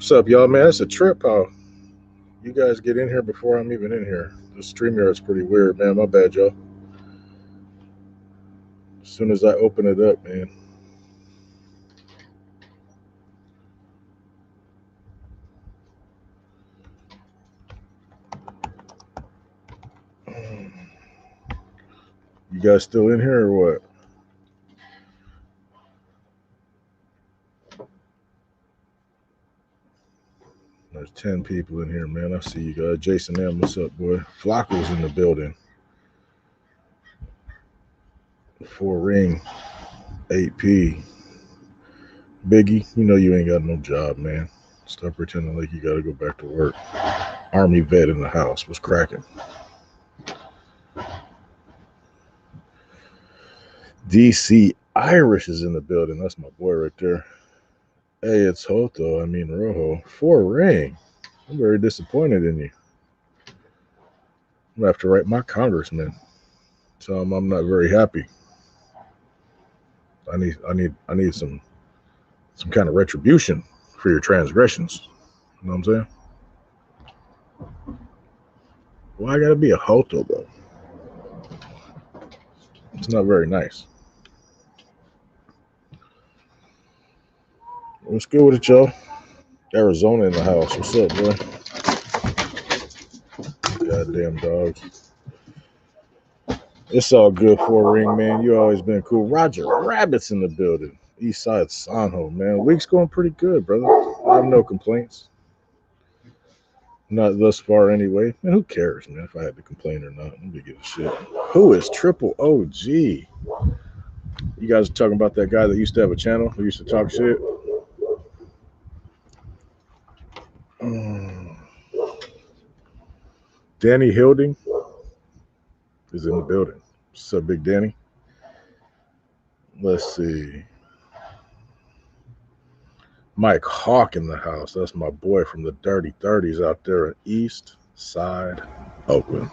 What's up, y'all, man? It's a trip how you guys get in here before I'm even in here. The StreamYard's pretty weird, man. My bad, y'all. As soon as I open it up, man. You guys still in here or what? There's 10 people in here, man. I see you guys. Jason M, what's up, boy? Flocko's in the building. 4 ring, 8P. Biggie, you know you ain't got no job, man. Stop pretending like you gotta go back to work. Army vet in the house. What's cracking? DC Irish is in the building. That's my boy right there. Hey, it's Hoto. I mean Rojo. 4 ring. I'm very disappointed in you. I'm gonna have to write my congressman. Tell him I'm not very happy. I need some kind of retribution for your transgressions. You know what I'm saying? Why I gotta be a Hoto though? It's not very nice. What's good with it, y'all? Arizona in the house. What's up, boy? Goddamn dogs. It's all good, 4 ring, man. You always been cool. Roger Rabbit's in the building. East Side Sanho, man. Week's going pretty good, brother. I have no complaints. Not thus far, anyway. Man, who cares, man, if I had to complain or not? Nobody gives a shit. Who is Triple OG? You guys are talking about that guy that used to have a channel who used to talk shit? Danny Hilding is in the building. What's up, Big Danny? Let's see. Mike Hawk in the house. That's my boy from the Dirty 30s out there in East Side, Oakland.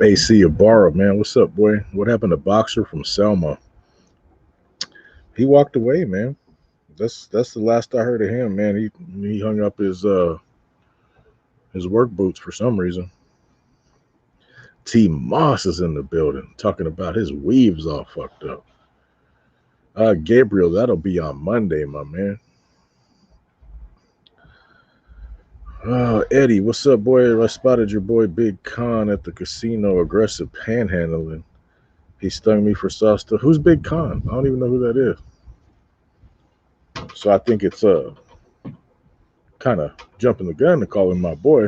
AC Ibarra, man. What's up, boy? What happened to Boxer from Selma? He walked away, man. That's the last I heard of him, man. He hung up his work boots for some reason. T Moss is in the building talking about his weaves all fucked up. Gabriel, that'll be on Monday, my man. Eddie, what's up, boy? I spotted your boy Big Con at the casino, aggressive panhandling. He stung me for sauce. Who's Big Con? I don't even know who that is. So I think it's kind of jumping the gun to call him my boy.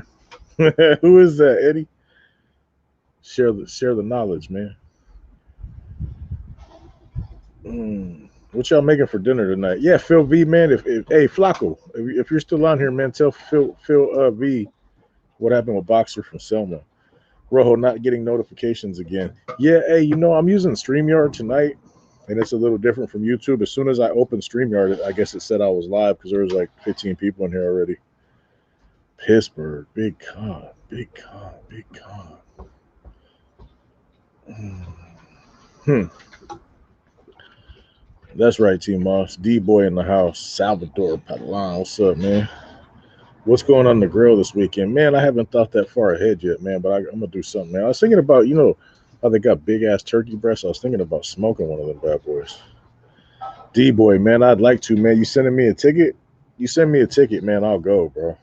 Who is that, Eddie? Share the knowledge, man. What y'all making for dinner tonight? Yeah, Phil V, man. If hey Flacco, if you're still on here, man, tell Phil V what happened with Boxer from Selma. Rojo not getting notifications again. Yeah, hey, I'm using StreamYard tonight, and it's a little different from YouTube. As soon as I opened StreamYard, I guess it said I was live because there was like 15 people in here already. Pittsburgh, Big Con. That's right, T Moss. D-Boy in the house. Salvador Padlan. What's up, man? What's going on the grill this weekend? Man, I haven't thought that far ahead yet, man, but I'm going to do something, man. I was thinking about, how they got big-ass turkey breasts. I was thinking about smoking one of them bad boys. D-Boy, man, I'd like to, man. You sending me a ticket? You send me a ticket, man, I'll go, bro.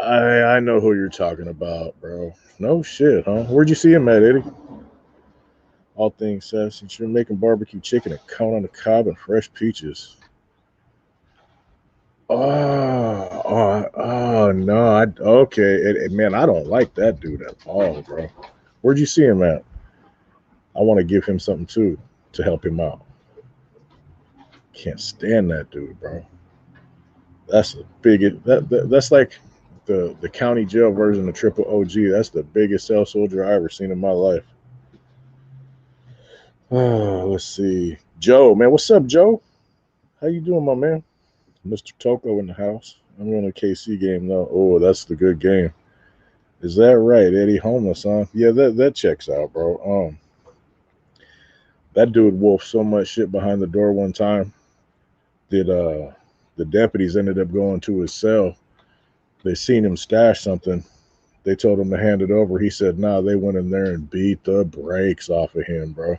I know who you're talking about, bro. No shit, huh? Where'd you see him at, Eddie? All things said, since you're making barbecue chicken and count on the cob and fresh peaches. Oh no! Okay, man, I don't like that dude at all, bro. Where'd you see him at? I want to give him something too to help him out. Can't stand that dude, bro. That's the biggest. That's like the county jail version of Triple OG. That's the biggest cell soldier I ever seen in my life. Oh, let's see, Joe, man, what's up, Joe? How you doing, my man? Mr. Toko in the house. I'm on a KC game though. Oh, that's the good game. Is that right, Eddie? Homeless, huh? Yeah, that checks out, bro. That dude wolfed so much shit behind the door one time that the deputies ended up going to his cell. They seen him stash something. They told him to hand it over. He said, nah, they went in there and beat the brakes off of him, bro.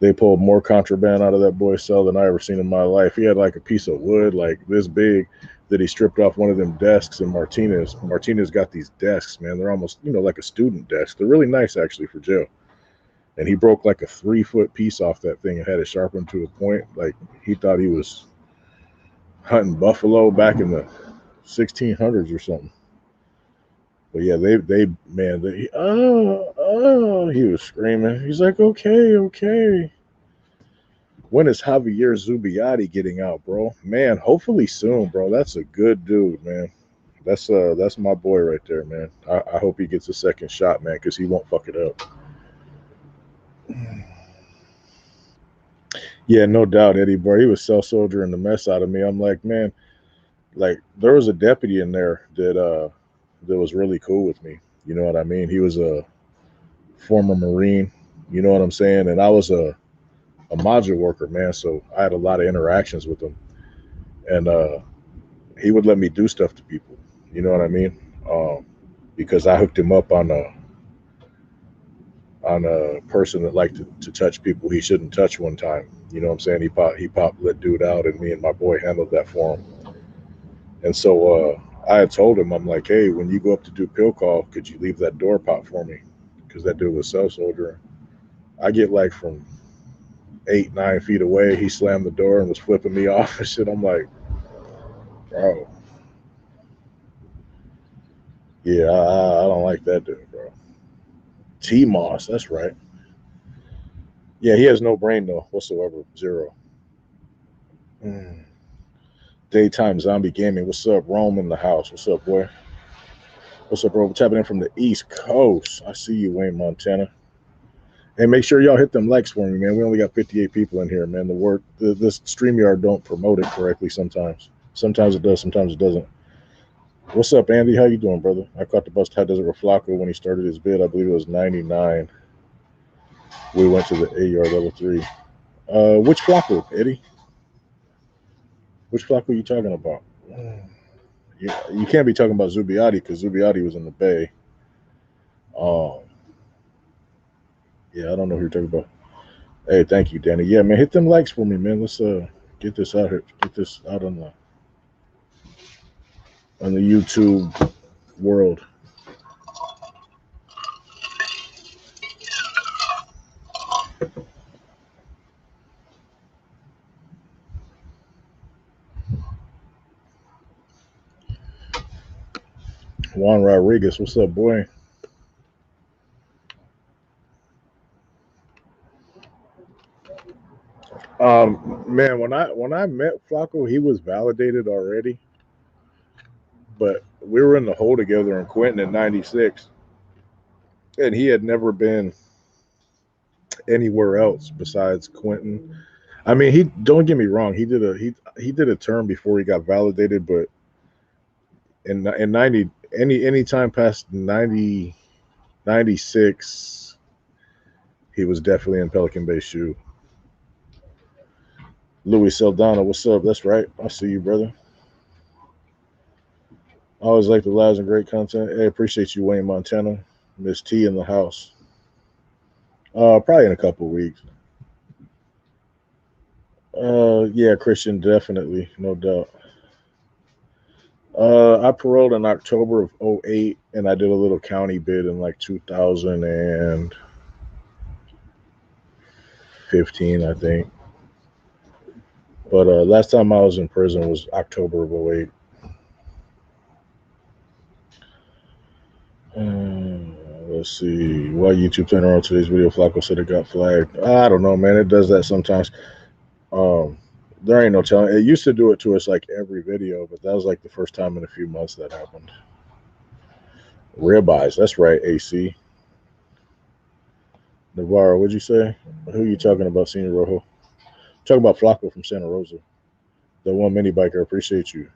They pulled more contraband out of that boy's cell than I ever seen in my life. He had like a piece of wood like this big that he stripped off one of them desks in Martinez. Martinez got these desks, man. They're almost, like a student desk. They're really nice actually for jail. And he broke like a 3-foot piece off that thing and had it sharpened to a point. Like he thought he was hunting buffalo back in the 1600s or something. But yeah, he was screaming. He's like, okay. When is Javier Zubiotti getting out, bro? Man, hopefully soon, bro. That's a good dude, man. That's my boy right there, man. I hope he gets a second shot, man, because he won't fuck it up. Yeah, no doubt, Eddie, bro. He was self-soldiering the mess out of me. I'm like, man, like there was a deputy in there that was really cool with me. You know what I mean? He was a former Marine. You know what I'm saying? And I was a module worker, man. So I had a lot of interactions with him, and he would let me do stuff to people. You know what I mean? Because I hooked him up on a person that liked to touch people he shouldn't touch one time. You know what I'm saying? He popped that dude out, and me and my boy handled that for him. And so I had told him, I'm like, hey, when you go up to do pill call, could you leave that door pop for me? Because that dude was self-soldiering. I get like from 8-9 feet away, he slammed the door and was flipping me off and shit. I'm like, bro, yeah, I don't like that dude, bro. T-Moss, that's right. Yeah, he has no brain though whatsoever, zero. Daytime zombie gaming. What's up, Rome in the house? What's up, boy? What's up, bro? Tapping in from the East Coast. I see you, Wayne, Montana. Hey, make sure y'all hit them likes for me, man. We only got 58 people in here, man. This StreamYard don't promote it correctly sometimes. Sometimes it does, sometimes it doesn't. What's up, Andy? How you doing, brother? I caught the bus High Desert with Flacco when he started his bid. I believe it was 99. We went to the AR level 3. Which Flacco, Eddie? Which Flacco are you talking about? Yeah, you can't be talking about Zubiotti because Zubiotti was in the Bay. Yeah, I don't know who you're talking about. Hey, thank you, Danny. Yeah, man, hit them likes for me, man. Let's get this out here. Get this out on the YouTube world. Juan Rodriguez, what's up, boy? Man, when I met Flacco, he was validated already, but we were in the hole together in Quentin in '96, and he had never been anywhere else besides Quentin. I mean, he don't get me wrong, he did a term before he got validated, but in 90 any time past 96, he was definitely in Pelican Bay shoe. Louis Saldana, what's up? That's right. I see you, brother. I always like the lives and great content. Hey, appreciate you, Wayne Montana. Miss T in the house. Probably in a couple weeks. Yeah, Christian, definitely, no doubt. I paroled in October of '08, and I did a little county bid in like 2015, I think. But last time I was in prison was October of '08. Let's see. Why YouTube turn around today's video? Flacco said it got flagged. I don't know, man. It does that sometimes. There ain't no telling. It used to do it to us like every video, but that was like the first time in a few months that happened. Ribeyes, that's right, AC. Navarro, what'd you say? Who are you talking about, Senior Rojo? Talking about Flacco from Santa Rosa. The one mini biker, appreciate you.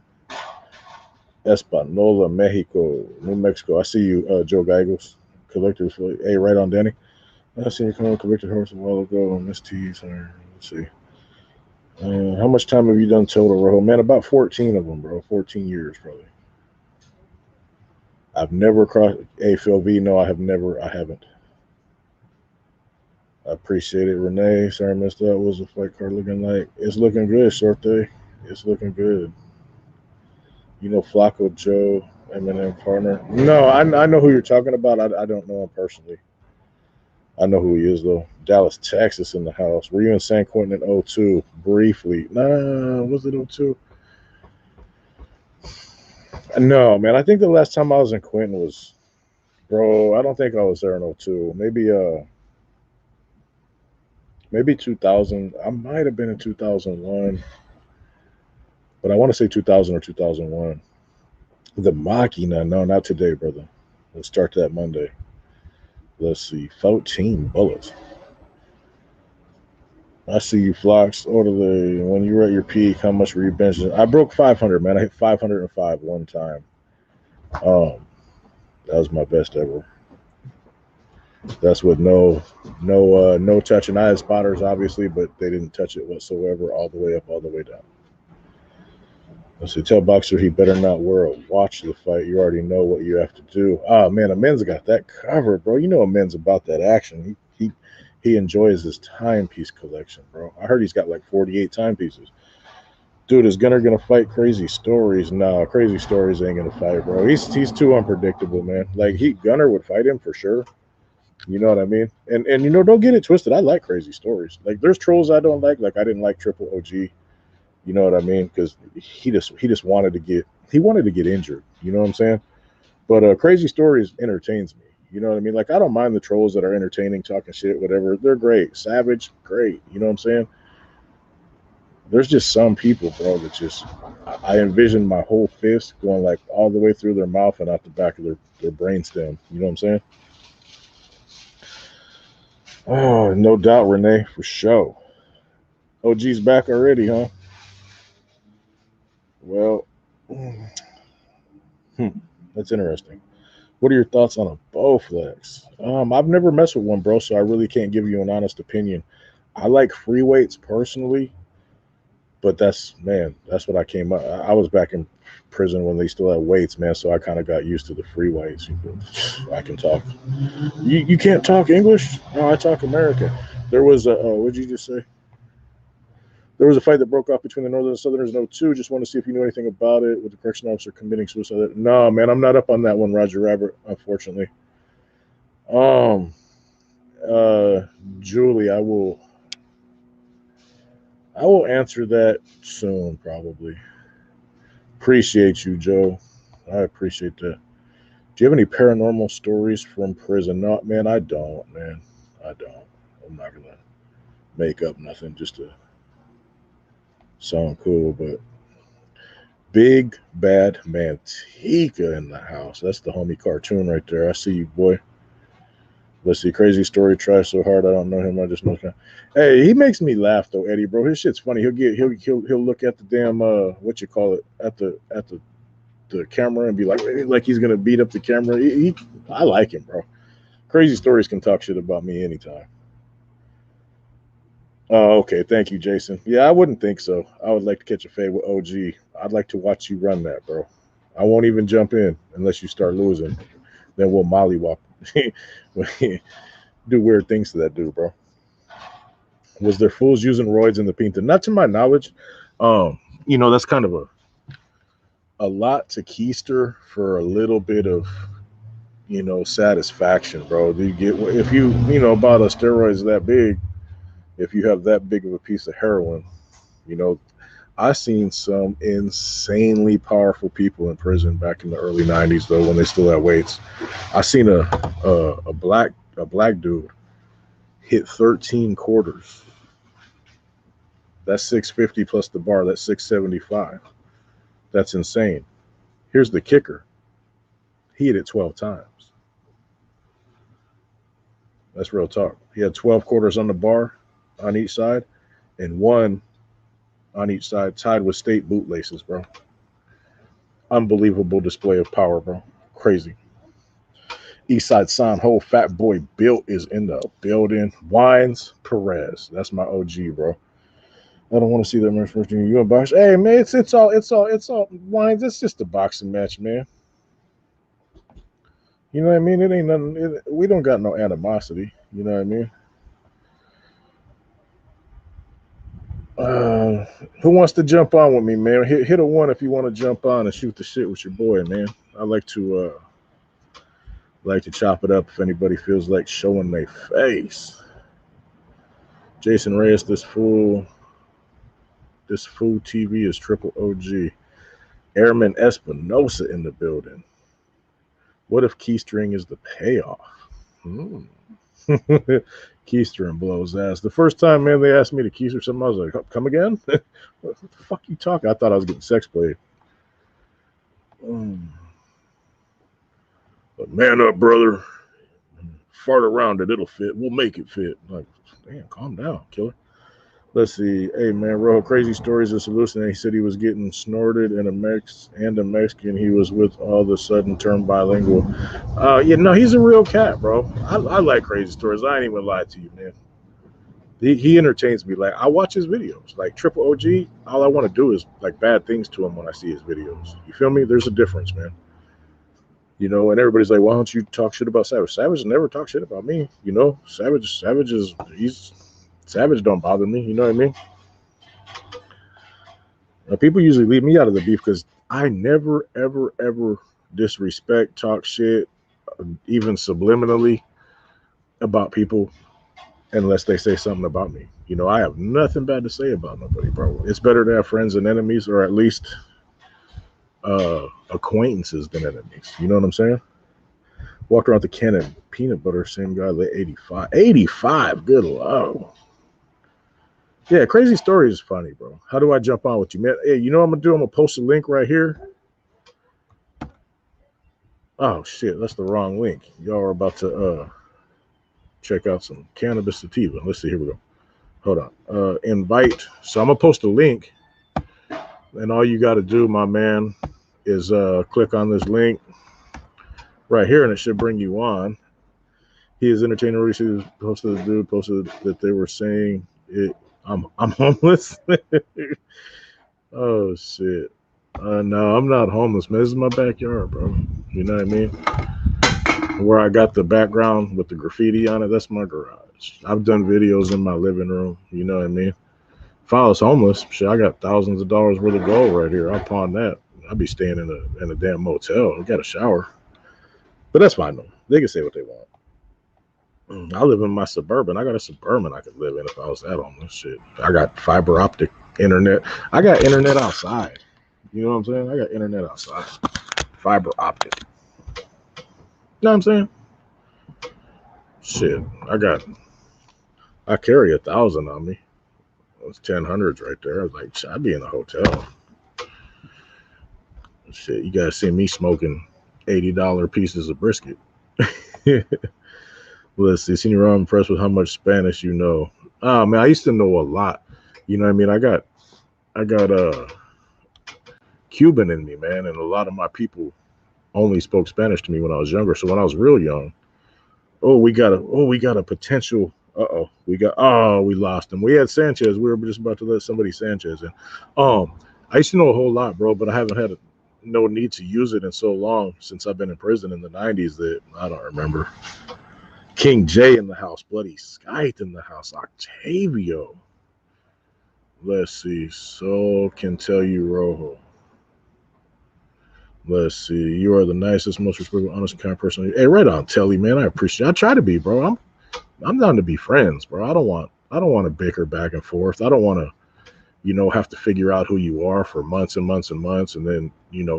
Espanola, Mexico, New Mexico. I see you, Joe Geigels. Collectors. Hey, right on, Danny. I seen you come on convicted horse a while ago on Miss T's. Let's see. How much time have you done total, Rojo? Man, about 14 of them, bro. 14 years, probably. I've never crossed AFLV. No, I have never. I haven't. I appreciate it, Renee. Sorry I missed that. What was the fight card looking like? It's looking good, short day. It's looking good. You know Flacco Joe, Eminem partner. No, I know who you're talking about. I don't know him personally. I know who he is though. Dallas, Texas in the house. Were you in San Quentin in 02? Briefly. Nah, was it 02? No, man. I think the last time I was in Quentin was, bro, I don't think I was there in 02. Maybe 2000. I might have been in 2001, but I want to say 2000 or 2001. The Machina, no, not today, brother. Let's start that Monday. Let's see, 14 bullets. I see you, Flocks. Order the when you were at your peak. How much were you benching? I broke 500, man. I hit 505 one time. That was my best ever. That's with no touching. I had spotters, obviously, but they didn't touch it whatsoever, all the way up, all the way down. Let's see, tell Boxer he better not wear a watch to the fight. You already know what you have to do. Oh man, Amen's got that covered, bro. You know Amen's about that action. He enjoys his timepiece collection, bro. I heard he's got like 48 timepieces. Dude, is Gunner gonna fight Crazy Stories? No, Crazy Stories ain't gonna fight, bro. He's too unpredictable, man. Like Gunner would fight him for sure. You know what I mean? And don't get it twisted. I like Crazy Stories. Like there's trolls I don't like. Like I didn't like Triple OG. You know what I mean? Because he just wanted to get injured. You know what I'm saying? But Crazy Stories entertains me. You know what I mean? Like I don't mind the trolls that are entertaining, talking shit, whatever. They're great. Savage, great. You know what I'm saying? There's just some people, bro, that just I envision my whole fist going like all the way through their mouth and out the back of their brainstem. You know what I'm saying? Oh, no doubt, Renee, for sure. OG's back already, huh? Well, that's interesting. What are your thoughts on a Bowflex? I've never messed with one, bro, so I really can't give you an honest opinion. I like free weights personally, but that's what I came up. I was back in prison when they still had weights, man, so I kind of got used to the free weights. I can talk. You can't talk English? No, I talk American. There was a what'd you just say? There was a fight that broke off between the Northern and Southerners in '02. Just want to see if you knew anything about it with the correction officer committing suicide. No, man, I'm not up on that one, Roger Rabbit, unfortunately. Um, Julie, I will answer that soon, probably. Appreciate you, Joe. I appreciate that. Do you have any paranormal stories from prison? No, man, I don't, man. I don't. I'm not gonna make up nothing just to sound cool, but Big Bad Manteca in the house. That's the homie cartoon right there. I see you, boy. Let's see, crazy story. Try so hard. I don't know him. I just know him. Hey, he makes me laugh though, Eddie, bro. His shit's funny. He'll look at the damn what you call it at the camera and be like he's gonna beat up the camera. I like him, bro. Crazy stories can talk shit about me anytime. Oh, okay. Thank you, Jason. Yeah, I wouldn't think so. I would like to catch a fade with OG. I'd like to watch you run that, bro. I won't even jump in unless you start losing. Then we'll mollywop. Do weird things to that dude, bro. Was there fools using roids in the Pinta? Not to my knowledge. That's kind of a lot to keister for a little bit of satisfaction, bro. Do you get if about a steroids that big, if you have that big of a piece of heroin, you know, I seen some insanely powerful people in prison back in the early '90s, though, when they still had weights. I seen a black dude hit 13 quarters. That's 650 plus the bar. That's 675. That's insane. Here's the kicker. He hit it 12 times. That's real talk. He had 12 quarters on the bar on each side and one on each side, tied with state bootlaces, bro. Unbelievable display of power, bro. Crazy. Eastside Sound, whole Fat Boy Built is in the building. Wines Perez, that's my OG, bro. I don't want to see that match first. You a box? Hey man, it's all Wines. It's just a boxing match, man. You know what I mean? It ain't nothing. We don't got no animosity. You know what I mean? Who wants to jump on with me, man? Hit a one if you want to jump on and shoot the shit with your boy, man. I like to chop it up if anybody feels like showing their face. Jason Reyes, this fool TV is triple OG. Airman Espinosa in the building. What if Keystring is the payoff? Keystring blows ass. The first time, man, they asked me to keister something, I was like, come again? What the fuck you talking? I thought I was getting sex played. But man up, brother. Fart around it, it'll fit. We'll make it fit. Like, damn, calm down, killer. Let's see. Hey, man, Rojo, crazy stories of solution. He said he was getting snorted and a Mexican he was with all of a sudden turned bilingual. He's a real cat, bro. I like crazy stories. I ain't even lie to you, man. He entertains me. Like, I watch his videos. Like, Triple OG, all I want to do is, like, bad things to him when I see his videos. You feel me? There's a difference, man. You know, and everybody's like, why don't you talk shit about Savage? Savage never talk shit about me. You know, Savage don't bother me. You know what I mean? Now, people usually leave me out of the beef because I never, ever, ever disrespect, talk shit, even subliminally about people unless they say something about me. You know, I have nothing bad to say about nobody, bro. It's better to have friends than enemies, or at least acquaintances than enemies. You know what I'm saying? Walked around the cannon, peanut butter, same guy, lit 85. 85, good lord. Yeah, crazy story is funny, bro. How do I jump on with you, man? Hey, you know what I'm gonna do? I'm gonna post a link right here. Oh shit, that's the wrong link. Y'all are about to check out some cannabis sativa. Let's see, here we go. Hold on. Invite. So I'm gonna post a link, and all you gotta do, my man, is click on this link right here, and it should bring you on. He is entertaining. Recently posted that they were saying it. I'm homeless. Oh shit. No, I'm not homeless, man. This is my backyard, bro. You know what I mean? Where I got the background with the graffiti on it, that's my garage. I've done videos in my living room. You know what I mean? If I was homeless, shit, I got thousands of dollars worth of gold right here. I'll pawn that. I'd be staying in a damn motel. I got a shower. But that's fine though. They can say what they want. I live in my suburban. I got a suburban I could live in if I was that homeless. Shit. I got fiber optic internet. I got internet outside. You know what I'm saying? I got internet outside. Fiber optic. You know what I'm saying? Shit. I carry 1,000 on me. It's 1000s right there. I was like, I'd be in a hotel. Shit, you guys see me smoking $80 pieces of brisket. Let's see. Senior, I'm impressed with how much Spanish you know. Oh man, I used to know a lot. You know what I mean? I got Cuban in me, man, and a lot of my people only spoke Spanish to me when I was younger. So when I was real young, we got a potential. We lost him. We had Sanchez. We were just about to let somebody Sanchez in. I used to know a whole lot, bro, but I haven't had no need to use it in so long since I've been in prison in the 90s that I don't remember. King J in the house, Bloody Skype in the house, Octavio. Let's see. So can tell you, Rojo. Let's see. You are the nicest, most respectful, honest, kind person. Hey, right on, Telly, man. I appreciate it. I try to be, bro. I'm down to be friends, bro. I don't want to bicker back and forth. I don't want to, have to figure out who you are for months and months and months and then,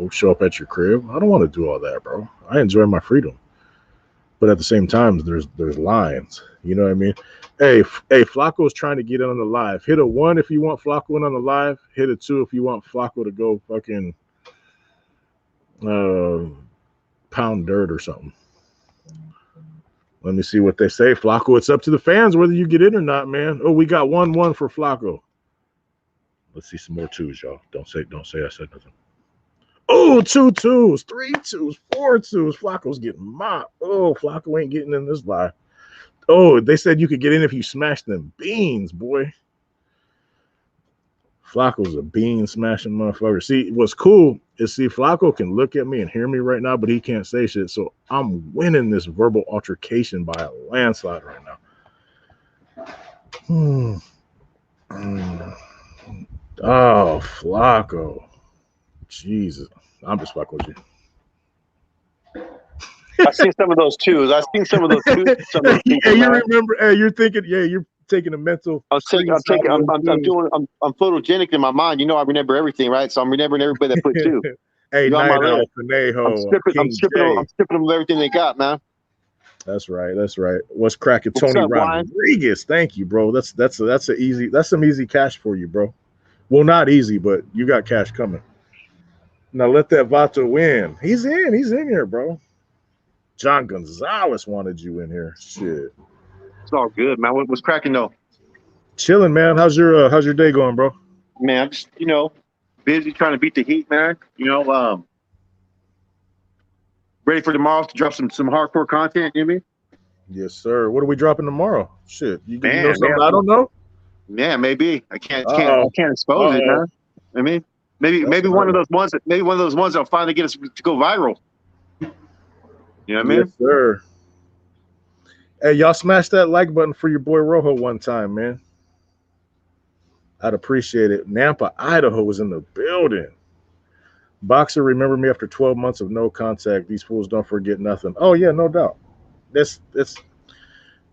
show up at your crib. I don't want to do all that, bro. I enjoy my freedom. But at the same time, there's lines. You know what I mean? Hey, Flacco's trying to get in on the live. Hit a 1 if you want Flacco in on the live. Hit a 2 if you want Flacco to go fucking pound dirt or something. Let me see what they say. Flacco, it's up to the fans whether you get in or not, man. Oh, we got 1-1 for Flacco. Let's see some more 2s, y'all. Don't say I said nothing. Oh, 2 twos, 3 twos, 4 twos. Flacco's getting mopped. Oh, Flacco ain't getting in this lie. Oh, they said you could get in if you smash them beans, boy. Flacco's a bean smashing motherfucker. See, what's cool is Flacco can look at me and hear me right now, but he can't say shit. So I'm winning this verbal altercation by a landslide right now. Oh, Flacco. Jesus. I'm just fucking with you. I've seen some of those twos. Some of those people, you remember? Hey, you're thinking. Yeah, you're taking a mental. I'm photogenic in my mind. You know, I remember everything, right? So I'm remembering everybody that put two. Hey, Night Owl, Conejo, I'm stripping them of everything they got, man. That's right. What's cracking, Tony Rodriguez? Thank you, bro. That's some easy cash for you, bro. Well, not easy, but you got cash coming. Now let that Vato win. He's in here, bro. John Gonzalez wanted you in here. Shit. It's all good, man. What's cracking though? Chilling, man. How's your day going, bro? Man, I'm just busy trying to beat the heat, man. Ready for tomorrow to drop some hardcore content. You know what I mean? Yes, sir. What are we dropping tomorrow? Shit, you know something I don't know? Yeah, maybe I can't expose it, man. I mean, maybe one of those ones that'll finally get us to go viral. You know what I mean? Yes, sir. Hey, y'all smash that like button for your boy Rojo one time, man. I'd appreciate it. Nampa, Idaho was in the building. Boxer, remember me after 12 months of no contact. These fools don't forget nothing. Oh yeah, no doubt. That's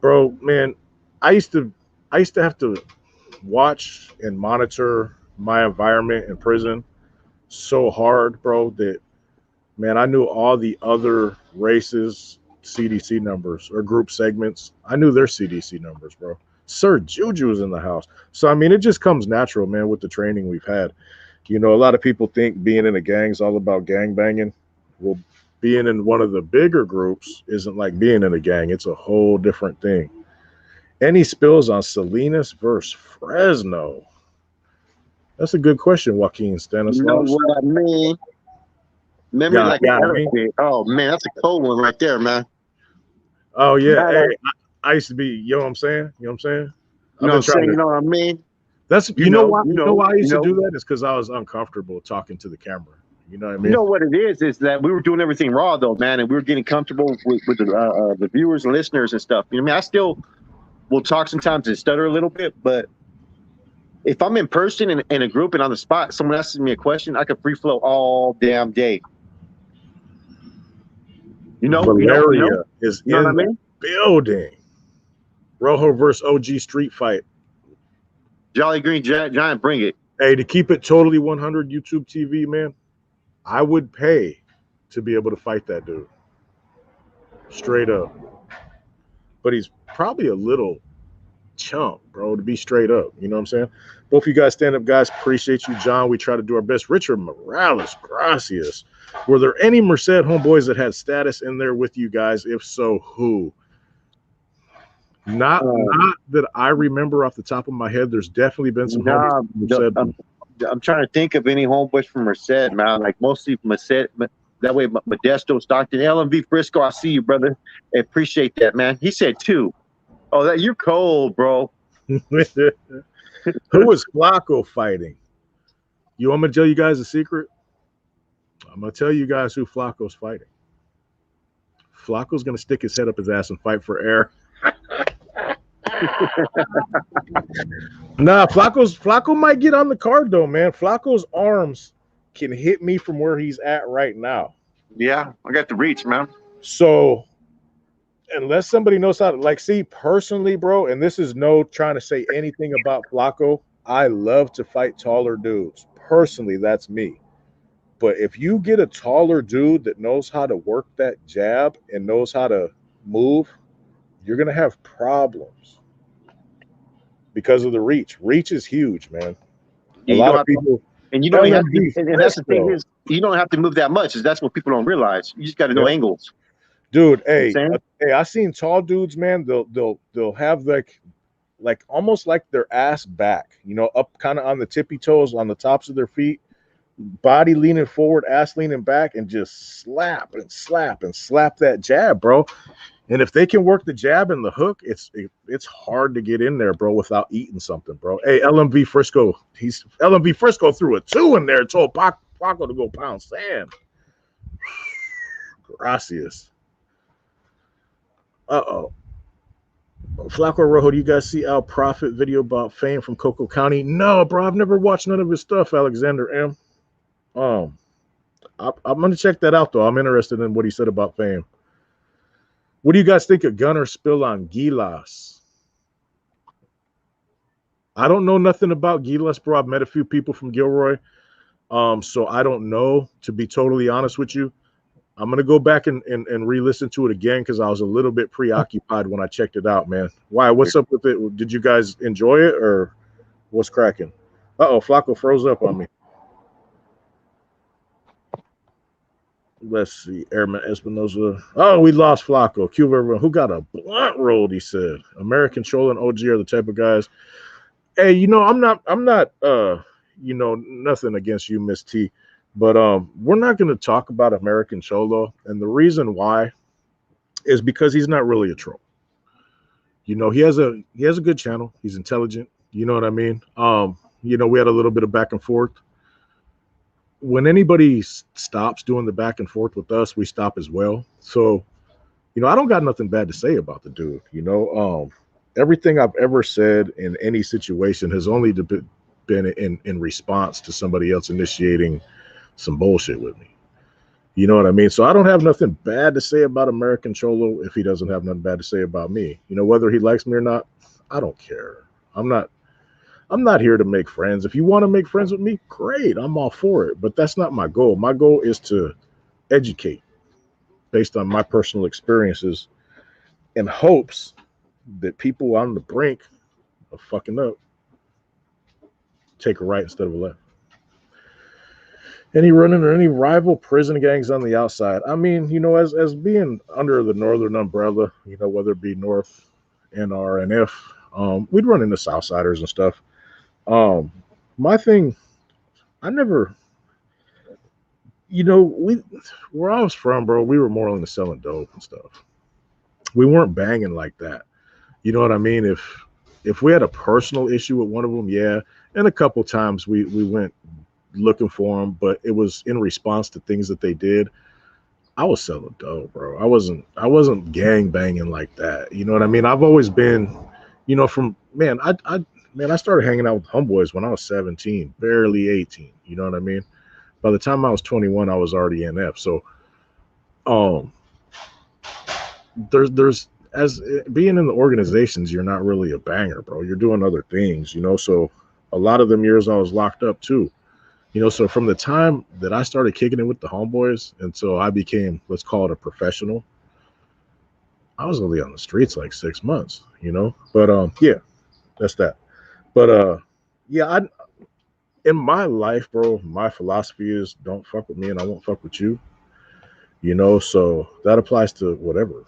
bro, man. I used to have to watch and monitor my environment in prison so hard, bro, that man, I knew all the other races CDC numbers or group segments. I knew their CDC numbers, bro. Sir Juju was in the house. So I mean, it just comes natural, man, with the training we've had. A lot of people think being in a gang is all about gang banging. Well, being in one of the bigger groups isn't like being in a gang. It's a whole different thing. Any spills on Salinas versus Fresno? That's a good question, Joaquin Stanislaus. You know what I mean? Remember, oh man, that's a cold one right there, man. Oh yeah, hey, I used to be. You know what I'm saying? You know what I'm saying? You know what I mean? That's why I used to do that is because I was uncomfortable talking to the camera. You know what I mean? You know what it is that we were doing everything raw though, man, and we were getting comfortable with the viewers and listeners and stuff. You know what I mean? I still will talk sometimes and stutter a little bit, but if I'm in person in a group and on the spot, someone asks me a question, I can free flow all damn day. Valeria is in the building. Rojo versus OG street fight. Jolly Green Giant, bring it. Hey, to keep it totally 100 YouTube TV, man, I would pay to be able to fight that dude. Straight up. But he's probably a little chump, bro, to be straight up. You know what I'm saying? Both of you guys stand up, guys. Appreciate you, John. We try to do our best. Richard Morales, gracias. Were there any Merced homeboys that had status in there with you guys? If so, who? Not that I remember off the top of my head. There's definitely been some homeboys. I'm trying to think of any homeboys from Merced, man. Like mostly Merced. That way, Modesto, Stockton, LMV, Frisco. I see you, brother. I appreciate that, man. He said 2. Oh, you're cold, bro. Who was Flacco fighting? You want me to tell you guys a secret? I'm gonna tell you guys who Flacco's fighting. Flacco's gonna stick his head up his ass and fight for air. Nah, Flacco might get on the card though, man. Flacco's arms can hit me from where he's at right now. Yeah, I got the reach, man. So unless somebody knows how to see personally, bro, and this is no trying to say anything about Flacco, I love to fight taller dudes. Personally, that's me. But if you get a taller dude that knows how to work that jab and knows how to move, you're going to have problems because of the reach. Reach is huge, man. A lot of people. And you don't have to, and that's the thing is, you don't have to move that much. That's what people don't realize. You just got to know angles. Dude, hey, I seen tall dudes, man. They'll have like almost like their ass back, up kind of on the tippy toes on the tops of their feet. body leaning forward, ass leaning back, and just slap and slap and slap that jab, bro. And if they can work the jab and the hook, it's hard to get in there, bro, without eating something, bro. Hey, LMV Frisco, LMV Frisco threw a 2 in there and told Paco to go pound sand. Gracias. Uh-oh. Flaco Rojo, do you guys see Al Prophet video about Fame from Coco County? No, bro, I've never watched none of his stuff, Alexander M. I'm going to check that out, though. I'm interested in what he said about Fame. What do you guys think of Gunner spill on Gilas? I don't know nothing about Gilas, bro. I've met a few people from Gilroy. So I don't know, to be totally honest with you. I'm going to go back and re-listen to it again because I was a little bit preoccupied when I checked it out, man. Why? What's up with it? Did you guys enjoy it or what's cracking? Uh-oh, Flaco froze up on me. Let's see. Airman Espinosa. Oh, we lost Flaco. Cuba, everyone. Who got a blunt rolled, he said. American Chola and OG are the type of guys. Hey, you know, I'm not, you know, nothing against you, Miss T. But we're not going to talk about American Cholo, and the reason why is because he's not really a troll. You know, he has a good channel. He's intelligent. You know what I mean? You know, we had a little bit of back and forth. When anybody stops doing the back and forth with us, we stop as well. So, you know, I don't got nothing bad to say about the dude. You know, everything I've ever said in any situation has only been in response to somebody else initiating some bullshit with me. You know what I mean? So I don't have nothing bad to say about American Cholo if he doesn't have nothing bad to say about me. You know, whether he likes me or not, I don't care. I'm not here to make friends. If you want to make friends with me, great. I'm all for it. But that's not my goal. My goal is to educate based on my personal experiences in hopes that people on the brink of fucking up take a right instead of a left. Any running or any rival prison gangs on the outside? I mean, you know, as being under the Northern umbrella, you know, whether it be North, NR, and F, we'd run into Southsiders and stuff. My thing, I never, you know, where I was from, bro, we were more into selling dope and stuff. We weren't banging like that. You know what I mean? If we had a personal issue with one of them, yeah. And a couple times we went looking for them, but it was in response to things that they did. I was selling dope, bro. I wasn't gang banging like that. You know what I mean? I've always been, you know, I started hanging out with homeboys when I was 17, barely 18. You know what I mean? By the time I was 21, I was already NF. So, there's as being in the organizations, you're not really a banger, bro. You're doing other things, you know. So, a lot of them years I was locked up too. You know, so from the time that I started kicking it with the homeboys until I became, let's call it a professional, I was only on the streets like 6 months, you know. But yeah, that's that. But yeah, in my life, bro, my philosophy is don't fuck with me and I won't fuck with you. You know, so that applies to whatever.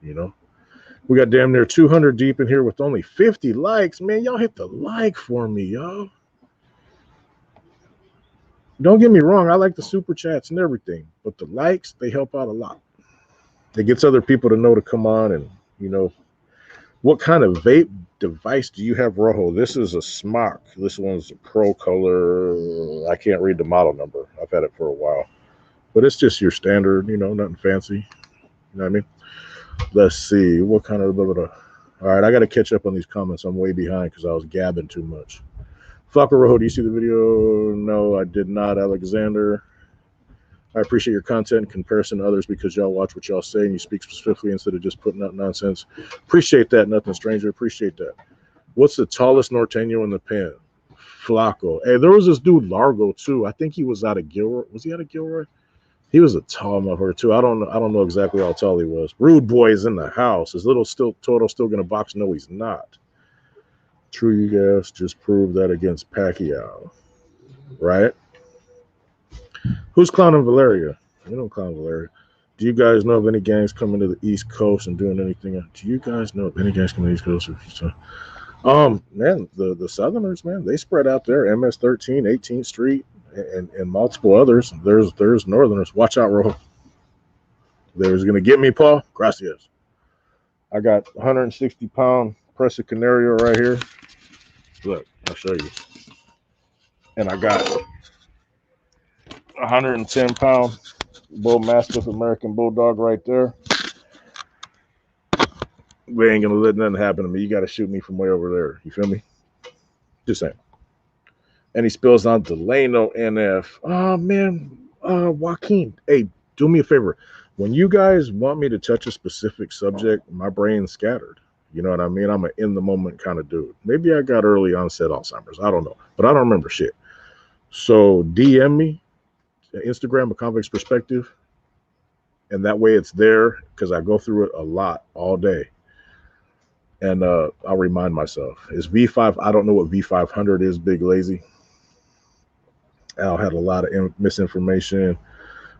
You know, we got damn near 200 deep in here with only 50 likes. Man, y'all hit the like for me, y'all. Don't get me wrong, I like the super chats and everything, but the likes, they help out a lot. It gets other people to know to come on and, you know, what kind of vape device do you have, Rojo? This is a Smock. This one's a Pro Color. I can't read the model number. I've had it for a while. But it's just your standard, you know, nothing fancy. You know what I mean? Let's see. What kind of... All right, I got to catch up on these comments. I'm way behind because I was gabbing too much. Flaco Rojo, do you see the video? No, I did not, Alexander. I appreciate your content in comparison to others because y'all watch what y'all say and you speak specifically instead of just putting out nonsense. Appreciate that, nothing stranger. Appreciate that. What's the tallest Norteño in the pen? Flaco. Hey, there was this dude, Largo, too. I think he was out of Gilroy. Was he out of Gilroy? He was a tall motherfucker, too. I don't know exactly how tall he was. Rude Boy is in the house. Is Toto still going to box? No, he's not. True, you guys just proved that against Pacquiao, right? Who's clowning Valeria? We don't clown Valeria. Do you guys know of any gangs coming to the East Coast and doing anything? Do you guys know of any gangs coming to the East Coast? Man, the Southerners, man, they spread out there. MS-13, 18th Street. and multiple others. There's Northerners. Watch out, Rojo. There's gonna get me, Paul. Gracias. I got 160-pound Presa Canario right here. Look, I'll show you. And I got 110-pound Bull Mastiff American Bulldog right there. We ain't gonna let nothing happen to me. You gotta shoot me from way over there. You feel me? Just saying. And he spills on Delano NF. Oh man, Joaquin. Hey, do me a favor. When you guys want me to touch a specific subject, my brain's scattered. You know what I mean? I'm an in the moment kind of dude. Maybe I got early onset Alzheimer's. I don't know, but I don't remember shit. So DM me, Instagram, A Convict's Perspective, and that way it's there because I go through it a lot all day. And I'll remind myself. Is V5? I don't know what V500 is. Big Lazy. Al had a lot of misinformation.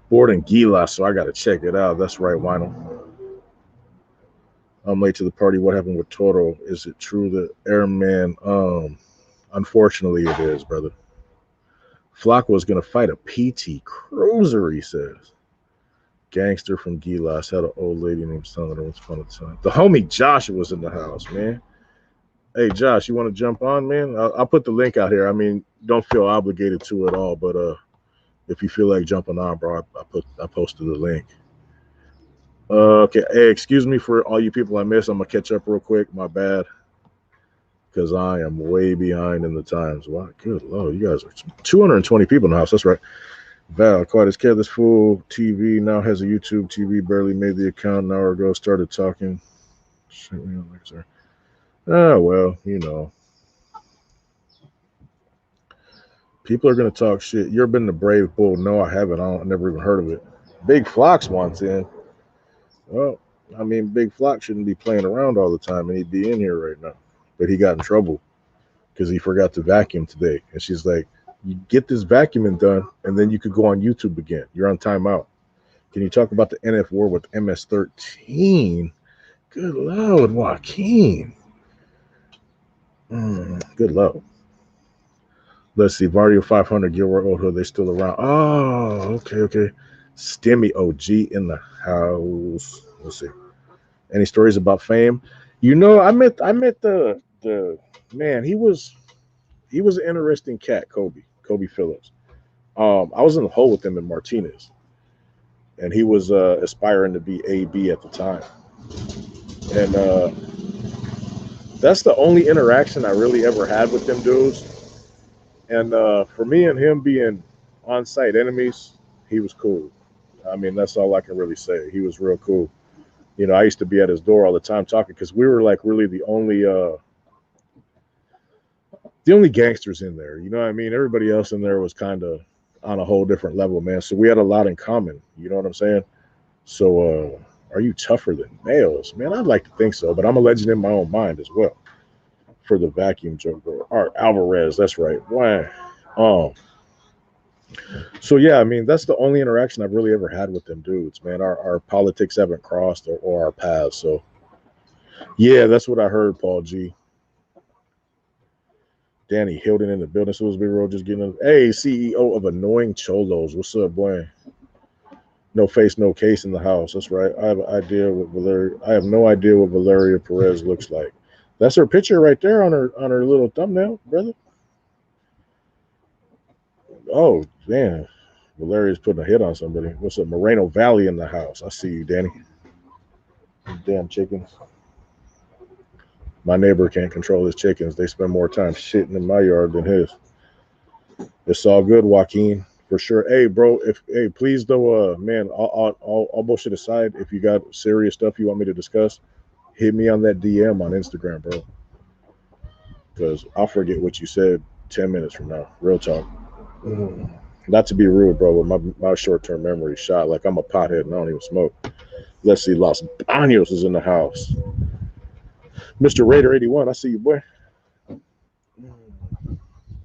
Board in Gila, so I got to check it out. That's right, Wino. I'm late to the party. What happened with Toro? Is it true that Airman? Unfortunately, it is, brother. Flock was going to fight a PT Cruiser, he says. Gangster from Gilas had an old lady named Sandra once upon a time. The homie Josh was in the house, man. Hey, Josh, you want to jump on, man? I'll put the link out here. I mean, don't feel obligated to it all, but if you feel like jumping on, bro, I posted the link. Okay, hey, excuse me for all you people I missed. I'm gonna catch up real quick. My bad, because I am way behind in the times. Wow, good lord, you guys are 220 people in the house. That's right. Val, caught his cat. This fool TV now has a YouTube TV. Barely made the account an hour ago. Started talking. Oh well, you know. People are gonna talk shit. You ever been to Brave Bull? No, I haven't. I never even heard of it. Big Flocks wants in. Well, I mean, Big Flock shouldn't be playing around all the time, and he'd be in here right now. But he got in trouble because he forgot to vacuum today. And she's like, you get this vacuuming done, and then you could go on YouTube again. You're on timeout. Can you talk about the NF war with MS-13? Good Lord, Joaquin. Good Lord. Let's see. Vario 500, Gilroy Old Hood, they still around. Oh, okay. Stimmy OG in the house. Let's see. Any stories about fame? You know, I met the man. He was an interesting cat, Kobe Phillips. I was in the hole with him in Martinez, and he was aspiring to be AB at the time. And that's the only interaction I really ever had with them dudes. And for me and him being on-site enemies, he was cool. I mean, that's all I can really say. He was real cool. You know, I used to be at his door all the time talking because we were like really the only gangsters in there. You know what I mean? Everybody else in there was kind of on a whole different level, man. So we had a lot in common. You know what I'm saying? So are you tougher than males? Man, I'd like to think so, but I'm a legend in my own mind as well. For the vacuum joke, bro. Art Alvarez, that's right. Why? So yeah, I mean, that's the only interaction I've really ever had with them dudes, man. Our politics haven't crossed or our paths. So yeah, that's what I heard, Paul G. Danny Hilton in the building, Salisbury Road, just getting hey, CEO of Annoying Cholos. What's up, boy? No face, no case in the house. That's right. I have no idea what Valeria Perez looks like. That's her picture right there on her little thumbnail, brother. Oh, man. Valeria's putting a hit on somebody. What's up? Moreno Valley in the house. I see you, Danny. Damn chickens. My neighbor can't control his chickens. They spend more time shitting in my yard than his. It's all good, Joaquin, for sure. Hey, bro, please though, man, all bullshit aside, if you got serious stuff you want me to discuss, hit me on that DM on Instagram, bro. Because I'll forget what you said 10 minutes from now. Real talk. Not to be rude, bro, but my short-term memory shot. Like I'm a pothead and I don't even smoke. Let's see, Los Banos is in the house. Mr. Raider 81, I see you, boy.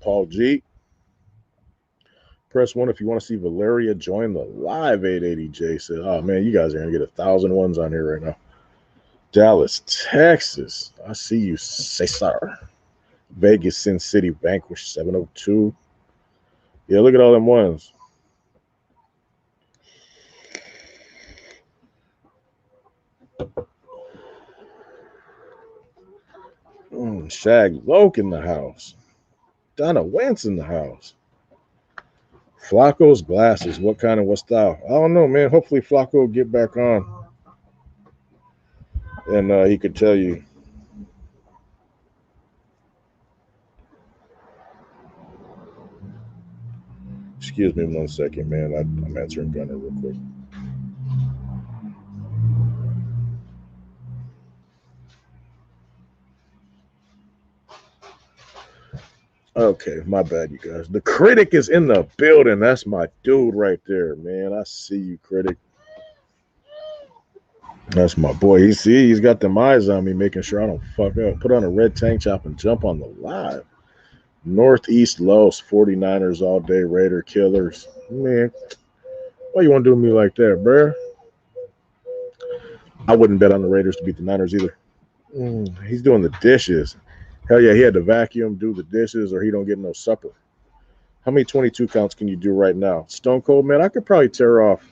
Paul G. Press 1 if you want to see Valeria join the live 880J. Said, oh, man, you guys are going to get 1,000 ones on here right now. Dallas, Texas. I see you, Cesar. Vegas, Sin City, Vanquish 702. Yeah, look at all them ones. Shag Loke in the house. Donna Wentz in the house. Flacco's glasses. What kind of what style? I don't know, man. Hopefully Flacco will get back on. And he could tell you. Excuse me 1 second, man. I'm answering Gunner real quick. Okay, my bad, you guys. The critic is in the building. That's my dude right there, man. I see you, critic. That's my boy. He's got them eyes on me, making sure I don't fuck up. Put on a red tank top and jump on the live. Northeast Los, 49ers all day, Raider killers. Man, why you want to do me like that, bruh? I wouldn't bet on the Raiders to beat the Niners either. He's doing the dishes. Hell yeah, he had to vacuum, do the dishes, or he don't get no supper. How many 22 counts can you do right now? Stone Cold, man, I could probably tear off,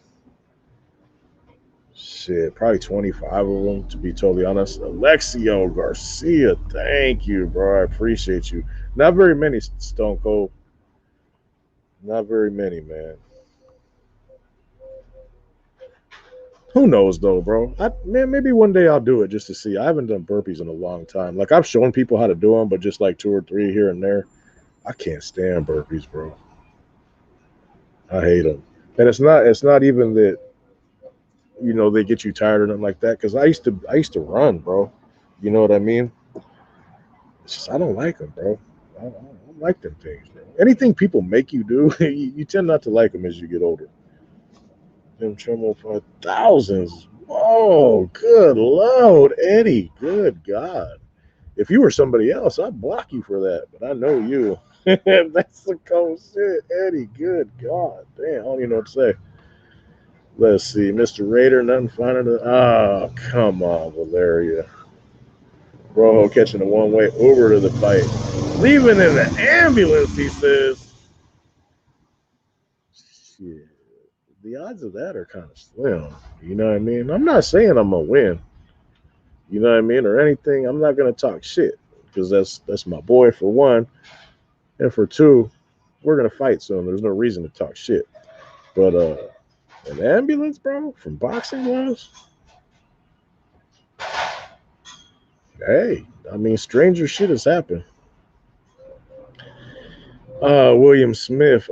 probably 25 of them, to be totally honest. Alexio Garcia, thank you, bro. I appreciate you. Not very many, Stone Cold. Not very many, man. Who knows, though, bro? Man, maybe one day I'll do it just to see. I haven't done burpees in a long time. Like, I've shown people how to do them, but just like 2 or 3 here and there. I can't stand burpees, bro. I hate them. And it's not even that, they get you tired or nothing like that. Because I used to run, bro. You know what I mean? It's just I don't like them, bro. I don't like them things, bro. Anything people make you do, you tend not to like them as you get older. Them Tremble for thousands. Oh, good Lord, Eddie. Good God. If you were somebody else, I'd block you for that. But I know you. That's the cold shit, Eddie. Good God. Damn, I don't even know what to say. Let's see. Mr. Raider, nothing finer than. Oh, come on, Valeria. Rojo catching a one-way Uber to the fight. Leaving in the ambulance, he says. Shit. The odds of that are kind of slim. You know what I mean? I'm not saying I'm going to win. You know what I mean? Or anything. I'm not going to talk shit. Because that's my boy, for one. And for two, we're going to fight soon. There's no reason to talk shit. But an ambulance, bro, from boxing gloves? Hey, I mean, stranger shit has happened. William Smith.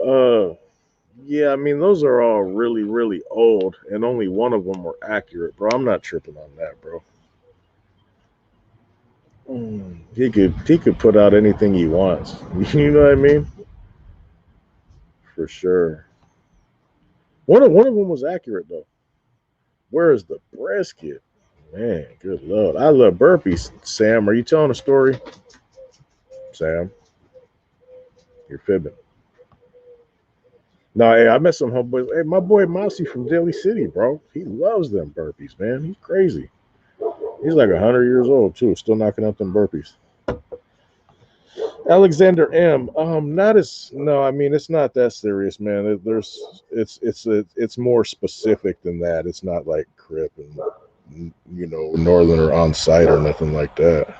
Yeah, I mean, those are all really, really old, and only one of them were accurate, bro. I'm not tripping on that, bro. He could put out anything he wants. You know what I mean? For sure. One of them was accurate though. Where is the brisket? Man, good lord. I love burpees. Sam, are you telling a story? Sam, you're fibbing. No, hey, I met some homeboys. Hey, my boy Mousy from Daly City, bro. He loves them burpees, man. He's crazy. He's like 100 years old too, still knocking out them burpees. Alexander M. Not as no. I mean, it's not that serious, man. It's more specific than that. It's not like Crip and Northern or on site or nothing like that.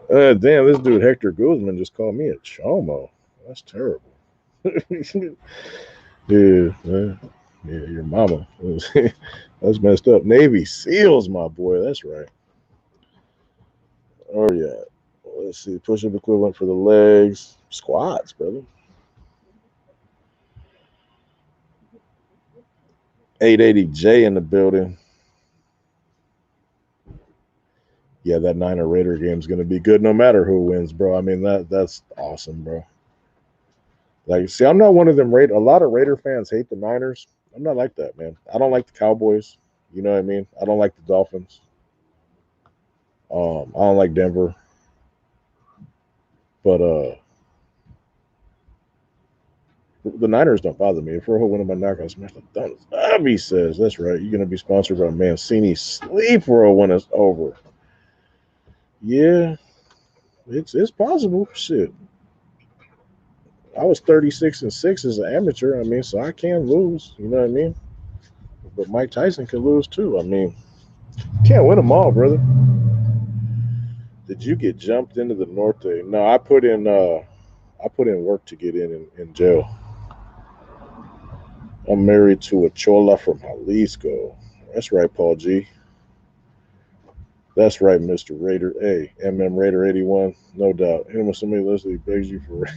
Damn, this dude Hector Guzman just called me a chomo. That's terrible. Yeah, your mama. That's messed up. Navy SEALs, my boy. That's right. Oh yeah. Let's see. Push-up equivalent for the legs. Squats, brother. 880J in the building. Yeah, that Niner Raider game is going to be good no matter who wins, bro. I mean, that's awesome, bro. Like, see, I'm not one of them. A lot of Raider fans hate the Niners. I'm not like that, man. I don't like the Cowboys. You know what I mean? I don't like the Dolphins. I don't like Denver. But the Niners don't bother me. If we're winning my knockout smash the thumbs. Abby says, that's right. You're going to be sponsored by Mancini Sleep World when it's over. Yeah, it's possible. Shit. I was 36-6 as an amateur. I mean, so I can lose. You know what I mean? But Mike Tyson can lose too. I mean, can't win them all, brother. Did you get jumped into the Norte? No, I put in work to get in jail. I'm married to a chola from Jalisco. That's right, Paul G. That's right, Mr. Raider. Hey, Raider 81. No doubt. And when somebody Leslie begs you for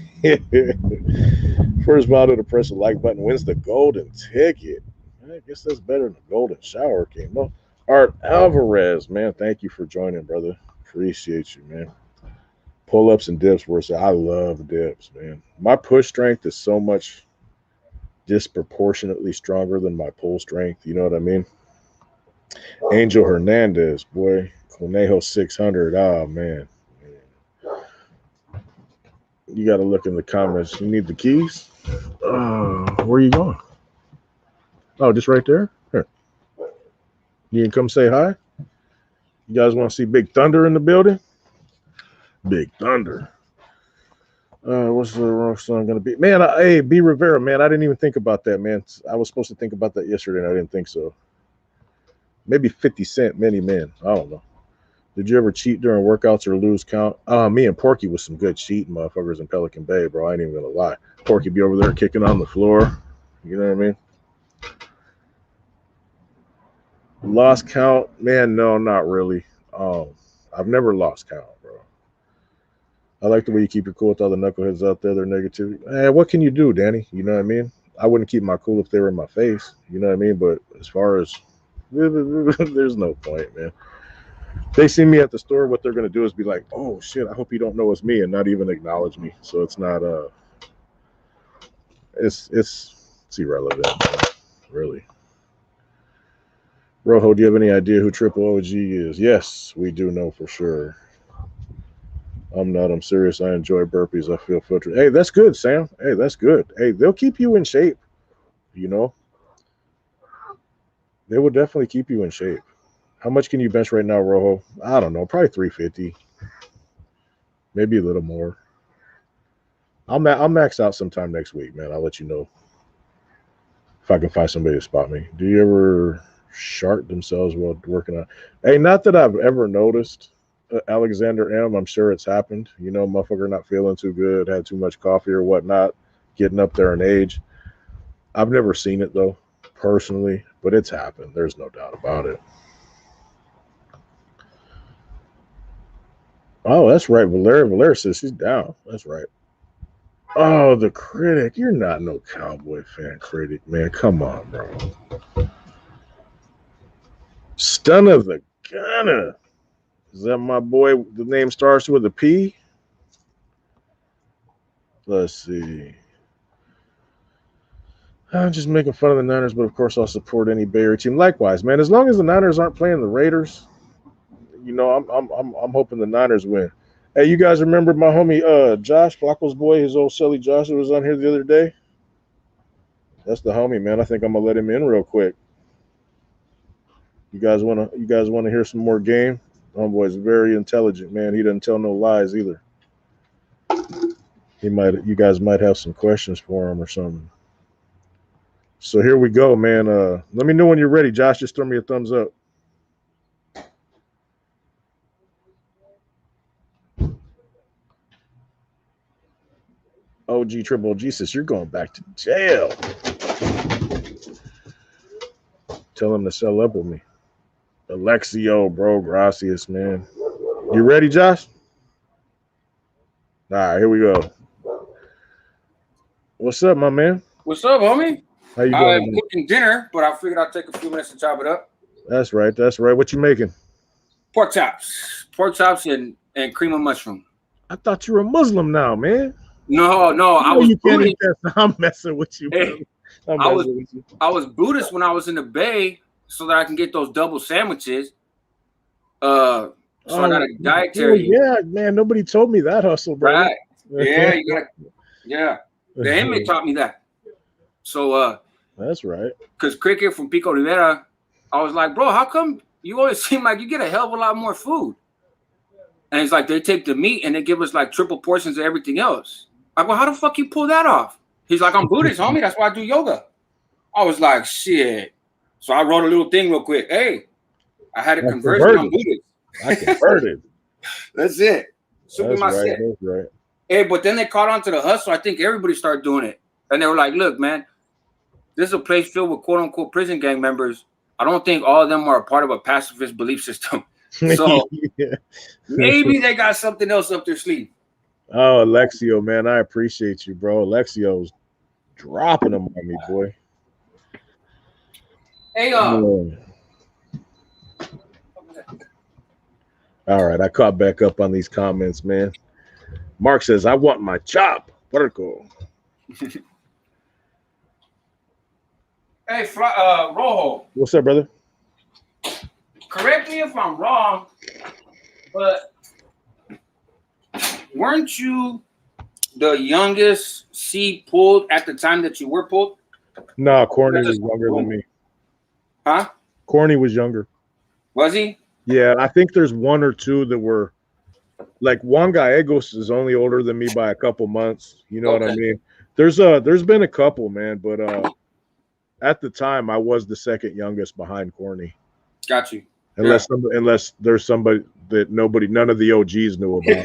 first model to press the like button wins the golden ticket. I guess that's better than the golden shower king. No. Art Alvarez, man. Thank you for joining, brother. Appreciate you, man. Pull-ups and dips versus I love dips, man. My push strength is so much disproportionately stronger than my pull strength. You know what I mean? Angel Hernandez, boy. Conejo 600. Oh, man. You got to look in the comments. You need the keys? Where are you going? Oh, just right there? Here. You can come say hi? You guys want to see Big Thunder in the building? Big Thunder. What's the wrong song going to be? Man, hey, B. Rivera, man, I didn't even think about that, man. I was supposed to think about that yesterday, and I didn't think so. Maybe 50 Cent, Many Men. I don't know. Did you ever cheat during workouts or lose count? Me and Porky was some good cheating motherfuckers in Pelican Bay, bro. I ain't even going to lie. Porky be over there kicking on the floor. You know what I mean? Lost count? Man, no, not really. I've never lost count, bro. I like the way you keep your cool with all the knuckleheads out there. Their negativity. What can you do, Danny? You know what I mean? I wouldn't keep my cool if they were in my face. You know what I mean? But as far as there's no point, man. They see me at the store, what they're gonna do is be like, "Oh shit, I hope you don't know it's me," and not even acknowledge me. So it's not it's irrelevant, really. Rojo, do you have any idea who Triple OG is? Yes, we do know for sure. I'm not. I'm serious. I enjoy burpees. I feel filtered. Hey, that's good, Sam. Hey, that's good. Hey, they'll keep you in shape. You know, they will definitely keep you in shape. How much can you bench right now, Rojo? I don't know. Probably 350. Maybe a little more. I'll max out sometime next week, man. I'll let you know if I can find somebody to spot me. Do you ever shart themselves while working out? Hey, not that I've ever noticed. Alexander M. I'm sure it's happened. You know, motherfucker not feeling too good, had too much coffee or whatnot, getting up there in age. I've never seen it though, personally, but it's happened. There's no doubt about it. Oh, that's right. Valeria says she's down. That's right. Oh, the critic. You're not no Cowboy fan critic, man. Come on, bro. Stunner the Gunner. Is that my boy? The name starts with a P? Let's see. I'm just making fun of the Niners, but of course I'll support any Bay Area team. Likewise, man. As long as the Niners aren't playing the Raiders, you know, I'm hoping the Niners win. Hey, you guys remember my homie Josh, Flacco's boy, his old Sully Josh that was on here the other day? That's the homie, man. I think I'm gonna let him in real quick. You guys wanna hear some more game? Homeboy's very intelligent, man. He doesn't tell no lies either. You guys might have some questions for him or something. So here we go, man. Let me know when you're ready, Josh. Just throw me a thumbs up. OG Triple G says you're going back to jail. Tell him to sell up with me. Alexio, bro, gracias, man. You ready, Josh? All right, here we go. What's up, my man? What's up, homie? How you doing? I'm cooking dinner, but I figured I'd take a few minutes to chop it up. That's right. What you making? Pork chops and cream of mushroom. I thought you were a Muslim now, man. No, I was Buddhist. I'm messing with you, hey, I was Buddhist when I was in the Bay, so that I can get those double sandwiches. I got a dietary. Yeah, man. Nobody told me that hustle, bro. Right? Yeah, you got. Yeah, the inmate taught me that. So that's right. Because Cricket from Pico Rivera, I was like, bro, how come you always seem like you get a hell of a lot more food? And it's like they take the meat and they give us like triple portions of everything else. I go, how the fuck you pull that off? He's like, I'm Buddhist, homie. That's why I do yoga. I was like, shit. So I wrote a little thing real quick. Hey, I had a conversion on Buddhist. I converted. That's it. That's right. That's right. Hey, but then they caught on to the hustle. I think everybody started doing it. And they were like, look, man, this is a place filled with quote unquote prison gang members. I don't think all of them are a part of a pacifist belief system. So maybe they got something else up their sleeve. Oh, Alexio, man, I appreciate you, bro. Alexio's dropping them on me, boy. Hey, All right, I caught back up on these comments, man. Mark says, I want my chop. Vertical. Hey, Rojo. What's up, brother? Correct me if I'm wrong, but weren't you the youngest seed pulled at the time that you were pulled? No, Corny was younger than me. Huh? Corny was younger. Was he? Yeah, I think there's one or two that were like Juan Gallegos is only older than me by a couple months. You know what I mean? There's been a couple, man, but at the time I was the second youngest behind Corny. Got you. Unless there's somebody that none of the OGs knew about,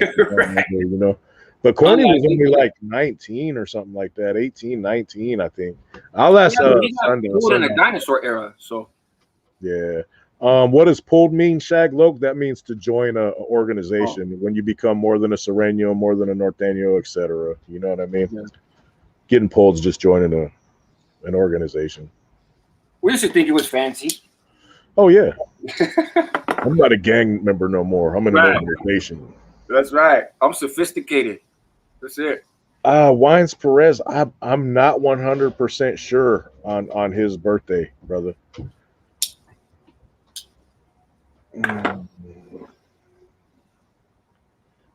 you know. But Corny was only like 19 or something like that, 18, 19, I think. I'll ask Sunday. Pulled in a dinosaur era, so yeah. What does pulled mean, Shag Loke? That means to join a organization when you become more than a Sereno, more than a Norteño, etc. You know what I mean? Yeah. Getting pulled is just joining an organization. We used to think it was fancy. Oh yeah. I'm not a gang member no more. I'm in an organization. That's right. I'm sophisticated. That's it. Wines Perez, I'm not 100% sure on his birthday, brother.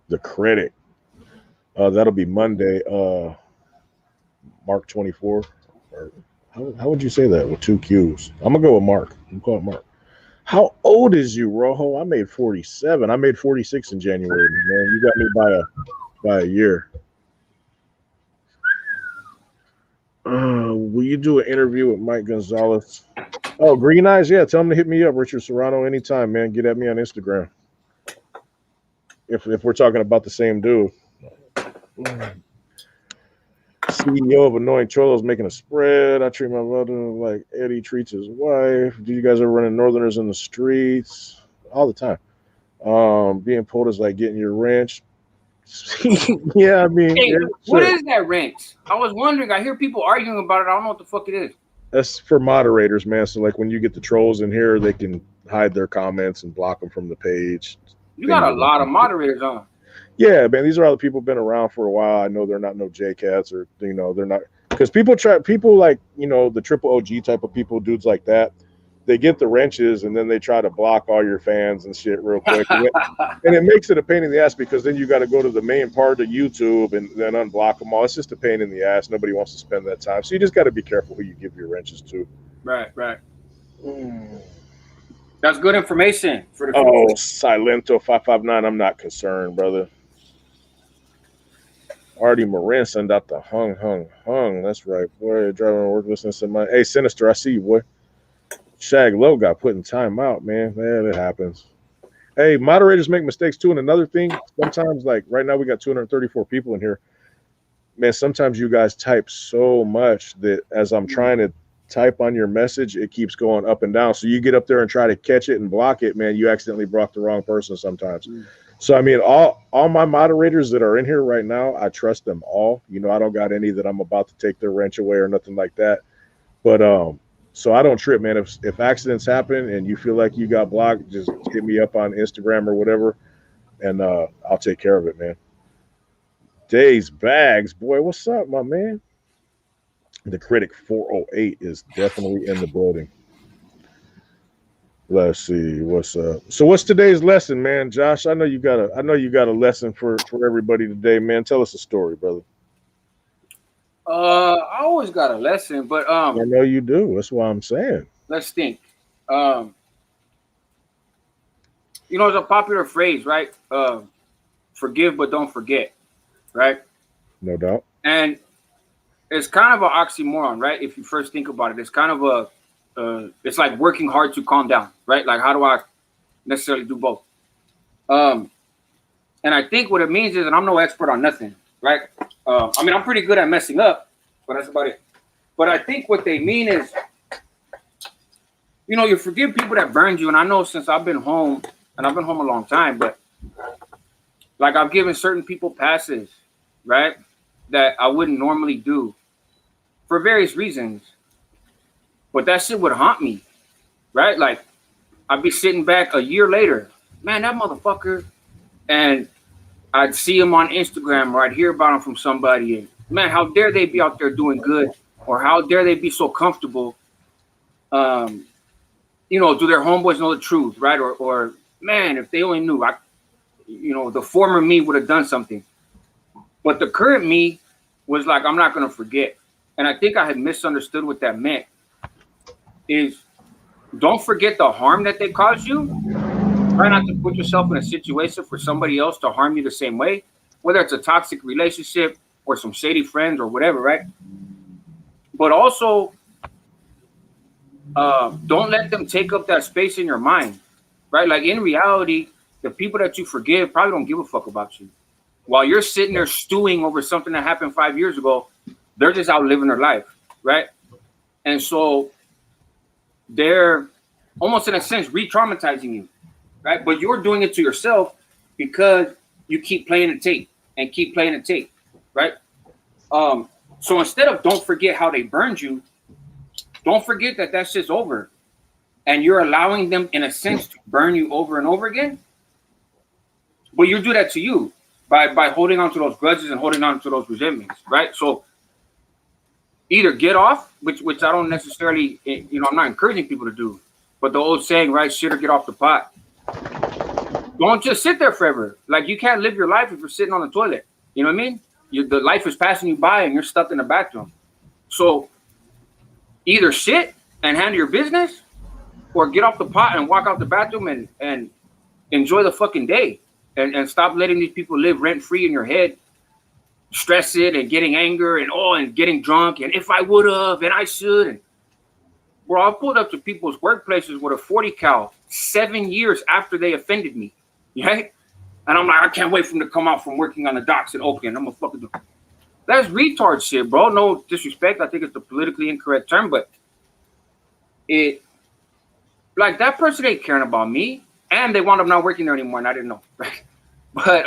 The critic. That'll be Monday. Mark 24. Or how would you say that with two Q's? I'm gonna go with Mark. I'm calling Mark. How old is you, Rojo? I made 47. I made 46 in January, man. You got me by a year. Will you do an interview with Mike Gonzalez? Oh, Green Eyes, yeah. Tell him to hit me up, Richard Serrano, anytime, man. Get at me on Instagram. If we're talking about the same dude. CEO of Annoying Cholos making a spread. I treat my brother like Eddie treats his wife. Do you guys ever run into Northerners in the streets? All the time. Being pulled is like getting your wrench. Yeah, I mean, hey, what is that wrench? I was wondering. I hear people arguing about it. I don't know what the fuck it is. That's for moderators, man. So like when you get the trolls in here, they can hide their comments and block them from the page. You got a lot of moderators on. Yeah, man, these are all the people been around for a while. I know they're not no J-Cats or, you know, they're not, because people like, you know, the triple OG type of people, dudes like that, they get the wrenches and then they try to block all your fans and shit real quick. And it makes it a pain in the ass because then you got to go to the main part of YouTube and then unblock them all. It's just a pain in the ass. Nobody wants to spend that time. So you just got to be careful who you give your wrenches to. Right. That's good information for the future. Oh, Silento 559. I'm not concerned, brother. Artie Moran send out the hung. That's right, boy. Driving to work, listening to my. Hey, Sinister, I see you, boy. Shag Low got put in time out, man. Man, it happens. Hey, moderators make mistakes too. And another thing, sometimes, like right now, we got 234 people in here. Man, sometimes you guys type so much that as I'm trying to type on your message, it keeps going up and down. So you get up there and try to catch it and block it, man. You accidentally block the wrong person sometimes. So, I mean, all my moderators that are in here right now, I trust them all. You know, I don't got any that I'm about to take their wrench away or nothing like that. But so I don't trip, man. If accidents happen and you feel like you got blocked, just hit me up on Instagram or whatever, and I'll take care of it, man. Days Bags, boy, what's up, my man? The Critic 408 is definitely in the building. Let's see what's up. So what's today's lesson, man? Josh, I know you got a lesson for everybody today, man. Tell us a story, brother. I always got a lesson, but I know you do. That's why I'm saying. Let's think. You know, it's a popular phrase, right? Forgive but don't forget, right? No doubt. And it's kind of an oxymoron, right? If you first think about it, it's kind of it's like working hard to calm down, right? Like, how do I necessarily do both? And I think what it means is, and I'm no expert on nothing, right? I mean, I'm pretty good at messing up, but that's about it. But I think what they mean is, you know, you forgive people that burned you. And I know since I've been home, and I've been home a long time, but like I've given certain people passes, right? That I wouldn't normally do for various reasons. But that shit would haunt me, right? Like I'd be sitting back a year later, man, that motherfucker. And I'd see him on Instagram or I'd hear about him from somebody. And man, how dare they be out there doing good? Or how dare they be so comfortable? You know, do their homeboys know the truth, right? Or man, if they only knew, the former me would have done something. But the current me was like, I'm not going to forget. And I think I had misunderstood what that meant. Is don't forget the harm that they caused you. Try not to put yourself in a situation for somebody else to harm you the same way, whether it's a toxic relationship or some shady friends or whatever, right? But also, don't let them take up that space in your mind, right? Like in reality, the people that you forgive probably don't give a fuck about you. While you're sitting there stewing over something that happened 5 years ago, they're just out living their life, right? And so they're almost in a sense re-traumatizing you, right? But you're doing it to yourself because you keep playing the tape and keep playing the tape, right? So instead of don't forget how they burned you, don't forget that that shit's over. And you're allowing them, in a sense, to burn you over and over again. But you do that to you by holding on to those grudges and holding on to those resentments, right? So either get off, which I don't necessarily, I'm not encouraging people to do. But the old saying, right, shit or get off the pot. Don't just sit there forever. Like, you can't live your life if you're sitting on the toilet. You know what I mean? The life is passing you by and you're stuck in the bathroom. So either sit and handle your business or get off the pot and walk out the bathroom and enjoy the fucking day and stop letting these people live rent free in your head, stressing and getting anger and getting drunk and if I would have and I should. And bro, I pulled up to people's workplaces with a 40 cal 7 years after they offended me, right? And I'm like, I can't wait for them to come out from working on the docks in Oakland. I'm gonna fucking do. That's retard shit, bro. No disrespect. I think it's the politically incorrect term, but like that person ain't caring about me, and they wound up not working there anymore, and I didn't know. Right? But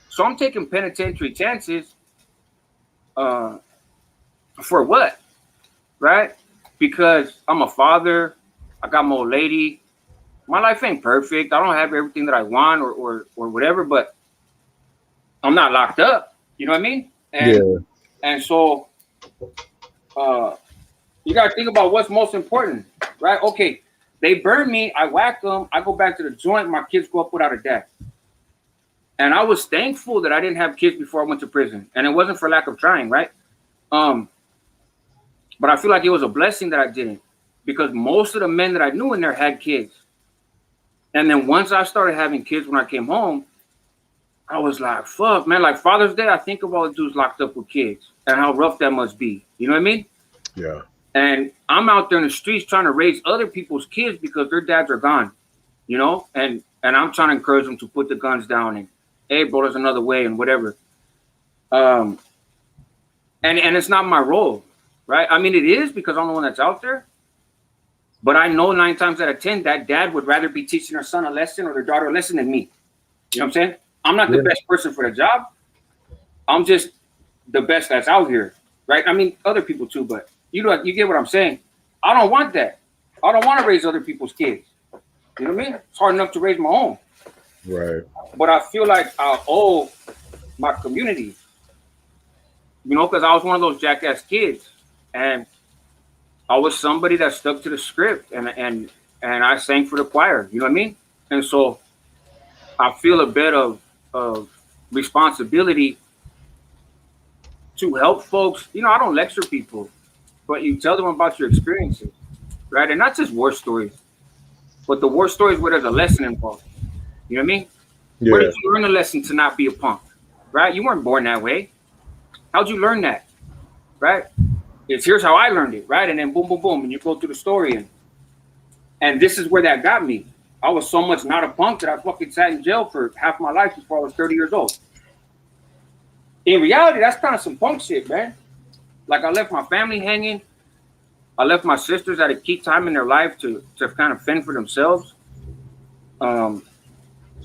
so I'm taking penitentiary chances. For what? Right? Because I'm a father. I got my old lady. My life ain't perfect. I don't have everything that I want or whatever, but I'm not locked up. You know what I mean? And so you got to think about what's most important, right? Okay, they burn me. I whack them. I go back to the joint. My kids grow up without a dad. And I was thankful that I didn't have kids before I went to prison. And it wasn't for lack of trying, right? But I feel like it was a blessing that I didn't. Because most of the men that I knew in there had kids. And then once I started having kids when I came home, I was like, fuck, man. Like Father's Day, I think of all the dudes locked up with kids and how rough that must be. You know what I mean? Yeah. And I'm out there in the streets trying to raise other people's kids because their dads are gone, you know? And I'm trying to encourage them to put the guns down and, hey, bro, there's another way and whatever. And it's not my role, right? I mean, it is because I'm the one that's out there. But I know 9 times out of 10 that dad would rather be teaching their son a lesson or their daughter a lesson than me. You know what I'm saying? I'm not the best person for the job. I'm just the best that's out here, right? I mean, other people too, but you get what I'm saying. I don't want that. I don't want to raise other people's kids. You know what I mean? It's hard enough to raise my own. Right. But I feel like I owe my community, you know, because I was one of those jackass kids, and I was somebody that stuck to the script, and I sang for the choir. You know what I mean? And so I feel a bit of responsibility to help folks. You know, I don't lecture people, but you tell them about your experiences, right? And not just war stories, but the war stories where there's a lesson involved. You know what I mean? Yeah. Where did you learn a lesson to not be a punk, right? You weren't born that way. How'd you learn that? Right? It's here's how I learned it, right? And then boom, boom, boom, and you go through the story, and this is where that got me. I was so much not a punk that I fucking sat in jail for half my life before I was 30 years old. In reality, that's kind of some punk shit, man. Like I left my family hanging. I left my sisters at a key time in their life to kind of fend for themselves.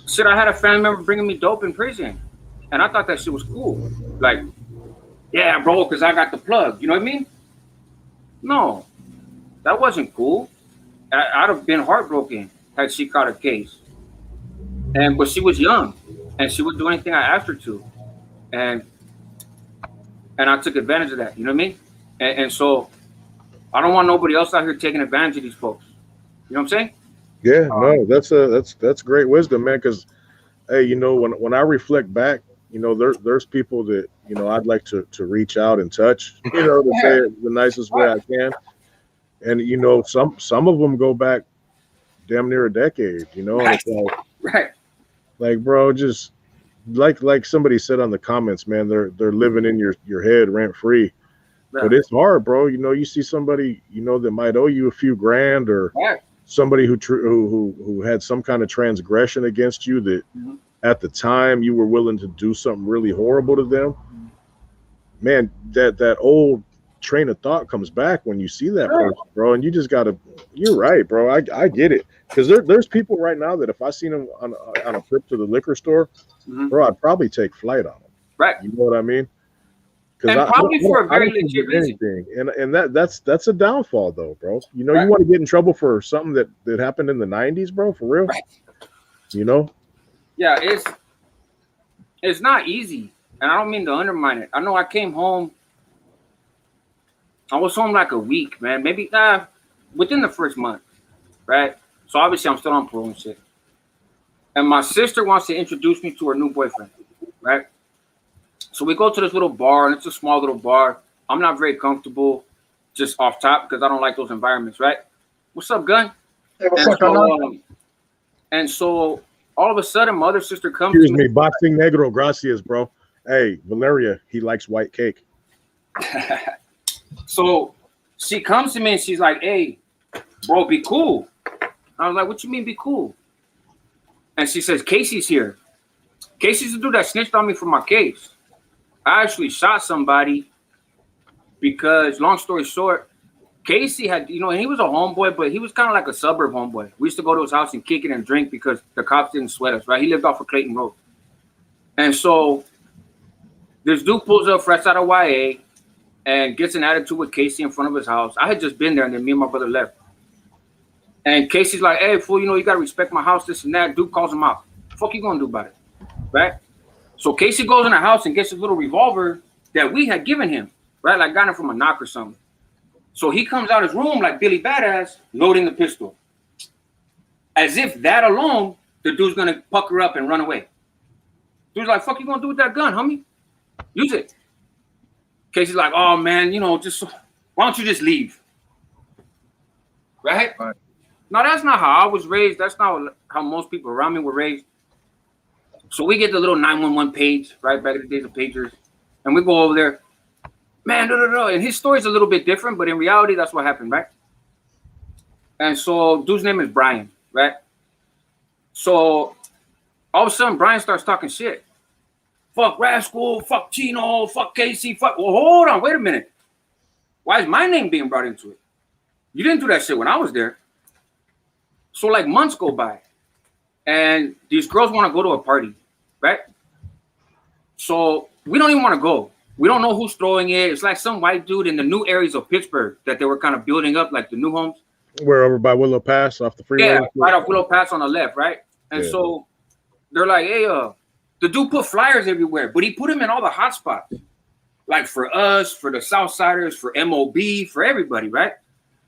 Shit, I had a family member bringing me dope in prison, and I thought that shit was cool. Like, yeah, bro, because I got the plug. You know what I mean? No, that wasn't cool. I'd have been heartbroken had she caught a case. But she was young, and she would do anything I asked her to, and I took advantage of that. You know what I mean? And so I don't want nobody else out here taking advantage of these folks. You know what I'm saying? Yeah, no, that's great wisdom, man. Because hey, you know, when I reflect back, you know, there's people that, you know, I'd like to reach out and touch, you know, to say it the nicest way I can. And you know, some of them go back damn near a decade, you know. Right. And it's Right. like, bro, just like somebody said on the comments, man, they're living in your head rent free. Yeah. But it's hard, bro. You know, you see somebody, you know, that might owe you a few grand, or Right. somebody who had some kind of transgression against you that at the time you were willing to do something really horrible to them. Man, that old train of thought comes back when you see that person, bro, and you just gotta. You're right, bro. I get it, because there's people right now that if I seen them on a trip to the liquor store, bro, I'd probably take flight on them. Right. You know what I mean? And probably for a very legit reason. And that's a downfall, though, bro. You know, you want to get in trouble for something that happened in the 90s, bro, for real. Right. You know? Yeah, it's not easy, and I don't mean to undermine it. I know I came home. I was home like a week, man. Maybe within the first month, right? So obviously I'm still on parole and shit. And my sister wants to introduce me to her new boyfriend, right? So we go to this little bar, and it's a small little bar. I'm not very comfortable just off top because I don't like those environments, right? What's up, Gun? Hey, what's up, Gun? And so all of a sudden, my other sister comes. Excuse me, Boxing Negro, gracias, bro. Hey, Valeria, he likes white cake. So she comes to me and she's like, "Hey, bro, be cool." I was like, "What you mean, be cool?" And she says, "Casey's here. Casey's the dude that snitched on me for my case. I actually shot somebody because, long story short, Casey had, you know, and he was a homeboy, but he was kind of like a suburb homeboy. We used to go to his house and kick it and drink because the cops didn't sweat us, right? He lived off of Clayton Road. And so this dude pulls up fresh out of YA and gets an attitude with Casey in front of his house. I had just been there, and then me and my brother left. And Casey's like, "Hey, fool, you know, you got to respect my house, this and that." Dude calls him out. What the fuck you going to do about it? Right? So Casey goes in the house and gets his little revolver that we had given him, right? Like got him from a knock or something. So he comes out his room like Billy Badass, loading the pistol. As if that alone, the dude's going to pucker up and run away. Dude's like, "Fuck you going to do with that gun, homie? Use it." Casey's like, "Oh, man, you know, just why don't you just leave?" Right? No, that's not how I was raised. That's not how most people around me were raised. So we get the little 911 page, right, back in the days of pagers, and we go over there. Man, and his story's a little bit different, but in reality, that's what happened, right? And so dude's name is Brian, right? So all of a sudden, Brian starts talking shit. Fuck Rascal, fuck Chino, fuck Casey, fuck. Well, hold on, wait a minute. Why is my name being brought into it? You didn't do that shit when I was there. So like months go by, and these girls want to go to a party, right? So we don't even want to go. We don't know who's throwing it. It's like some white dude in the new areas of Pittsburgh that they were kind of building up, like the new homes. We're over by Willow Pass off the freeway. Yeah, right off Willow Pass on the left, right? And so they're like, "Hey, the dude put flyers everywhere, but he put them in all the hot spots. Like for us, for the Southsiders, for MOB, for everybody, right?"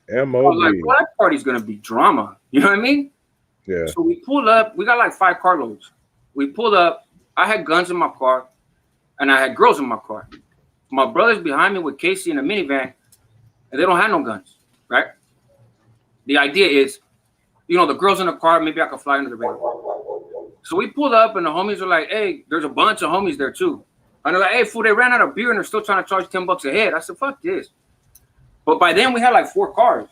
MOB. I was like, "Well, that party's going to be drama." You know what I mean? Yeah. So we pulled up. We got like 5 carloads. We pulled up. I had guns in my car, and I had girls in my car. My brother's behind me with Casey in a minivan, and they don't have no guns, right? The idea is, you know, the girls in the car, maybe I could fly under the radar. So we pulled up, and the homies are like, "Hey, there's a bunch of homies there too." And they're like, hey, fool, they ran out of beer and they're still trying to charge $10 a head. I said, fuck this. But by then we had like 4 cars.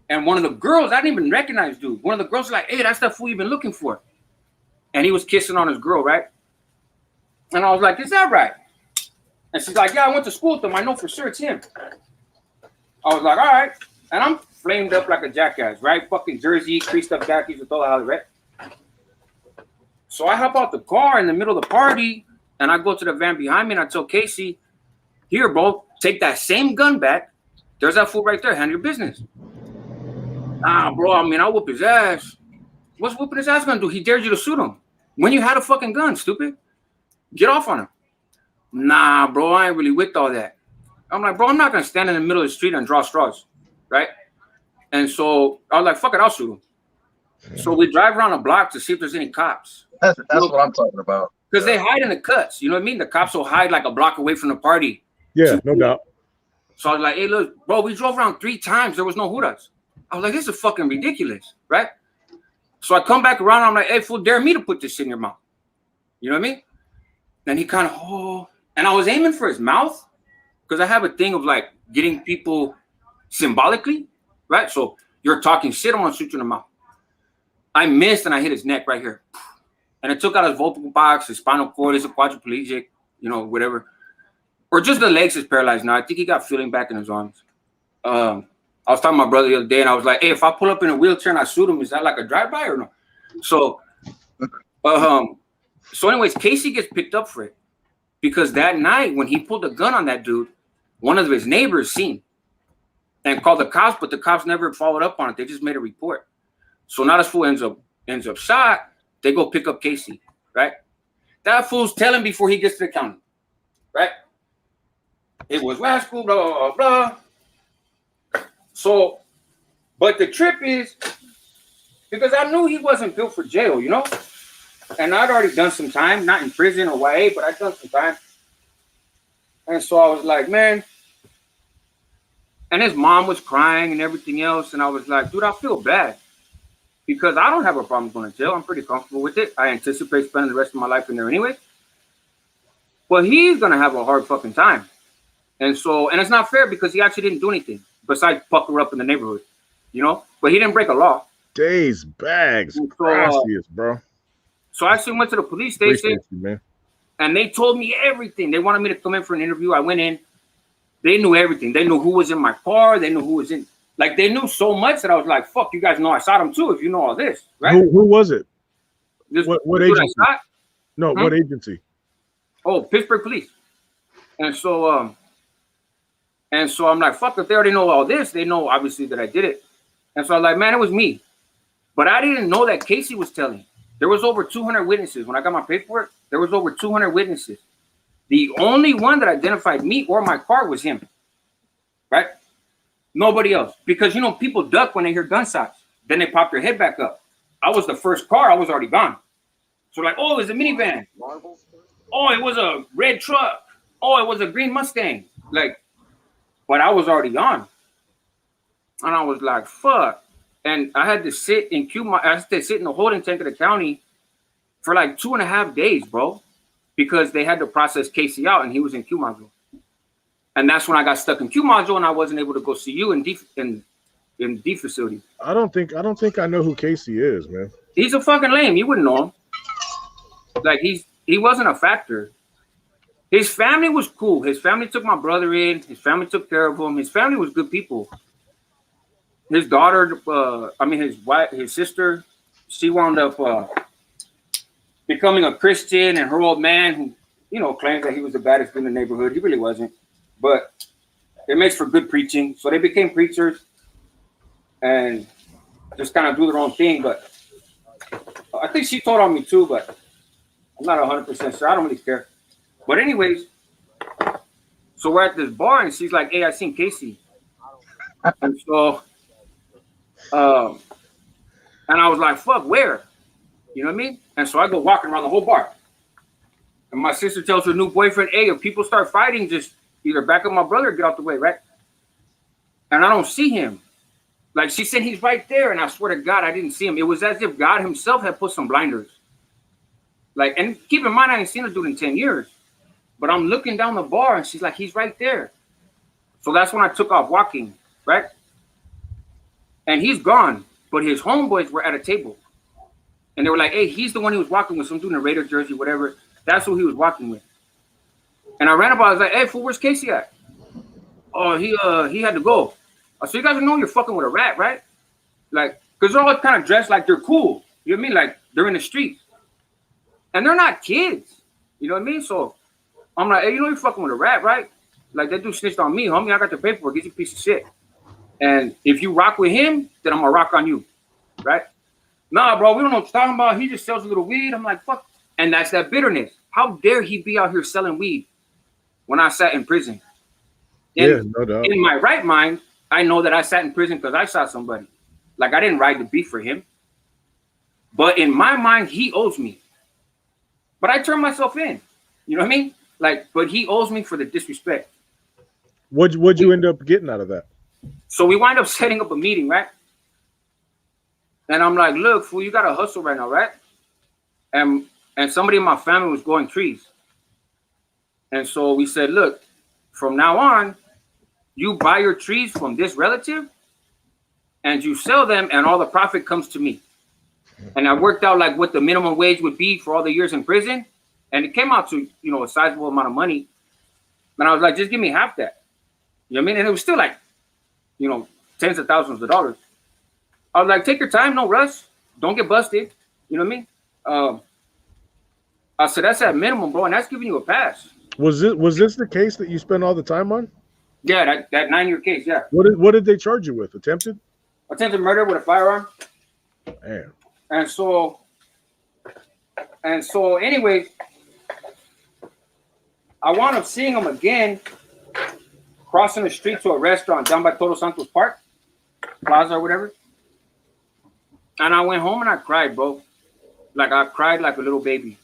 And one of the girls, I didn't even recognize dude. One of the girls was like, hey, that's the fool you've been looking for. And he was kissing on his girl, right? And I was like, is that right? And she's like, yeah, I went to school with him. I know for sure it's him. I was like, all right. And I'm flamed up like a jackass, right? Fucking jersey, creased up khakis with all the right? So I hop out the car in the middle of the party and I go to the van behind me and I tell Casey, here, bro, take that same gun back. There's that fool right there. Handle your business. Nah, bro, I mean, I'll whoop his ass. What's whooping his ass gonna do? He dared you to shoot him. When you had a fucking gun, stupid. Get off on him. Nah, bro, I ain't really with all that. I'm like, bro, I'm not gonna stand in the middle of the street and draw straws, right? And so I was like, fuck it, I'll shoot him. So we drive around the block to see if there's any cops. That's what I'm talking about. Because they hide in the cuts, you know what I mean? The cops will hide like a block away from the party. Yeah, no doubt. So I was like, hey, look, bro, we drove around 3 times. There was no hoodas. I was like, this is fucking ridiculous, right? So I come back around. I'm like, hey, fool, dare me to put this in your mouth. You know what I mean? Then he kind of, and I was aiming for his mouth because I have a thing of like getting people symbolically, right? So you're talking shit, I want to shoot you in the mouth. I missed and I hit his neck right here. And it took out his vocal box, his spinal cord, he's a quadriplegic, you know, whatever. Or just the legs is paralyzed now. I think he got feeling back in his arms. I was talking to my brother the other day and I was like, hey, if I pull up in a wheelchair and I shoot him, is that like a drive-by or no? So, anyways, Casey gets picked up for it. Because that night when he pulled a gun on that dude, one of his neighbors seen and called the cops, but the cops never followed up on it. They just made a report. So now this fool ends up shot. They go pick up Casey, right? That fool's telling before he gets to the county, right? It was rascal, blah, blah, blah. So, but the trip is, because I knew he wasn't built for jail, you know? And I'd already done some time, not in prison or YA, but I'd done some time. And so I was like, man. And his mom was crying and everything else. And I was like, dude, I feel bad. Because I don't have a problem going to jail. I'm pretty comfortable with it. I anticipate spending the rest of my life in there anyway. But he's going to have a hard fucking time. And so, and it's not fair because he actually didn't do anything besides pucker up in the neighborhood, you know? But he didn't break a law. Days, bags, gracias, bro. So I actually went to the police station, and they told me everything. They wanted me to come in for an interview. I went in. They knew everything. They knew who was in my car. They knew who was in. Like, they knew so much that I was like, fuck, you guys know I shot him too if you know all this, right? Who was it? What agency? No, what agency? Oh, Pittsburgh Police. And so I'm like, fuck, if they already know all this, they know obviously that I did it. And so I was like, man, it was me. But I didn't know that Casey was telling. There was over 200 witnesses. When I got my paperwork, there was over 200 witnesses. The only one that identified me or my car was him, right? Nobody else. Because, you know, people duck when they hear gunshots. Then they pop their head back up. I was the first car. I was already gone. So like, oh, it was a minivan. Oh, it was a red truck. Oh, it was a green Mustang. Like, but I was already on. And I was like, fuck. And I had to sit in I had to sit in the holding tank of the county for like 2.5 days, bro. Because they had to process Casey out and he was in Q module. And that's when I got stuck in Q module and I wasn't able to go see you in D facility. I don't think I know who Casey is, man. He's a fucking lame. You wouldn't know him. Like he wasn't a factor. His family was cool. His family took my brother in. His family took care of him. His family was good people. His daughter, his wife, his sister, she wound up becoming a Christian, and her old man, who, you know, claims that he was the baddest in the neighborhood. He really wasn't, but it makes for good preaching. So they became preachers and just kind of do their own thing. But I think she told on me too, but I'm not 100% sure. I don't really care. But anyways, so we're at this bar and she's like, hey, I seen Casey. And so, and I was like, fuck, where? You know what I mean? And so I go walking around the whole bar. And my sister tells her new boyfriend, hey, if people start fighting, just either back up my brother or get out the way, right? And I don't see him. Like, she said he's right there, and I swear to God, I didn't see him. It was as if God himself had put some blinders. Like, and keep in mind, I ain't seen a dude in 10 years. But I'm looking down the bar, and she's like, he's right there. So that's when I took off walking, right? And he's gone, but his homeboys were at a table. And they were like, hey, he's the one who was walking with some dude in a Raider jersey, whatever. That's who he was walking with. And I ran up, I was like, hey, fool, where's Casey at? Oh, he had to go. So you guys know you're fucking with a rat, right? Like, because they're all kind of dressed like they're cool. You know what I mean? Like, they're in the street. And they're not kids. You know what I mean? So I'm like, hey, you know you're fucking with a rat, right? Like, that dude snitched on me, homie. I got the paperwork. He's a piece of shit. And if you rock with him, then I'm going to rock on you, right? Nah, bro, we don't know what you're talking about. He just sells a little weed. I'm like, fuck. And that's that bitterness. How dare he be out here selling weed when I sat in prison? And no doubt. In my right mind, I know that I sat in prison because I shot somebody. Like, I didn't ride the beef for him. But in my mind, he owes me. But I turned myself in. You know what I mean? Like, but he owes me for the disrespect. What'd you end up getting out of that? So we wind up setting up a meeting, right? And I'm like, look, fool, you got to hustle right now, right? And somebody in my family was growing trees. And so we said, look, from now on, you buy your trees from this relative and you sell them and all the profit comes to me. And I worked out like what the minimum wage would be for all the years in prison. And it came out to, you know, a sizable amount of money. And I was like, just give me half that. You know what I mean? And it was still like, you know, tens of thousands of dollars. I was like, take your time, no rush. Don't get busted. You know what I mean? I said, that's at minimum, bro. And that's giving you a pass. Was this the case that you spent all the time on? Yeah, that 9-year case, yeah. What did they charge you with? Attempted murder with a firearm. Man. And so anyways, I wound up seeing him again crossing the street to a restaurant down by Todos Santos Park, Plaza or whatever. And I went home and I cried, bro. Like, I cried like a little baby.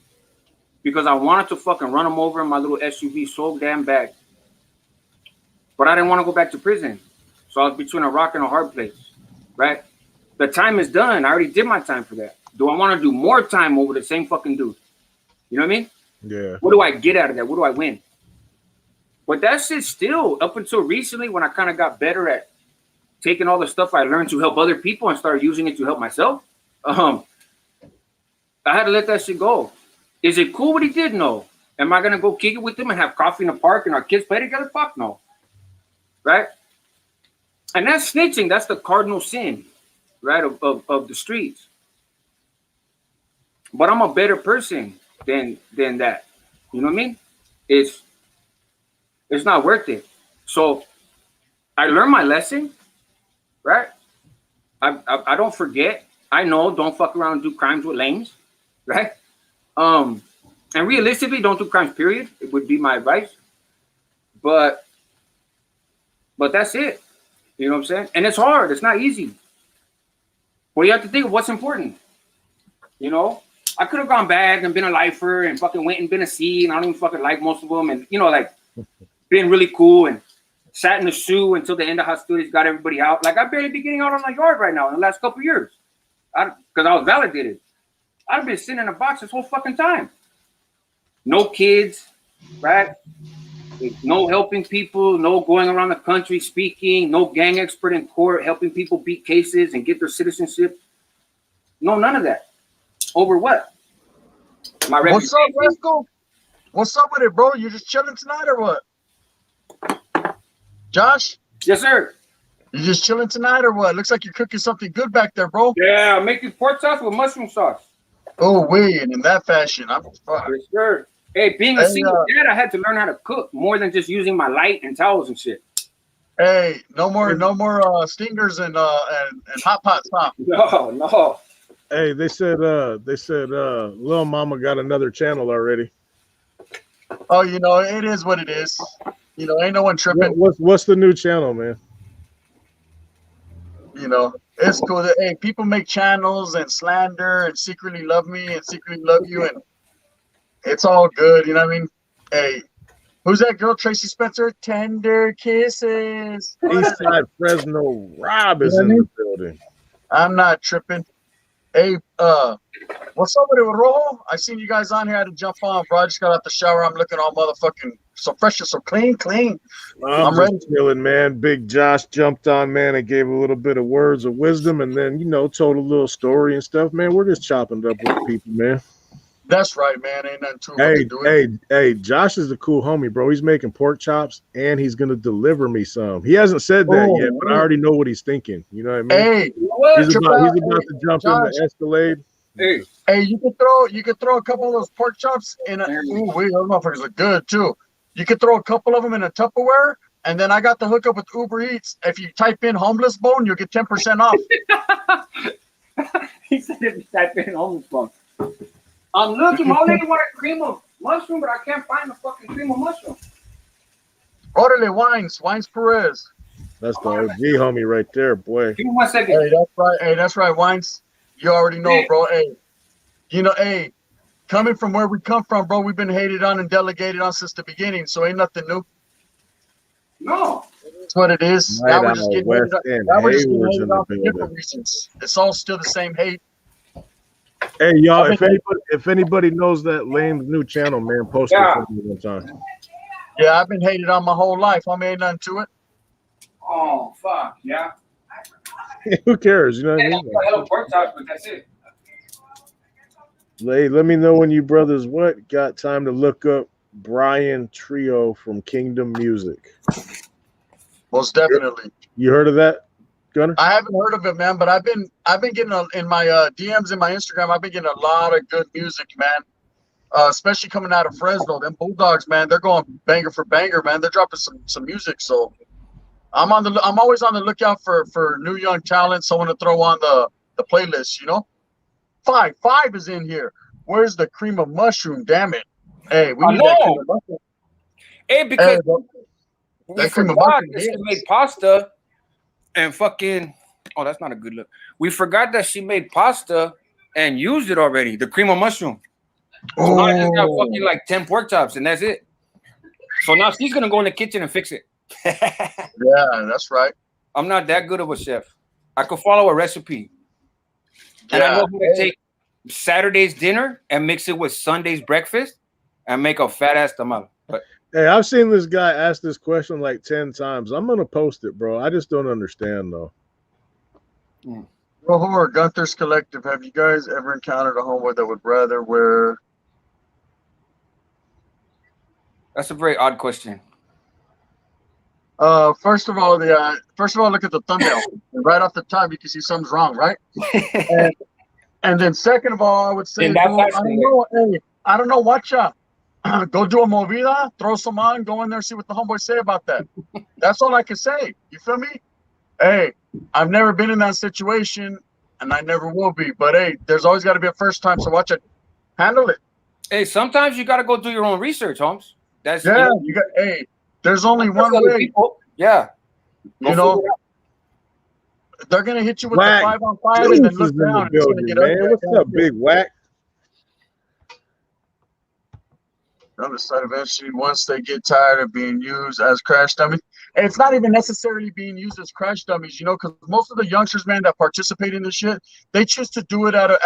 Because I wanted to fucking run him over in my little SUV so damn bad. But I didn't want to go back to prison. So I was between a rock and a hard place, right? The time is done. I already did my time for that. Do I want to do more time over the same fucking dude? You know what I mean? Yeah. What do I get out of that? What do I win? But that shit still, up until recently when I kind of got better at taking all the stuff I learned to help other people and started using it to help myself, I had to let that shit go. Is it cool what he did? No. Am I going to go kick it with him and have coffee in the park and our kids play together? Fuck no. Right? And that's snitching. That's the cardinal sin, right, of the streets. But I'm a better person than that. You know what I mean? It's not worth it. So I learned my lesson, right? I don't forget. I know don't fuck around and do crimes with lames, right? And realistically, don't do crimes, period. It would be my advice. But that's it. You know what I'm saying? And it's hard. It's not easy. Well, you have to think of what's important. You know? I could have gone back and been a lifer and fucking went and been a C, and I don't even fucking like most of them. And, you know, like, been really cool and sat in the shoe until the end of hostilities got everybody out. Like, I barely be getting out on my yard right now in the last couple of years. Because I was validated. I've been sitting in a box this whole fucking time. No kids, right? No helping people, no going around the country speaking, no gang expert in court helping people beat cases and get their citizenship. No, none of that. Over what? My What's up, Rascal? What's up with it, bro? You just chilling tonight or what? Josh? Yes, sir. You just chilling tonight or what? Looks like you're cooking something good back there, bro. Yeah, I'm making pork chops with mushroom sauce. Oh, wait, and in that fashion, I'm fuck. Yes, sir. Hey, being a single dad, I had to learn how to cook more than just using my light and towels and shit. Hey, no more stingers and hot pot stop. No. Hey, they said Lil Mama got another channel already. Oh, you know, it is what it is. You know, ain't no one tripping. What's the new channel, man? You know, it's cool. Hey, people make channels and slander and secretly love me and secretly love you, and it's all good. You know what I mean? Hey, who's that girl, Tracy Spencer? Tender Kisses. Eastside Fresno Rob is in the building. I'm not tripping. Hey, what What's up with it, Rojo? I seen you guys on here. I had to jump on, bro. I just got out the shower. I'm looking all motherfucking so fresh and so clean. I'm ready. just chilling, man. Big Josh jumped on, man, and gave a little bit of words of wisdom, and then told a little story and stuff, man. We're just chopping it up with the people, man. That's right, man. Ain't nothing to it. Hey, Josh is a cool homie, bro. He's making pork chops and he's gonna deliver me some. He hasn't said that yet, but I already know what he's thinking. You know what I mean? Hey, he's about to jump in the Escalade. Hey, you could throw a couple of those pork chops in a. Ooh, wait, those motherfuckers look good too. You could throw a couple of them in a Tupperware, and then I got the hookup with Uber Eats. If you type in homeless bone, you'll get 10% off. He said if you type in homeless bone. I'm looking, I only want a cream of mushroom, but I can't find the fucking cream of mushroom. Orderly Wines Perez. That's the OG homie right there, boy. Give me 1 second. Hey, that's right. Hey, that's right, Wines. You already know, bro. Hey, coming from where we come from, bro, we've been hated on and delegated on since the beginning, so ain't nothing new. No. That's what it is. Right, now we're just getting hated on for different reasons. It's all still the same hate. Hey, y'all, if anybody knows that Lane's new channel, man, post it for me one time. Yeah, I've been hated on my whole life. I ain't nothing to it. Oh, fuck, yeah. Who cares? You know what I mean? Hello, pork chops, but that's it. Let me know when you brothers got time to look up Brian Trio from Kingdom Music. Most definitely. You heard of that, Gunner? I haven't heard of it, man, but I've been getting in my DMs in my Instagram. I've been getting a lot of good music, man. Especially coming out of Fresno. Them Bulldogs, man, they're going banger for banger, man. They're dropping some music. So I'm always on the lookout for new young talent, someone to throw on the playlist, Five is in here. Where's the cream of mushroom? Damn it. Hey, we need that cream of mushroom. Hey, because that cream of mushroom she made pasta and fucking that's not a good look. We forgot that she made pasta and used it already, the cream of mushroom. So now I just got fucking like 10 pork chops and that's it. So now she's gonna go in the kitchen and fix it. Yeah, that's right. I'm not that good of a chef. I could follow a recipe. And I know how to take Saturday's dinner and mix it with Sunday's breakfast and make a fat ass tamal. But hey, I've seen this guy ask this question like 10 times. I'm gonna post it, bro. I just don't understand though. Rojo, Gunther's Collective, have you guys ever encountered a homeboy that would rather wear? That's a very odd question. First of all, look at the thumbnail. And right off the top, you can see something's wrong, right? and then second of all, I would say, I don't know, watch out. Go do a movida, throw some on, go in there, see what the homeboys say about that. That's all I can say. You feel me? Hey, I've never been in that situation, and I never will be. But hey, there's always got to be a first time, so watch it. Handle it. Hey, sometimes you got to go do your own research, Holmes. That's you got. Hey, there's only one way. People. Yeah. They're gonna hit you with the 5-on-5 and then look down. What's up, big whack? On the side, eventually, once they get tired of being used as crash dummies, and it's not even necessarily being used as crash dummies, because most of the youngsters, man, that participate in this shit, they choose to do it out of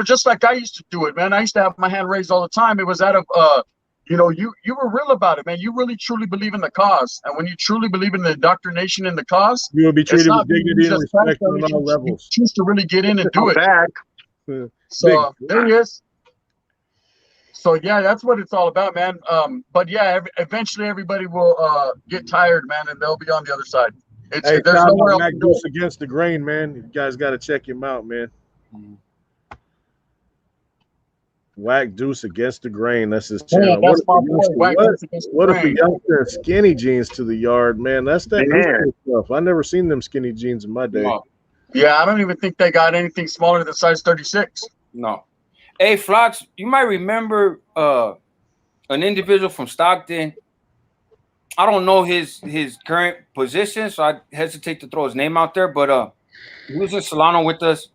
just like I used to do it, man. I used to have my hand raised all the time. It was out of you were real about it, man. You really truly believe in the cause, and when you truly believe in the indoctrination in the cause, you will be treated with dignity and respect on all levels. You choose to really get in and do it. Back. So there he is. So yeah, that's what it's all about, man. But yeah, eventually everybody will get tired, man, and they'll be on the other side. There's nowhere else to go. Against the grain, man. You guys got to check him out, man. Whack Deuce Against the Grain. That's his channel. What if a youngster skinny jeans to the yard, man? That's that stuff. I never seen them skinny jeans in my day. No. Yeah, I don't even think they got anything smaller than size 36. No. Hey, Flox, you might remember an individual from Stockton. I don't know his current position, so I hesitate to throw his name out there, but he was in Solano with us.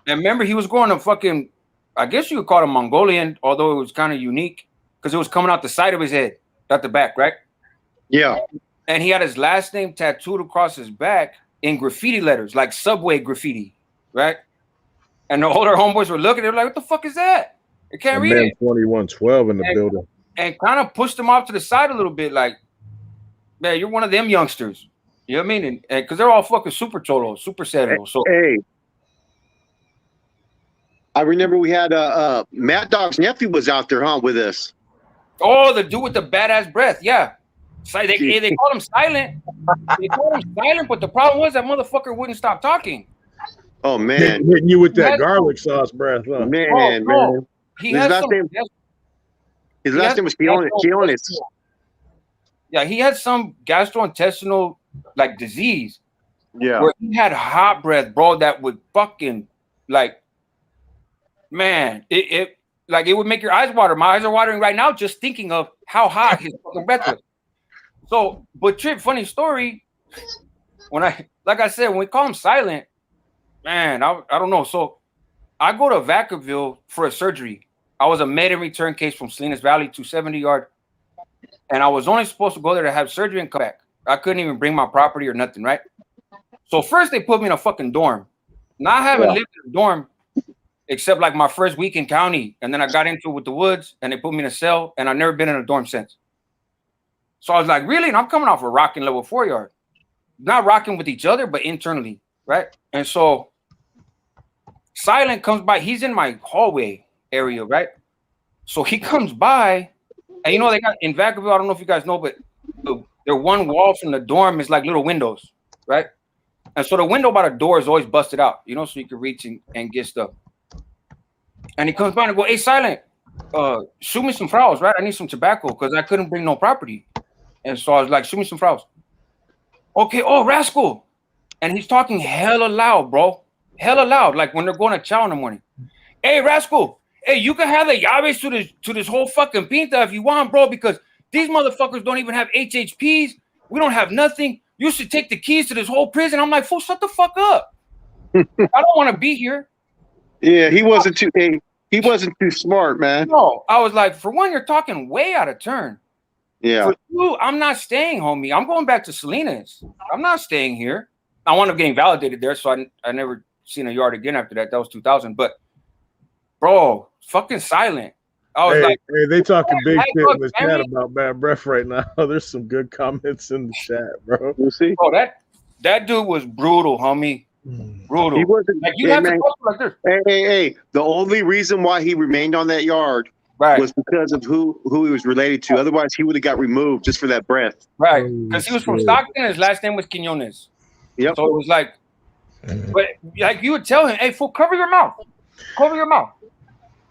And remember, he was going to fucking, I guess you could call it Mongolian, although it was kind of unique because it was coming out the side of his head, not the back, right? Yeah. And he had his last name tattooed across his back in graffiti letters, like subway graffiti, right? And the older homeboys were looking. They were like, "What the fuck is that? I can't read it." 2112 in the building. And kind of pushed them off to the side a little bit, like, "Man, you're one of them youngsters." You know what I mean? And because they're all fucking super cholos, super cerebral. So hey, I remember we had Mad Dog's nephew was out there, huh, with us. Oh, the dude with the badass breath, yeah. So they called him silent. They called him silent, but the problem was that motherfucker wouldn't stop talking. Oh man, hitting you with that garlic sauce breath, huh? Man. His last name was Keonis. Yeah, he had some gastrointestinal like disease. Yeah, where he had hot breath, bro. That would fucking like, man, it would make your eyes water. My eyes are watering right now just thinking of how hot his fucking breath was. So, but Trip, funny story. When like I said, when we call him silent, man, I don't know. So I go to Vacaville for a surgery. I was a med and return case from Salinas Valley, 270 yard. And I was only supposed to go there to have surgery and come back. I couldn't even bring my property or nothing, right? So first they put me in a fucking dorm. Now I haven't lived in a dorm except like my first week in county. And then I got into it with the Woods and they put me in a cell and I've never been in a dorm since. So I was like, really? And I'm coming off a rocking level 4 yard. Not rocking with each other, but internally, right? And so Silent comes by. He's in my hallway area, right? So he comes by, and you know they got in Vacaville. I don't know if you guys know, but their one wall from the dorm is like little windows, right? And so the window by the door is always busted out, you know, so you can reach and get stuff. And he comes by and go, "Hey, Silent, shoot me some flowers, right? I need some tobacco because I couldn't bring no property." And so I was like, "Shoot me some flowers." Okay, oh, Rascal. And he's talking hella loud, bro. Hella loud, like when they're going to chow in the morning. "Hey, Rascal, hey, you can have the llaves to this whole fucking pinta if you want, bro, because these motherfuckers don't even have HHPs. We don't have nothing. You should take the keys to this whole prison." I'm like, "Fool, shut the fuck up. I don't want to be here." Yeah, he wasn't too smart, man. No, I was like, for one, you're talking way out of turn. Yeah. For two, I'm not staying, homie. I'm going back to Salinas. I'm not staying here. I wound up getting validated there, so I never seen a yard again after that. That was 2000. But, bro, fucking Silent. I was like, hey, they talking big shit in the chat about bad breath right now. There's some good comments in the chat, bro. You see? Bro, that dude was brutal, homie. Brutal. He wasn't. Like, you have to talk like this. Hey. The only reason why he remained on that yard was because of who he was related to. Otherwise, he would have got removed just for that breath. Right. Because he was from Stockton. His last name was Quinones. Yep. So it was like, but like you would tell him, "Hey, fool, cover your mouth. Cover your mouth."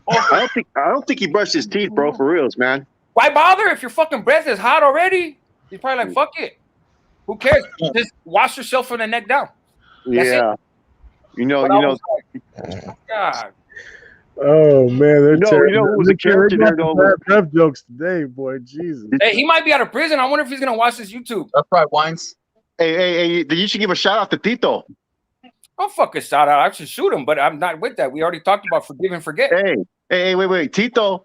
I don't think he brushed his teeth, bro, for reals, man. Why bother if your fucking breath is hot already? He's probably like, "Fuck it. Who cares? Just wash yourself from the neck down." That's it. You know. God. Oh man, they're who was a character there though? Breath jokes today, boy. Jesus. Hey, he might be out of prison. I wonder if he's gonna watch this YouTube. That's right, Wines. Hey, you should give a shout out to Tito. I'll fucking shout out. I should shoot him, but I'm not with that. We already talked about forgive and forget. Hey, wait. Tito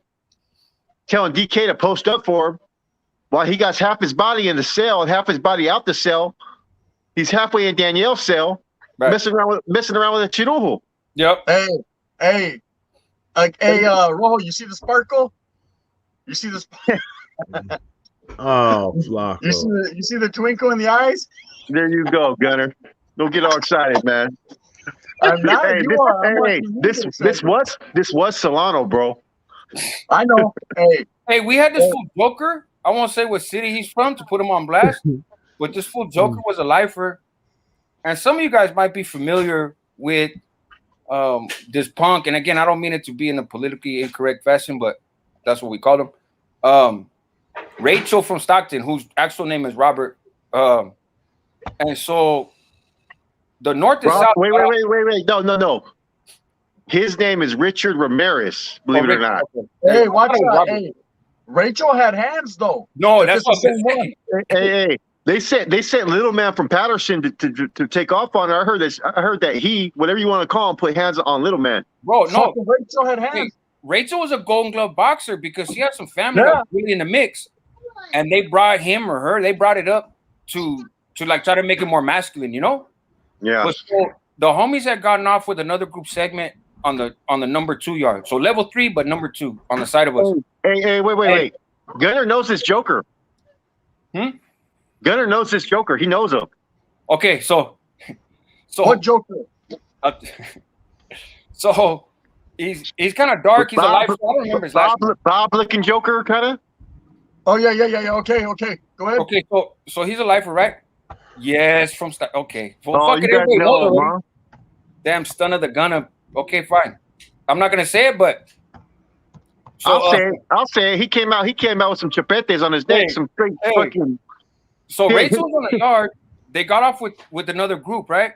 telling DK to post up for him while he got half his body in the cell and half his body out the cell. He's halfway in Danielle's cell, messing around with a chirujo. Yep. Hey, Rojo, you see the sparkle? You see the Oh, Flacco. You see the twinkle in the eyes? There you go, Gunner. Don't get all excited, man. I'm not. This was Solano, bro. I know. Hey, we had this fool Joker. I won't say what city he's from to put him on blast, but this fool Joker was a lifer, and some of you guys might be familiar with this punk. And again, I don't mean it to be in a politically incorrect fashion, but that's what we called him. Rachel from Stockton, whose actual name is Robert, and so the North and South. Wait. No. His name is Richard Ramirez. Believe it or not. Hey, watch out. Hey, Rachel had hands though. No, that's what I'm saying. Hey. They sent Little Man from Patterson to take off on her. I heard that he, whatever you want to call him, put hands on Little Man. Bro, no. Rachel had hands. Hey, Rachel was a Golden Glove boxer because she had some family that was really in the mix, and they brought him or her. They brought it up to like try to make it more masculine, you know. Yeah. But so the homies had gotten off with another group segment, on the number 2 yard. So level 3, but number 2 on the side of us. Hey, wait. Gunner knows this Joker. Gunner knows this Joker. He knows him. Okay, so what Joker? So he's kind of dark. He's a lifer. I don't remember his last name. Bob looking Joker, kind of. Oh yeah. Okay. Go ahead. Okay, so he's a lifer, right? Yes, from start. Okay. Well, Oh, fuck you it, guys everybody know knows him, already. huh? Damn, stun of the gunner. Okay, fine. I'm not gonna say it, but so, I'll say it. He came out with some chupetes on his neck, some straight fucking. So Rachel was on the yard. They got off with another group, right?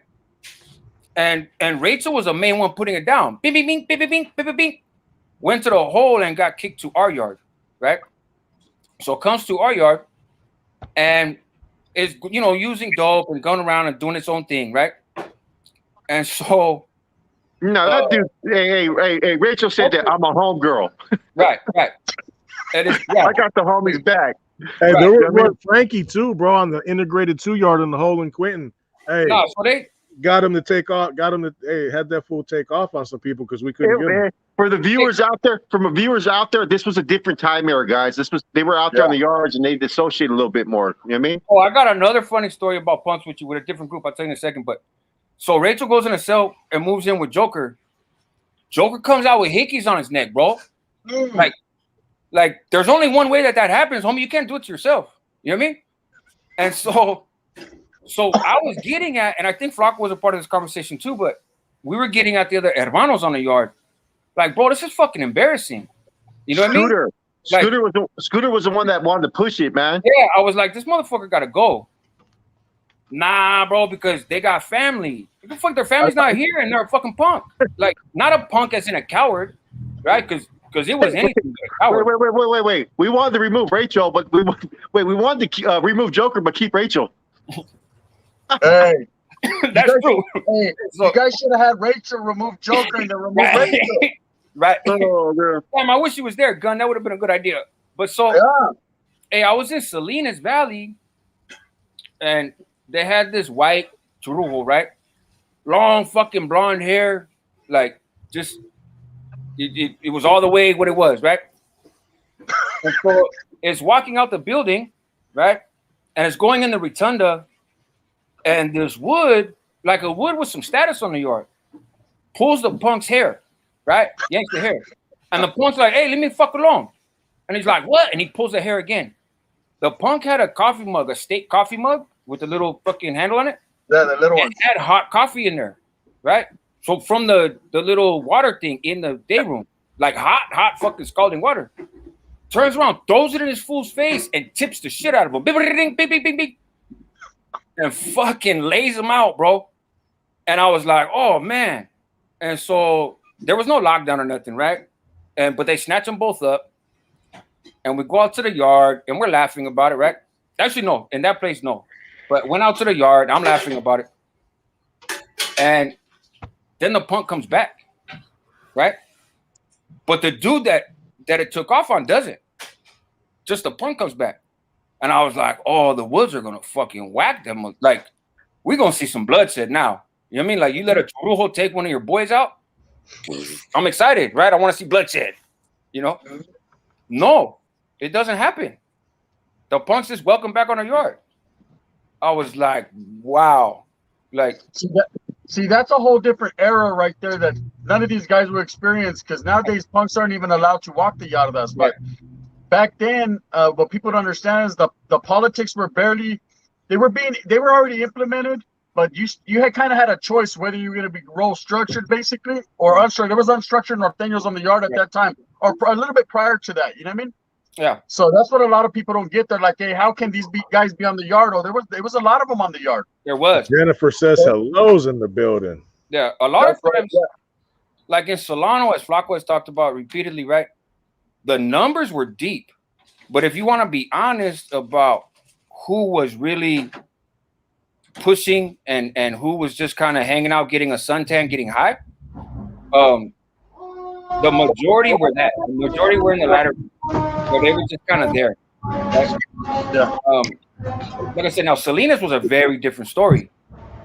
And Rachel was the main one putting it down. Bing, bing, bing, bing, bing, bing, bing, bing. Went to the hole and got kicked to our yard, right? So comes to our yard and is using dope and going around and doing its own thing, right? And so that dude. Hey, Rachel said that I'm a home girl. Right. And I got the homies back. Hey, there was Frankie too, bro, on the integrated 2 yard in the hole in Quentin. Hey, no, so they got him to take off. Had that fool take off on some people because we couldn't get him. For the viewers out there, this was a different time era, guys. They were out there in the yards and they dissociated a little bit more. You know what I mean? Oh, I got another funny story about punks with you with a different group. I'll tell you in a second. But so Rachel goes in a cell and moves in with Joker. Joker comes out with hickeys on his neck, bro. Like there's only one way that happens, homie. You can't do it to yourself. You know what I mean? And so I was getting at, and I think Flocko was a part of this conversation too, but we were getting at the other hermanos on the yard. Like, bro, this is fucking embarrassing. You know what I mean? Scooter was the one that wanted to push it, man. Yeah, I was like, this motherfucker gotta go. Nah, bro, because they got family. What the fuck? Their family's not here, and they're a fucking punk. Like, not a punk as in a coward, right? Because it was anything but a coward. Wait. We wanted to remove Rachel, but we wanted to remove Joker, but keep Rachel. Hey, that's true. Hey, you guys should have had Rachel remove Joker and then remove Rachel. Right. Oh, damn, I wish he was there, Gun. That would have been a good idea. But hey, I was in Salinas Valley, and they had this white Turujo, right? Long fucking blonde hair, like just it was all the way what it was, right? And so it's walking out the building, right? And it's going in the rotunda, and this wood, like a wood with some status on the yard, pulls the punk's hair, right? Yanks the hair. And the punk's like, hey, leave me fuck alone. And he's like, what? And he pulls the hair again. The punk had a coffee mug, a state coffee mug with a little fucking handle on it. Yeah, the little one. It had hot coffee in there, right? So from the little water thing in the day room, like hot fucking scalding water. Turns around, throws it in his fool's face, and tips the shit out of him. Bing, bing, bing, bing, bing, bing. And fucking lays him out, bro. And I was like, oh, man. And so there was no lockdown or nothing, right? But they snatch them both up. And we go out to the yard, and we're laughing about it, right? Actually, no. In that place, no. But went out to the yard. I'm laughing about it. And then the punk comes back, right? But the dude that it took off on doesn't. Just the punk comes back. And I was like, oh, the Woods are going to fucking whack them. Like, we're going to see some bloodshed now. You know what I mean? Like, you let a Chorujo take one of your boys out. I'm excited, right? I want to see bloodshed. You know? No, it doesn't happen. The punks just welcome back on our yard. I was like, wow. Like, see, that's a whole different era right there that none of these guys will experience, because nowadays punks aren't even allowed to walk the yardas. But back then, what people don't understand is the politics were they were already implemented, but you had kind of had a choice whether you were going to be role structured basically or unstructured. There was unstructured norteños on the yard at that time, or a little bit prior to that. You know what I mean? Yeah. So that's what a lot of people don't get. They're like, hey, how can these guys be on the yard? Oh, there was a lot of them on the yard. There was. Jennifer says hello's in the building. Yeah, a lot of times, like in Solano, as Flacco has talked about repeatedly, right? The numbers were deep. But if you want to be honest about who was really pushing and who was just kind of hanging out, getting a suntan, getting high, the majority were that. The majority were in the latter. So they were just kind of there. Right? Yeah. Like I said, now Salinas was a very different story,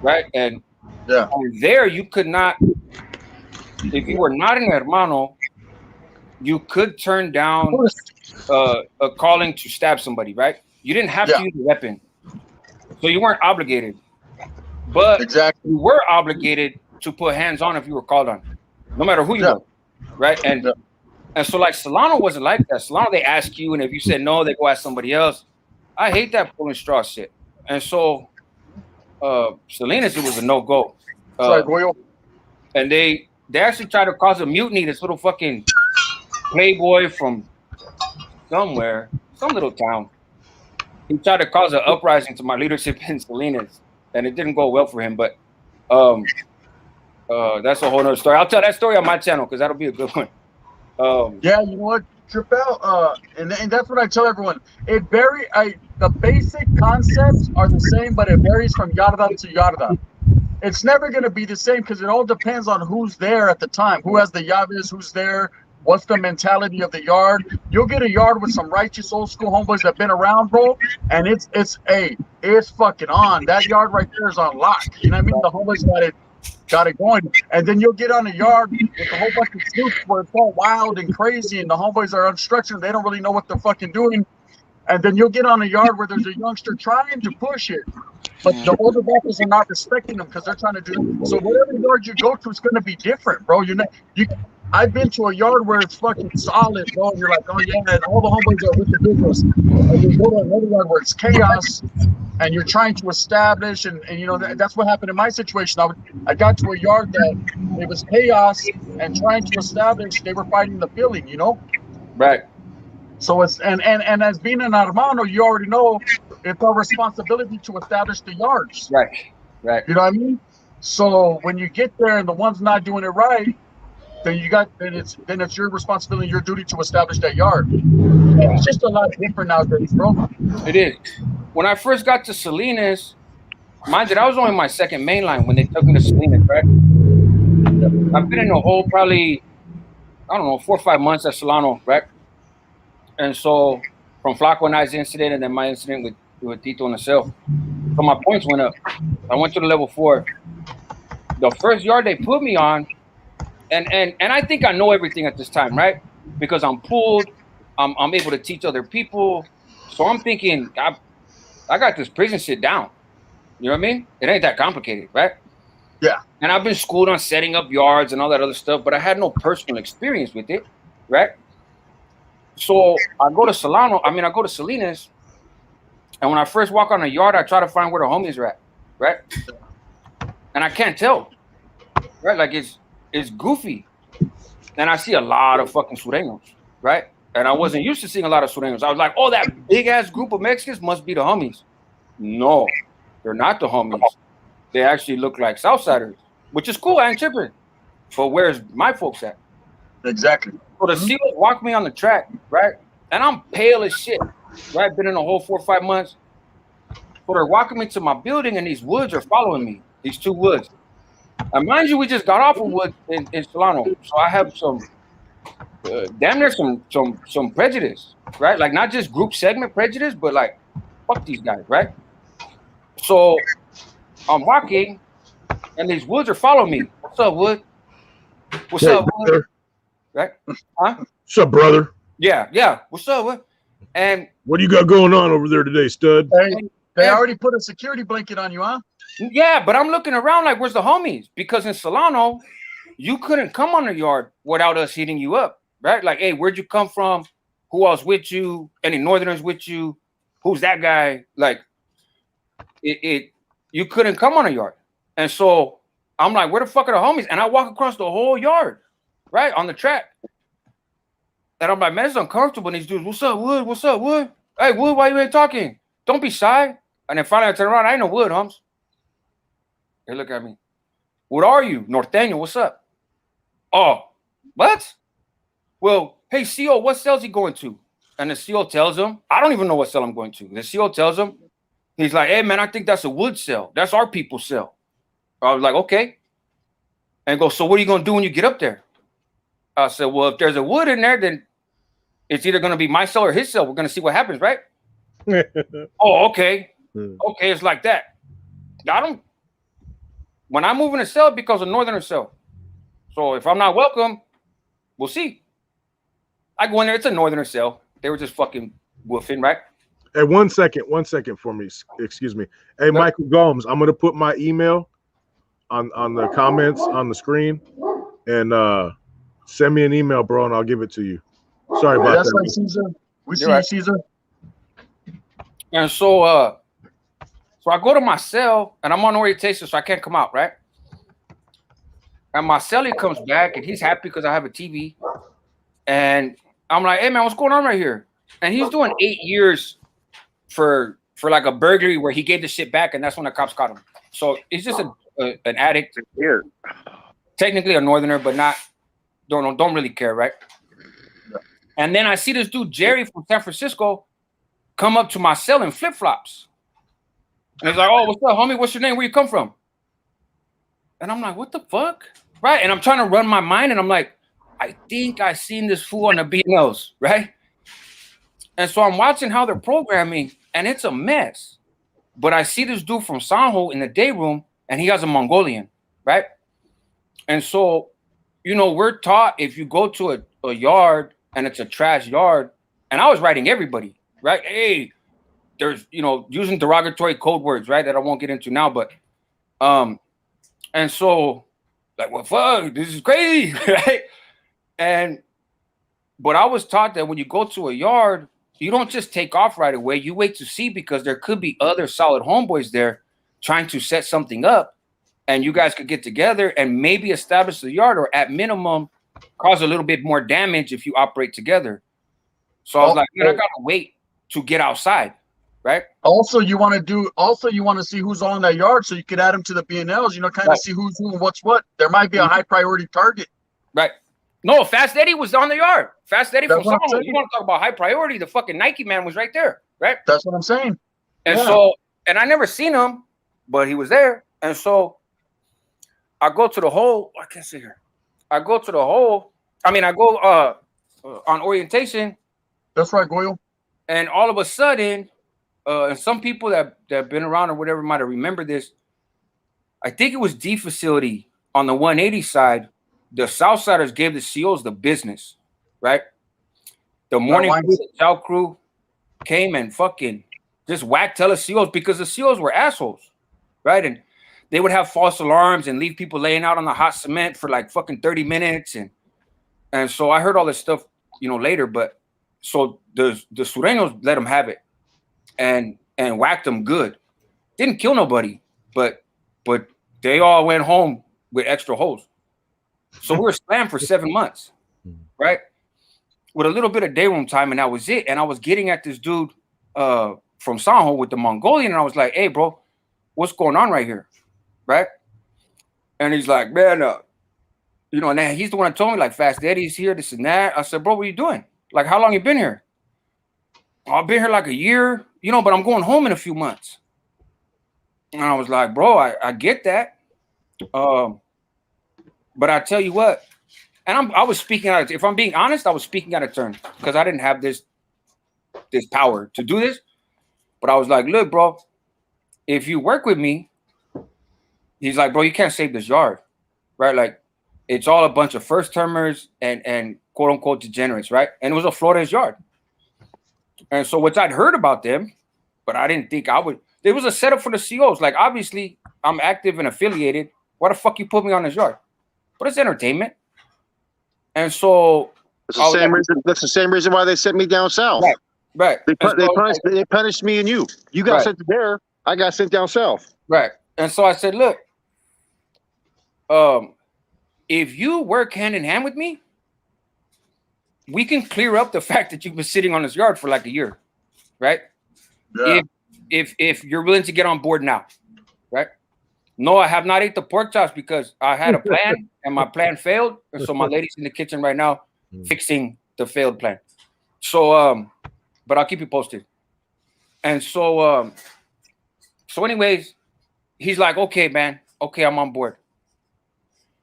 right? And there you could not if you were not an hermano, you could turn down a calling to stab somebody, right? You didn't have to use a weapon, so you weren't obligated. But you were obligated to put hands on if you were called on, no matter who you were, right? And so like Solano wasn't like that. Solano, they ask you, and if you said no, they go ask somebody else. I hate that pulling straw shit. And so Salinas, it was a no-go. And they actually tried to cause a mutiny, this little fucking playboy from somewhere, some little town. He tried to cause an uprising to my leadership in Salinas, and it didn't go well for him. But that's a whole nother story. I'll tell that story on my channel because that'll be a good one. Yeah, you know what, Trip out, and that's what I tell everyone. It the basic concepts are the same, but it varies from yarda to yarda. It's never going to be the same because it all depends on who's there at the time, who has the llaves, who's there, what's the mentality of the yard. You'll get a yard with some righteous old school homeboys that've been around, bro, and it's fucking on. That yard right there is on lock. You know what I mean? The homeboys got it going. And then you'll get on a yard with a whole bunch of troops where it's all wild and crazy, and the homeboys are unstructured. They don't really know what they're fucking doing. And then you'll get on a yard where there's a youngster trying to push it, but the older backers are not respecting them because they're trying to do it. So whatever yard you go to, it's going to be different, bro. I've been to a yard where it's fucking solid, bro. And you're like, oh yeah, and all the homeboys are with the business. And you go to another yard where it's chaos, and you're trying to establish, and you know that's what happened in my situation. I got to a yard that it was chaos and trying to establish. They were fighting the feeling, you know. Right. So it's and as being an hermano, you already know it's our responsibility to establish the yards. Right. Right. You know what I mean? So when you get there and the one's not doing it right, then it's your responsibility, your duty to establish that yard. And it's just a lot different nowadays, bro. It is. When I first got to Salinas, mind you, that was only my second main line when they took me to Salinas, right? I've been in a whole probably, I don't know, 4 or 5 months at Solano, right? And so from Flaco and I's incident and then my incident with Tito and the cell, so my points went up. I went to the level 4. The first yard they put me on, and I think I know everything at this time, right? Because I'm pulled, I'm able to teach other people. So I'm thinking, I got this prison shit down. You know what I mean? It ain't that complicated, right? Yeah. And I've been schooled on setting up yards and all that other stuff, but I had no personal experience with it, right? So I go to Salinas, and when I first walk on a yard, I try to find where the homies are at, right? And I can't tell, right? Like it's goofy. And I see a lot of fucking Sureños, right? And I wasn't used to seeing a lot of Sureños. I was like, oh, that big-ass group of Mexicans must be the homies. No, they're not the homies. They actually look like Southsiders, which is cool. I ain't tripping. But where's my folks at? Exactly. So the SEALs walked me on the track, right? And I'm pale as shit, right? Been in a whole 4 or 5 months. So they're walking me to my building, and these woods are following me, these 2 woods. And mind you, we just got off of woods in Solano. So I have some, damn near some prejudice, right? Like not just group segment prejudice, but like, fuck these guys, right? So I'm walking, and these woods are following me. What's up, Wood? What's up, Wood? Right? Huh? What's up, brother? Yeah. What's up, Wood? And what do you got going on over there today, stud? They already put a security blanket on you, huh? Yeah, but I'm looking around like, where's the homies? Because in Solano, you couldn't come on the yard without us hitting you up, right? Like, hey, where'd you come from? Who else with you? Any Northerners with you? Who's that guy? Like, you couldn't come on a yard. And so I'm like, where the fuck are the homies? And I walk across the whole yard, right, on the track. And I'm like, man, it's uncomfortable. And these dudes, what's up, Wood? What's up, Wood? Hey, Wood, why you ain't talking? Don't be shy. And then finally I turn around, I ain't no Wood, Hums. They look at me. What are you? Norteño, what's up? Oh, what? Well, hey, CO, what cell's he going to? And the CO tells him, I don't even know what cell I'm going to. The CO tells him, he's like, hey, man, I think that's a Wood cell. That's our people's cell. I was like, okay. And go, so what are you going to do when you get up there? I said, well, if there's a Wood in there, then it's either going to be my cell or his cell. We're going to see what happens, right? Oh, okay. Okay, it's like that. When I move in a cell, it becomes a Northerner cell. So if I'm not welcome, we'll see. I go in there. It's a northerner cell. They were just fucking woofing, right? Hey, 1 second for me. Excuse me. Hey, Michael Gomes, I'm gonna put my email on the comments on the screen, and send me an email, bro, and I'll give it to you. Sorry about That's that. right, Caesar. We see You're you, right. Caesar. And so I go to my cell and I'm on orientation, so I can't come out, right? And my cellie comes back and he's happy because I have a TV. And I'm like, hey man, what's going on right here? And he's doing 8 years for like a burglary where he gave the shit back, and that's when the cops caught him. So he's just an addict. Here. Technically a northerner, but don't really care, right? And then I see this dude Jerry from San Francisco come up to my cell in flip-flops. And he's like, oh, what's up, homie? What's your name? Where you come from? And I'm like, what the fuck? Right? And I'm trying to run my mind, and I'm like, I think I seen this fool on the BNLs, right? And so I'm watching how they're programming, and it's a mess. But I see this dude from Sanho in the day room, and he has a Mongolian, right? And so, you know, we're taught if you go to a yard and it's a trash yard, and I was writing everybody, right? Hey, there's, you know, using derogatory code words, right? That I won't get into now, but, and so, like, well, fuck, this is crazy, right? But I was taught that when you go to a yard, you don't just take off right away. You wait to see, because there could be other solid homeboys there trying to set something up, and you guys could get together and maybe establish the yard, or at minimum cause a little bit more damage if you operate together. So I was like, man, I gotta wait to get outside, right? Also, you want to see who's all in that yard, so you could add them to the BNLs. You know, kind of see who's who and what's what. There might be a high priority target. Right. No, Fast Eddie was on the yard. Fast Eddie from That's what I'm Solomon. You want to talk about high priority? The fucking Nike man was right there, right? That's what I'm saying. And Yeah. so, and I never seen him, but he was there. And so I go to the hole. I can't sit here. I go to the hole. I mean, I go on orientation. That's right, Goyle. And all of a sudden, and some people that have been around or whatever might have remembered this. I think it was D facility on the 180 side. The Southsiders gave the SEALs the business, right? The morning crew, the South crew came and fucking just whacked SEALs, because the SEALs were assholes, right? And they would have false alarms and leave people laying out on the hot cement for like fucking 30 minutes. And so I heard all this stuff, you know, later, but so the Sureños let them have it and whacked them good. Didn't kill nobody, but they all went home with extra holes. So we were slammed for 7 months, right? With a little bit of day room time, and that was it. And I was getting at this dude from Sanho with the Mongolian, and I was like, hey, bro, what's going on right here, right? And he's like, man, you know, and then he's the one that told me, like, Fast Eddie's here, this and that. I said, bro, what are you doing? Like, how long you been here? I've been here like a year, you know, but I'm going home in a few months. And I was like, bro, I get that. But I tell you what, and I was speaking out of, if I'm being honest, I was speaking out of turn, because I didn't have this power to do this. But I was like, look, bro, if you work with me, he's like, bro, you can't save this yard, right? Like, it's all a bunch of first termers and quote unquote degenerates, right? And it was a Flores yard. And so, which I'd heard about them, but I didn't think I would. It was a setup for the COs. Like, obviously, I'm active and affiliated. Why the fuck you put me on this yard? But it's entertainment. And so that's the same reason why they sent me down south. Right. They punished me and you. You got sent there. I got sent down south. Right. And so I said, look, if you work hand in hand with me, we can clear up the fact that you've been sitting on this yard for like a year, right? Yeah. If you're willing to get on board now, right? No, I have not ate the pork chops because I had a plan and my plan failed. And so my lady's in the kitchen right now fixing the failed plan. So, but I'll keep you posted. And so, anyways, he's like, okay, man. Okay, I'm on board.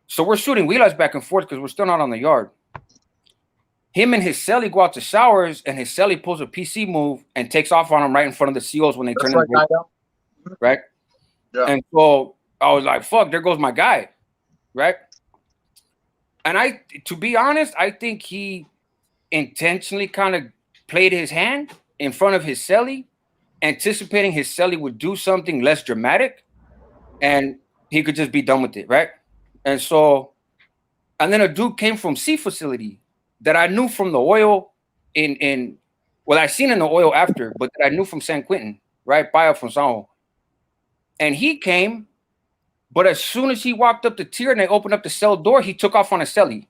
So we're shooting wheelers back and forth because we're still not on the yard. Him and his celly go out to showers, and his celly pulls a PC move and takes off on him right in front of the COs when they turn in the right? Yeah. And so I was like, fuck, there goes my guy, right? And to be honest, I think he intentionally kind of played his hand in front of his cellie, anticipating his cellie would do something less dramatic, and he could just be done with it, right? And so, and then a dude came from C facility that I knew from the oil well, I seen in the oil after, but that I knew from San Quentin, right? By up from San Juan. And he came, but as soon as he walked up the tier and they opened up the cell door, he took off on a cellie.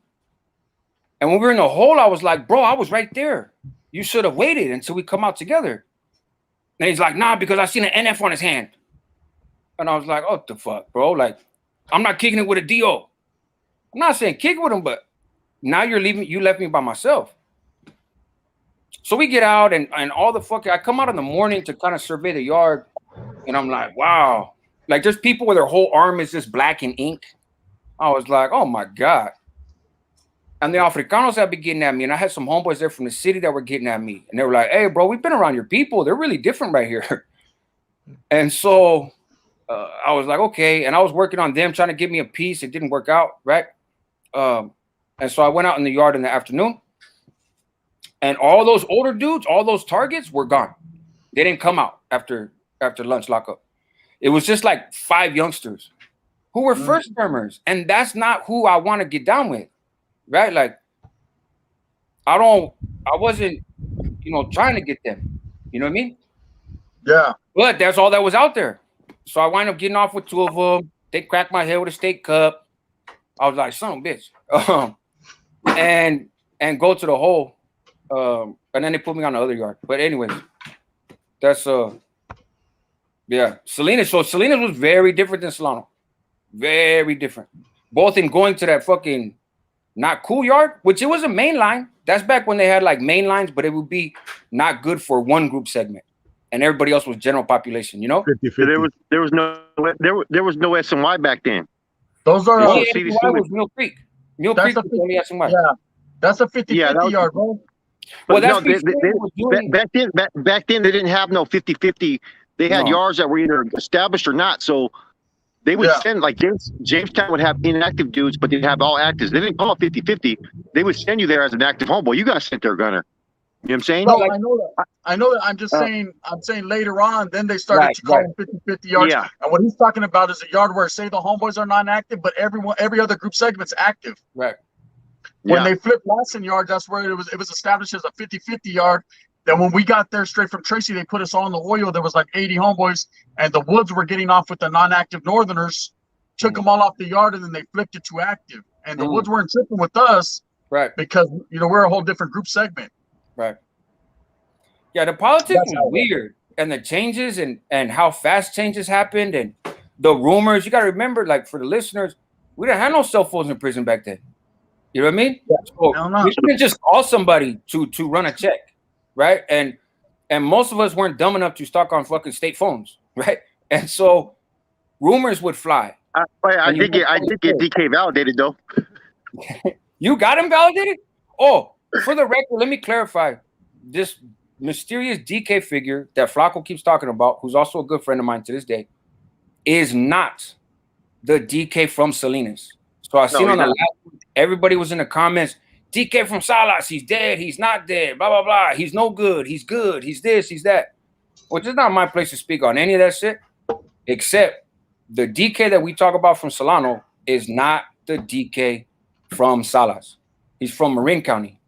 And when we were in the hole, I was like, bro, I was right there. You should have waited until we come out together. And he's like, nah, because I seen an NF on his hand. And I was like, what the fuck, bro? Like, I'm not kicking it with a DO. I'm not saying kick with him, but now you left me by myself. So we get out and all the fucking, I come out in the morning to kind of survey the yard. And I'm like, wow. Like, there's people where their whole arm is just black in ink. I was like, oh my God. And the Africanos have been getting at me. And I had some homeboys there from the city that were getting at me. And they were like, hey, bro, we've been around your people. They're really different right here. And so I was like, okay. And I was working on them, trying to give me a piece. It didn't work out, right? And so I went out in the yard in the afternoon. And all those older dudes, all those targets were gone. They didn't come out after lunch lockup. It was just like 5 youngsters who were first termers. And that's not who I want to get down with. Right? Like, I wasn't, trying to get them. You know what I mean? Yeah. But that's all that was out there. So I wind up getting off with 2 of them. They cracked my head with a steak cup. I was like, son of a bitch. And go to the hole. And then they put me on the other yard. But anyways, that's yeah. Salinas. So Salinas was very different than Solano. Very different. Both in going to that fucking not cool yard, which it was a main line. That's back when they had like main lines, but it would be not good for one group segment, and everybody else was general population. 50-50. So there was no SNY back then. Those are the only SNY was Mill Creek. Mill Creek was the only SNY. Yeah, that's a 50-50 yard, bro. Well, that's back then they didn't have no 50-50. They had yards that were either established or not. So they would send, like Jamestown would have inactive dudes, but they'd have all actives. They didn't call it 50-50. They would send you there as an active homeboy. You got sent there, gunner. You know what I'm saying? No, I know that. I'm just saying. I'm saying later on, then they started to call them 50-50 yards. Yeah. And what he's talking about is a yard where, say, the homeboys are non-active, but every other group segment's active. Right. When they flipped Lasson yard, that's where it was established as a 50-50 yard. Then when we got there straight from Tracy, they put us all in the oil. There was like 80 homeboys, and the Woods were getting off with the non-active Northerners, took them all off the yard, and then they flipped it to active. And the Woods weren't tripping with us, right? Because we're a whole different group segment, right? Yeah, the politics was weird, and the changes and how fast changes happened, and the rumors. You got to remember, like for the listeners, we didn't have no cell phones in prison back then. You know what I mean? Yeah. So we couldn't just call somebody to run a check. Right. And most of us weren't dumb enough to stalk on fucking state phones. Right. And so rumors would fly. I did get DK validated, though. You got him validated? Oh, for the record, let me clarify. This mysterious DK figure that Flacco keeps talking about, who's also a good friend of mine to this day, is not the DK from Salinas. So I seen on the last one, everybody was in the comments, DK from Salas, he's dead, he's not dead, blah, blah, blah. He's no good, he's good, he's this, he's that. Which is not my place to speak on any of that shit, except the DK that we talk about from Solano is not the DK from Salas. He's from Marin County.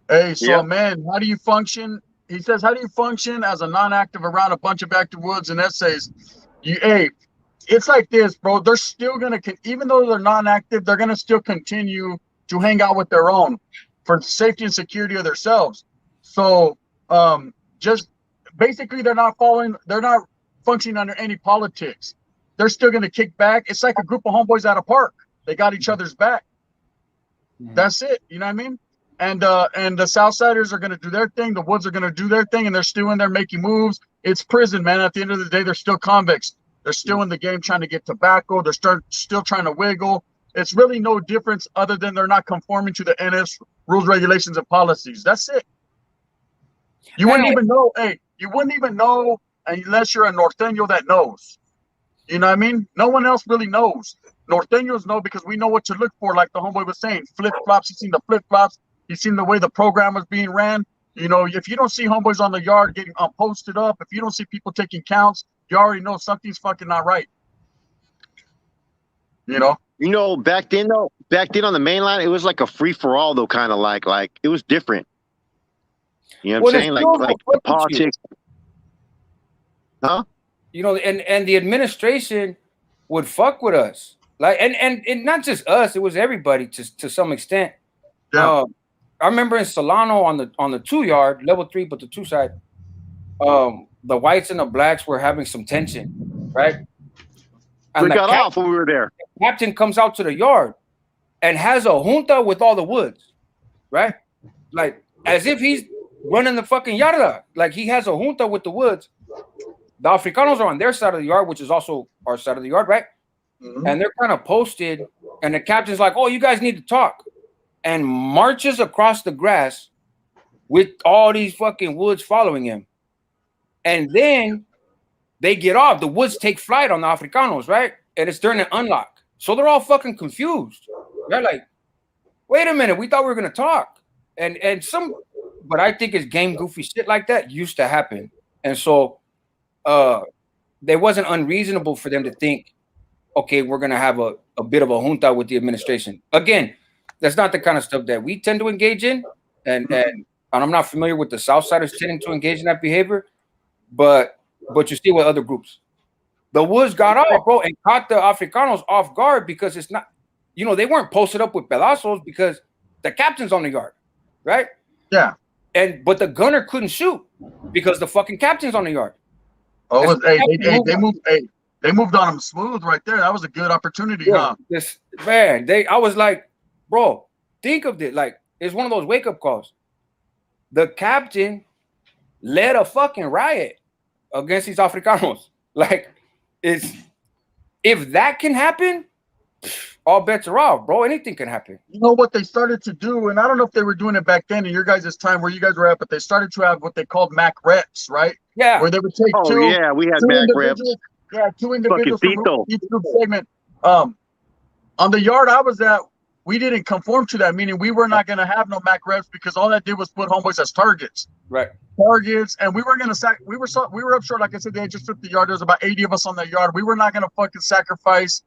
Hey, so man, how do you function? He says, how do you function as a non-active around a bunch of active Woods and essays? It's like this, bro. They're still going to, even though they're non-active, they're going to still continue to hang out with their own for safety and security of themselves. So just basically they're not functioning under any politics. They're still going to kick back. It's like a group of homeboys at a park. They got each other's back. That's it. You know what I mean? And the Southsiders are going to do their thing. The Woods are going to do their thing, and they're still in there making moves. It's prison, man. At the end of the day, they're still convicts. They're still in the game trying to get tobacco. They're still trying to wiggle. It's really no difference other than they're not conforming to the NS rules, regulations, and policies. That's it. You wouldn't even know. Hey, you wouldn't even know unless you're a Norteño that knows. You know what I mean? No one else really knows. Norteños know because we know what to look for, like the homeboy was saying. Flip-flops, he's seen the flip-flops. He's seen the way the program was being ran. You know, if you don't see homeboys on the yard getting posted up, if you don't see people taking counts, you already know something's fucking not right. You know? You know, back then on the main line, it was like a free-for-all though, kind of like it was different. You know what I'm saying? Like the politics. Huh? You know, and the administration would fuck with us. Like, and not just us, it was everybody to some extent. Yeah. I remember in Solano on the 2 yard, level 3, but the 2 side, the whites and the blacks were having some tension, right? And we got off when we were there. The captain comes out to the yard and has a junta with all the woods, right? Like as if he's running the fucking yarda. Like he has a junta with the woods. The Africanos are on their side of the yard, which is also our side of the yard, right? Mm-hmm. And they're kind of posted, and the captain's like, "Oh, you guys need to talk," and marches across the grass with all these fucking woods following him. And then they get off. The woods take flight on the Africanos, right? And it's during an unlock. So they're all fucking confused. They're like, wait a minute, we thought we were going to talk. And some, but I think it's game goofy shit like that used to happen. And so they wasn't unreasonable for them to think, okay, we're going to have a bit of a junta with the administration. Again, that's not the kind of stuff that we tend to engage in. And I'm not familiar with the Southsiders tending to engage in that behavior. But you see with other groups. The woods got off, bro, and caught the Africanos off guard because it's not, you know, they weren't posted up with pedazos because the captain's on the yard, right? Yeah. But the gunner couldn't shoot because the fucking captain's on the yard. Oh, they moved on him smooth right there. That was a good opportunity, huh? I was like, bro, think of it. Like, it's one of those wake-up calls. The captain led a fucking riot against these Africanos. Like, if that can happen, all bets are off, bro. Anything can happen. You know what they started to do, and I don't know if they were doing it back then in your guys' time where you guys were at, but they started to have what they called MAC reps, right? Yeah. Where they would take two. Oh, yeah, we had MAC reps. Yeah, 2 individuals from each group segment. On the yard I was at, we didn't conform to that, meaning we were not going to have no MAC reps because all that did was put homeboys as targets. Right. Targets, and we were going to we were up short. Like I said, they just took the yard. There was about 80 of us on that yard. We were not going to fucking sacrifice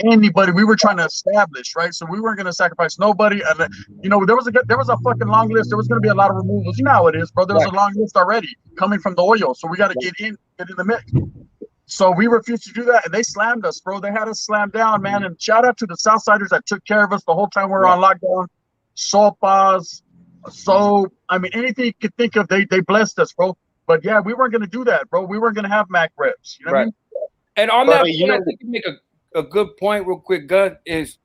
anybody. We were trying to establish, right? So we weren't going to sacrifice nobody. And you know, there was a fucking long list. There was going to be a lot of removals. You know how it is, bro. There was a long list already coming from the oil. So we got to get in the mix. So we refused to do that, and they slammed us, bro. They had us slammed down, man. And shout out to the Southsiders that took care of us the whole time we were on lockdown. Sopas, soap. I mean, anything you could think of, they blessed us, bro. But yeah, we weren't going to do that, bro. We weren't going to have MAC reps. You know what I mean? And on that point, I think you make a good point real quick, Gun, is,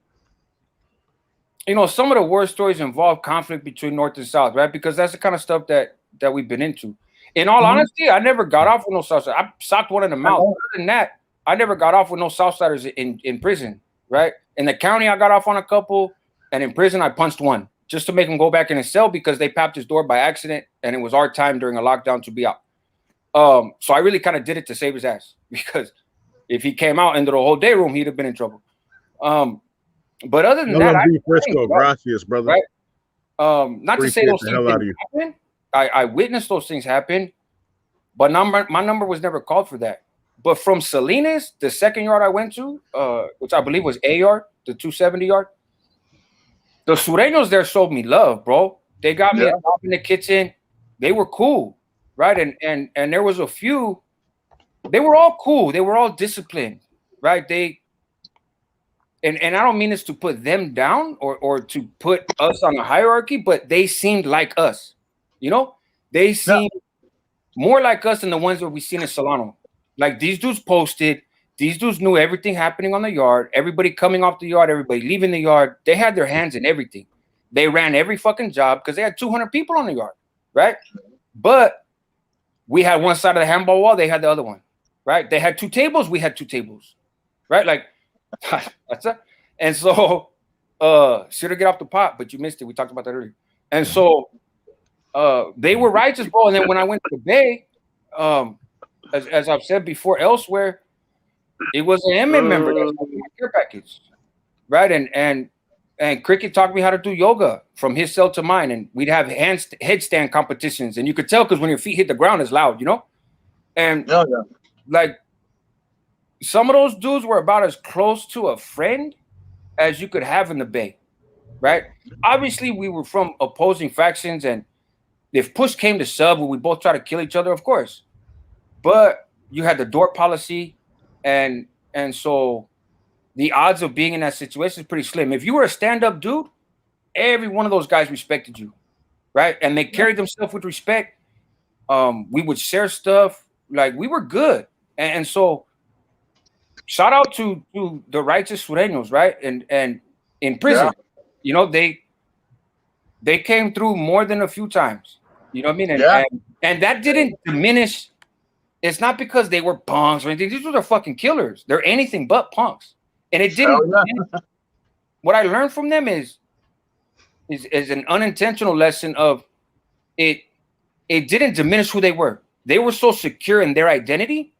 you know, some of the worst stories involve conflict between North and South, right? Because that's the kind of stuff that we've been into. In all honesty, I never got off with no Southsiders. I socked one in the mouth. Other than that, I never got off with no Southsiders in prison, right? In the county, I got off on a couple, and in prison, I punched one just to make him go back in his cell because they papped his door by accident, and it was our time during a lockdown to be out. So I really kind of did it to save his ass because if he came out into the whole day room, he'd have been in trouble. But other than that, Frisco, gracias, brother. Right? Not to say those things didn't happen. I witnessed those things happen, but my number was never called for that. But from Salinas, the second yard I went to, which I believe was A yard, the 270 yard, the Sureños there showed me love, bro. They got me up in the kitchen. They were cool, right? And there was a few. They were all cool. They were all disciplined, right? And I don't mean this to put them down or to put us on a hierarchy, but they seemed like us. You know, they seem more like us than the ones that we seen in Solano. Like these dudes posted, these dudes knew everything happening on the yard, everybody coming off the yard, everybody leaving the yard. They had their hands in everything. They ran every fucking job because they had 200 people on the yard, right? But we had one side of the handball wall, they had the other one, right? They had 2 tables, we had 2 tables, right? Like, that's it. And so, should have get off the pot, but you missed it. We talked about that earlier. And so, they were righteous, bro. And then when I went to the Bay, as I've said before elsewhere, It was an inmate member that was my care package, right? And Cricket taught me how to do yoga from his cell to mine, and we'd have headstand competitions, and you could tell because when your feet hit the ground, it's loud, you know. And like some of those dudes were about as close to a friend as you could have in the Bay, right? Obviously, we were from opposing factions, and if push came to shove, would we both try to kill each other? Of course. But you had the door policy, and so the odds of being in that situation is pretty slim. If you were a stand-up dude, every one of those guys respected you, right? And they carried themselves with respect. We would share stuff. Like, we were good. And so shout out to the righteous sureños, right? And in prison, you know, they came through more than a few times. You know what I mean? And that didn't diminish. It's not because they were punks or anything. These were fucking killers. They're anything but punks. And it didn't. What I learned from them is an unintentional lesson of it. It didn't diminish who they were. They were so secure in their identity.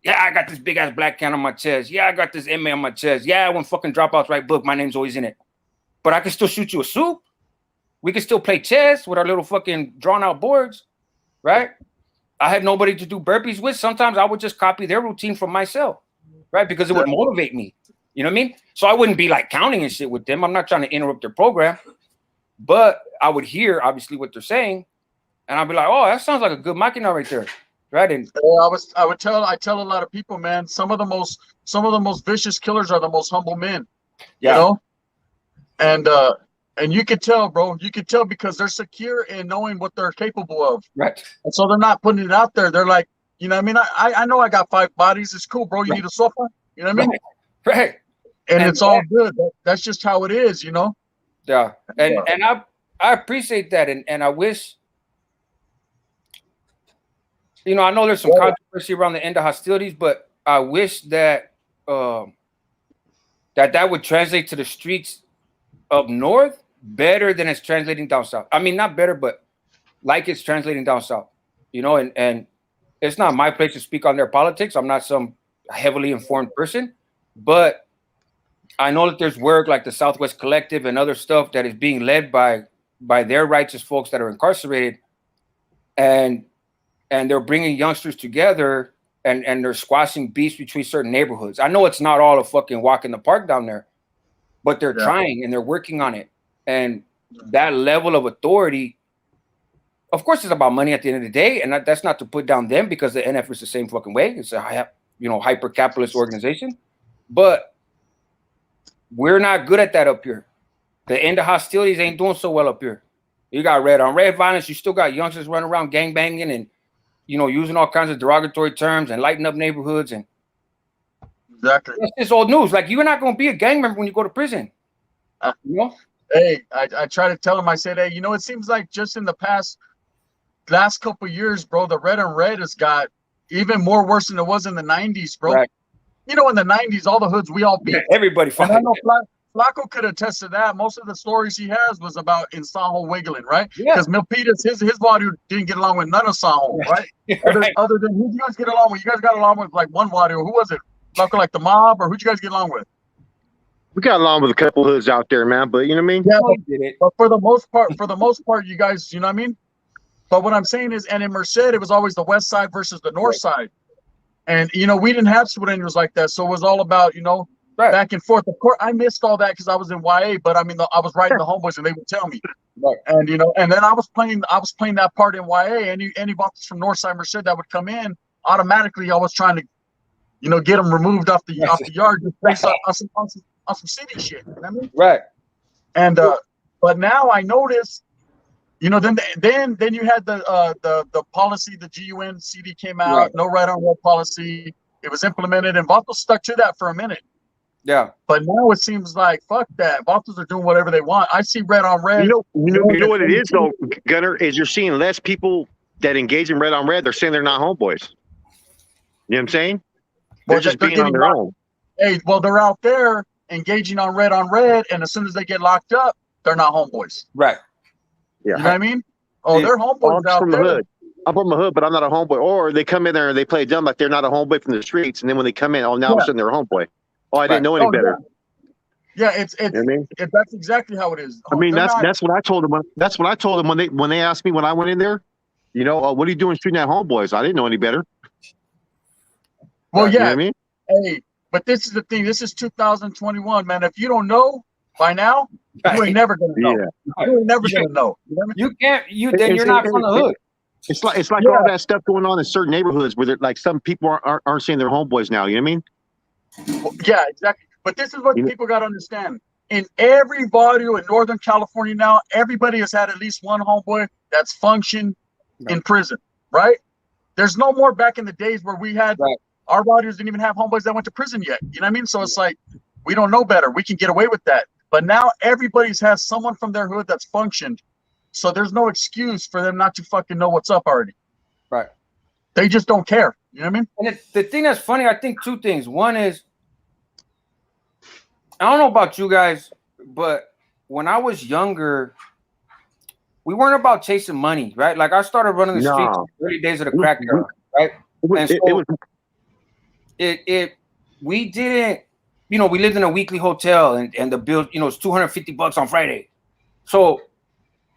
Yeah, I got this big ass black can on my chest. Yeah, I got this MA on my chest. Yeah, when fucking dropouts write book, my name's always in it. But I can still shoot you a soup. We can still play chess with our little fucking drawn out boards, right? I had nobody to do burpees with. Sometimes I would just copy their routine from myself, right? Because it would motivate me. You know what I mean? So I wouldn't be like counting and shit with them. I'm not trying to interrupt their program, but I would hear obviously what they're saying, and I'd be like, "Oh, that sounds like a good machina right there." Right. And I tell a lot of people, man, some of the most vicious killers are the most humble men. You know? And you could tell, bro. You could tell because they're secure in knowing what they're capable of. Right. And so they're not putting it out there. They're like, you know what I mean? I know I got 5 bodies. It's cool, bro. You need a sofa? You know what I mean? Right. And it's all good. That's just how it is, you know? Yeah. And I appreciate that. And I wish, you know, I know there's some controversy around the end of hostilities, but I wish that that would translate to the streets up north better than it's translating down south. I mean, not better, but like it's translating down south, you know, and it's not my place to speak on their politics. I'm not some heavily informed person, but I know that there's work like the Southwest Collective and other stuff that is being led by their righteous folks that are incarcerated, and they're bringing youngsters together and they're squashing beefs between certain neighborhoods. I know it's not all a fucking walk in the park down there, but they're trying and they're working on it. And that level of authority, of course, it's about money at the end of the day. And that's not to put down them because the NF is the same fucking way. It's a hyper-capitalist organization. But we're not good at that up here. The end of hostilities ain't doing so well up here. You got red on red violence. You still got youngsters running around gangbanging and, you know, using all kinds of derogatory terms and lighting up neighborhoods. And exactly, that's just old news. Like, you're not going to be a gang member when you go to prison. You know? Hey, I try to tell them. I said, hey, you know, it seems like just in the last couple of years, bro, the red on red has got even more worse than it was in the 90s, bro. Right. You know, in the 90s, all the hoods we all beat. Everybody fucking. I know Flacco could attest to that. Most of the stories he has was about in Saho wiggling, right? Because Milpitas, his body didn't get along with none of Saho, right? Other than who you guys get along with? You guys got along with like one body, or who was it? Flacco, like the mob, or who'd you guys get along with? We got along with a couple hoods out there, man. But you know what I mean? Yeah, but for the most part, you guys, you know what I mean? But what I'm saying is, and in Merced, it was always the west side versus the north side. And, you know, we didn't have sureños like that. So it was all about, you know, back and forth. Of course, I missed all that because I was in YA, but I mean, I was writing the homeboys and they would tell me. Right. And, you know, and then I was playing that part in YA. Any bumpers from Northside Merced that would come in, automatically I was trying to, you know, get them removed off the yard just based on some city shit. You know what I mean? Right. And, but now I noticed, you know, then you had the policy, the GUN CD came out, no red on red policy. It was implemented, and Vatos stuck to that for a minute. Yeah. But now it seems like fuck that. Vatos are doing whatever they want. I see red on red. You know what it is though, Gunner, is you're seeing less people that engage in red on red. They're saying they're not homeboys. You know what I'm saying? They're just being on their own. Hey, well, they're out there engaging on red, and as soon as they get locked up, they're not homeboys. Right. Yeah. You know what I mean? Oh, they're homeboys out from there. the hood. I'm from the hood, but I'm not a homeboy. Or they come in there and they play dumb like they're not a homeboy from the streets, and then when they come in, oh, now all of a sudden they're a homeboy. Oh, I didn't know any better. Yeah, it's you know what I mean? that's exactly how it is. I mean, that's what I told them. That's what I told them when they asked me when I went in there. You know, what are you doing shooting at homeboys? I didn't know any better. Well, yeah. You know what I mean? Hey, but this is the thing. This is 2021, man. If you don't know by now, you ain't never gonna know. Yeah. You ain't never gonna know. You know what I mean? You can't. Then you're not from the hood. It's like all that stuff going on in certain neighborhoods where like some people aren't saying they're homeboys now. You know what I mean? Well, yeah, exactly. But this is what people got to understand. In every barrio in Northern California now, everybody has had at least one homeboy that's functioned in prison, right? There's no more back in the days where we had our barrios didn't even have homeboys that went to prison yet. You know what I mean? So it's like we don't know better. We can get away with that. But now everybody's has someone from their hood that's functioned. So there's no excuse for them not to fucking know what's up already. Right. They just don't care. You know what I mean? And the thing that's funny, I think two things. One is, I don't know about you guys, but when I was younger, we weren't about chasing money, right? Like I started running the streets in the early days of the crack era, right? And so we didn't, you know, we lived in a weekly hotel and the bill, you know, it's $250 on Friday. So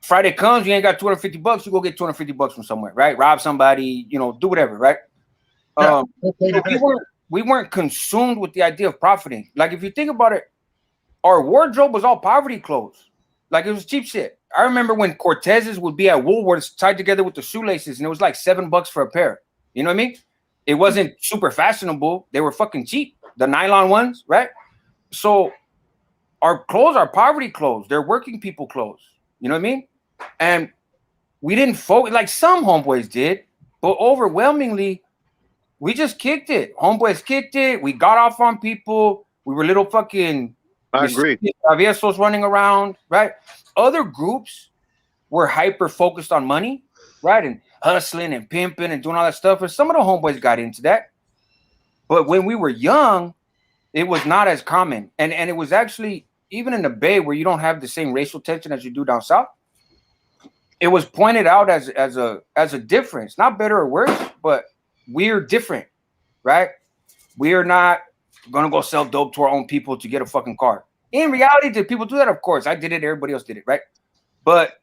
Friday comes, you ain't got $250, you go get $250 from somewhere, right? Rob somebody, you know, do whatever, right? So we weren't consumed with the idea of profiting. Like if you think about it, our wardrobe was all poverty clothes. Like it was cheap shit. I remember when Cortezes would be at Woolworths tied together with the shoelaces, and it was like $7 for a pair. You know what I mean? It wasn't super fashionable. They were fucking cheap. The nylon ones, right? So our clothes are poverty clothes. They're working people clothes. You know what I mean? And we didn't focus like some homeboys did, but overwhelmingly, we just kicked it. Homeboys kicked it. We got off on people. We were little fucking I agree. Traviesos running around, right? Other groups were hyper focused on money, right? And hustling and pimping and doing all that stuff. And some of the homeboys got into that. But when we were young, it was not as common. And it was actually, even in the Bay where you don't have the same racial tension as you do down south, it was pointed out as a difference. Not better or worse, but we're different, right? We're not gonna go sell dope to our own people to get a fucking car. In reality, did people do that? Of course, I did it. Everybody else did it, right? But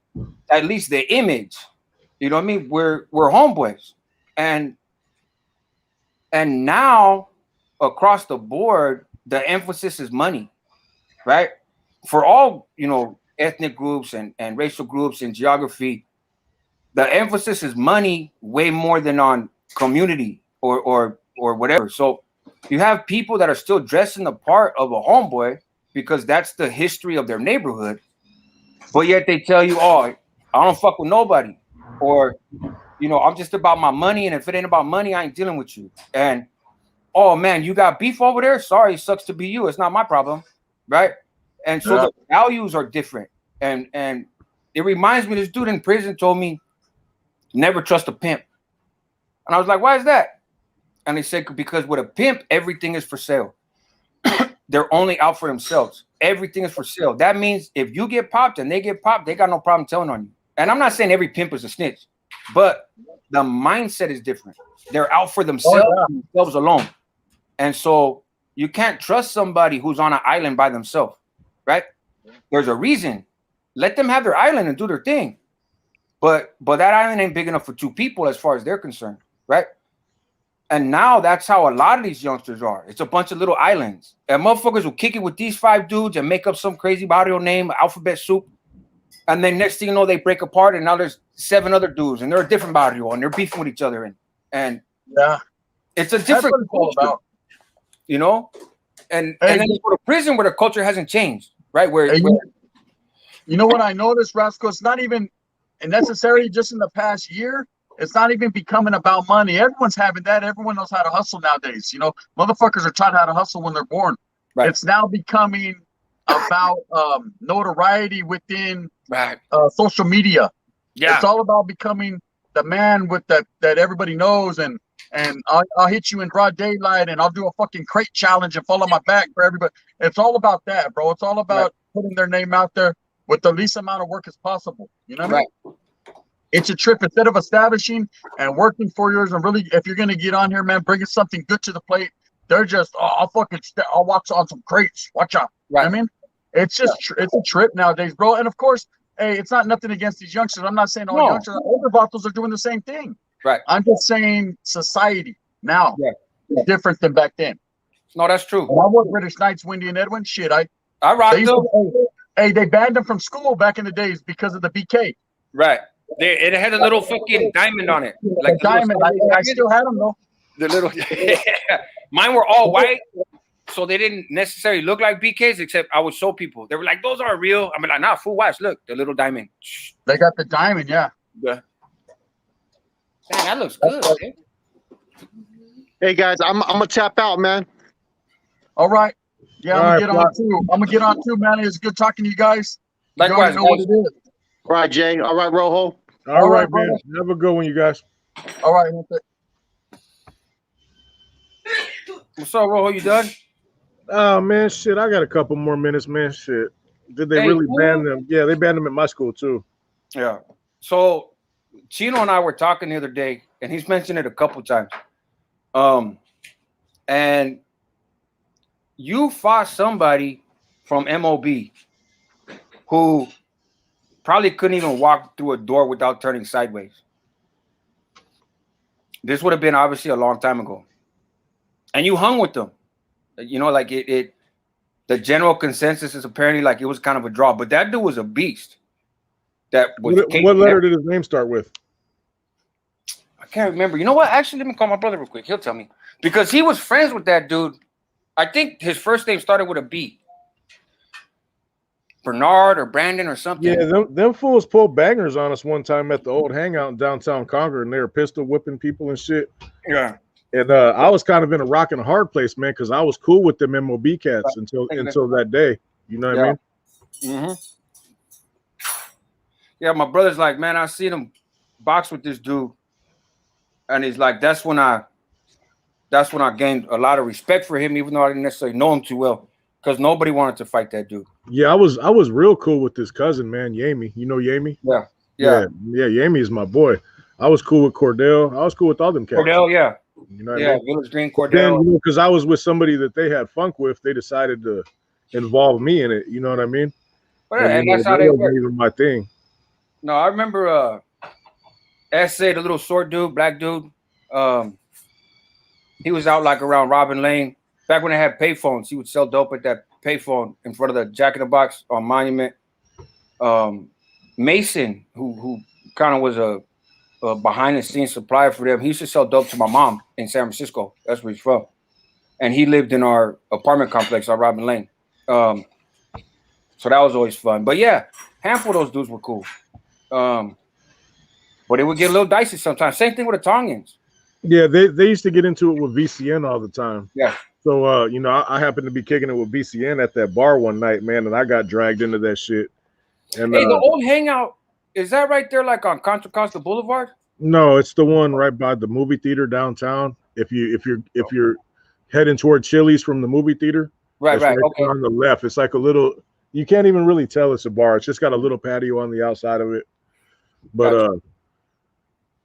at least the image, you know what I mean? We're homeboys, and now across the board, the emphasis is money, right? For all, you know, ethnic groups and racial groups and geography, the emphasis is money way more than on community or whatever. So you have people that are still dressing the part of a homeboy because that's the history of their neighborhood, but yet they tell you, oh, I don't fuck with nobody, or, you know, I'm just about my money, and if it ain't about money, I ain't dealing with you. And, oh man, you got beef over there? Sorry, it sucks to be you. It's not my problem, right? And so the values are different. And it reminds me, this dude in prison told me, never trust a pimp. And I was like, why is that? And they said, because with a pimp, everything is for sale. They're only out for themselves. Everything is for sale. That means if you get popped and they get popped, they got no problem telling on you. And I'm not saying every pimp is a snitch, but the mindset is different. They're out for themselves alone. And so you can't trust somebody who's on an island by themselves, right? There's a reason. Let them have their island and do their thing. But that island ain't big enough for two people as far as they're concerned, right? And now that's how a lot of these youngsters are. It's a bunch of little islands. And motherfuckers will kick it with these 5 dudes and make up some crazy barrio name, alphabet soup. And then next thing you know, they break apart and now there's 7 other dudes and they're a different barrio and they're beefing with each other. And it's a different culture, you know? And then you go to prison where the culture hasn't changed, right? You know what I noticed, Rascal? It's not even necessarily just in the past year. It's not even becoming about money. Everyone's having that. Everyone knows how to hustle nowadays. You know, motherfuckers are trying how to hustle when they're born. Right. It's now becoming about notoriety within social media. Yeah. It's all about becoming the man with that everybody knows, and I'll hit you in broad daylight and I'll do a fucking crate challenge and fall on my back for everybody. It's all about that, bro. It's all about putting their name out there with the least amount of work as possible. You know what I mean? It's a trip. Instead of establishing and working 4 years and really, if you're gonna get on here, man, bringing something good to the plate, they're just, I'll watch on some crates. Watch out. Right. I mean, it's just it's a trip nowadays, bro. And of course, hey, it's not nothing against these youngsters. I'm not saying all youngsters, older vatos are doing the same thing. Right. I'm just saying society now is different than back then. No, that's true. When I was British Knights, Wendy and Edwin, shit, I rocked them. Hey, they banned them from school back in the days because of the BK. Right. It had a little fucking diamond on it. Like the diamond. I still had them though. The little mine were all white, so they didn't necessarily look like BKs, except I would show people. They were like, those aren't real. I'm like, nah, fool, watch, look, the little diamond. They got the diamond, yeah. Man, that looks good. Man. Hey guys, I'm gonna tap out, man. All right. Yeah, All I'm right, gonna get on too, man. It's good talking to you guys. Likewise, you know what it is. All right, Jay. All right, Rojo. All right, man. brother. Have a good one, you guys. All right. What's up, Rojo? You done? Oh man, shit. I got a couple more minutes, man. Shit. Did they really ban them? Yeah, they banned them at my school too. Yeah. So Chino and I were talking the other day, and he's mentioned it a couple times. And you fought somebody from MOB who probably couldn't even walk through a door without turning sideways. This would have been obviously a long time ago. And you hung with them. You know, like the general consensus is apparently like it was kind of a draw, but that dude was a beast. That was what letter did his name start with? I can't remember. You know what? Actually, let me call my brother real quick. He'll tell me. Because he was friends with that dude. I think his first name started with a B. Bernard or Brandon or something. Yeah, them fools pulled bangers on us one time at the old Hangout in downtown Concord, and they were pistol whipping people and shit. Yeah. And I was kind of in a rock and a hard place, man, because I was cool with them MOB cats until that day. You know what I mean? Mm-hmm. Yeah, my brother's like, man, I seen him box with this dude, and he's like, that's when I gained a lot of respect for him, even though I didn't necessarily know him too well, because nobody wanted to fight that dude. Yeah, I was real cool with this cousin, man, Yami. You know Yami? Yeah. Yami is my boy. I was cool with Cordell. I was cool with all them cats. Cordell, yeah. You know what I mean? Village Green Cordell. Then, because I was with somebody that they had funk with, they decided to involve me in it. You know what I mean? And that's how they wasn't even my thing. No, I remember S.A., the little short dude, black dude. He was out like around Robin Lane. Back when they had payphones, he would sell dope at that payphone in front of the Jack in the Box on Monument. Mason, who kind of was a behind-the-scenes supplier for them, he used to sell dope to my mom in San Francisco. That's where he's from. And he lived in our apartment complex on Robin Lane. So that was always fun. But yeah, handful of those dudes were cool. But it would get a little dicey sometimes. Same thing with the Tongans. Yeah, they used to get into it with VCN all the time. Yeah. So, you know, I happened to be kicking it with VCN at that bar one night, man, and I got dragged into that shit. And hey, the old Hangout, is that right there like on Contra Costa Boulevard? No, it's the one right by the movie theater downtown. If you're heading toward Chili's from the movie theater, right. Okay. On the left, it's like a little. You can't even really tell it's a bar. It's just got a little patio on the outside of it. But gotcha.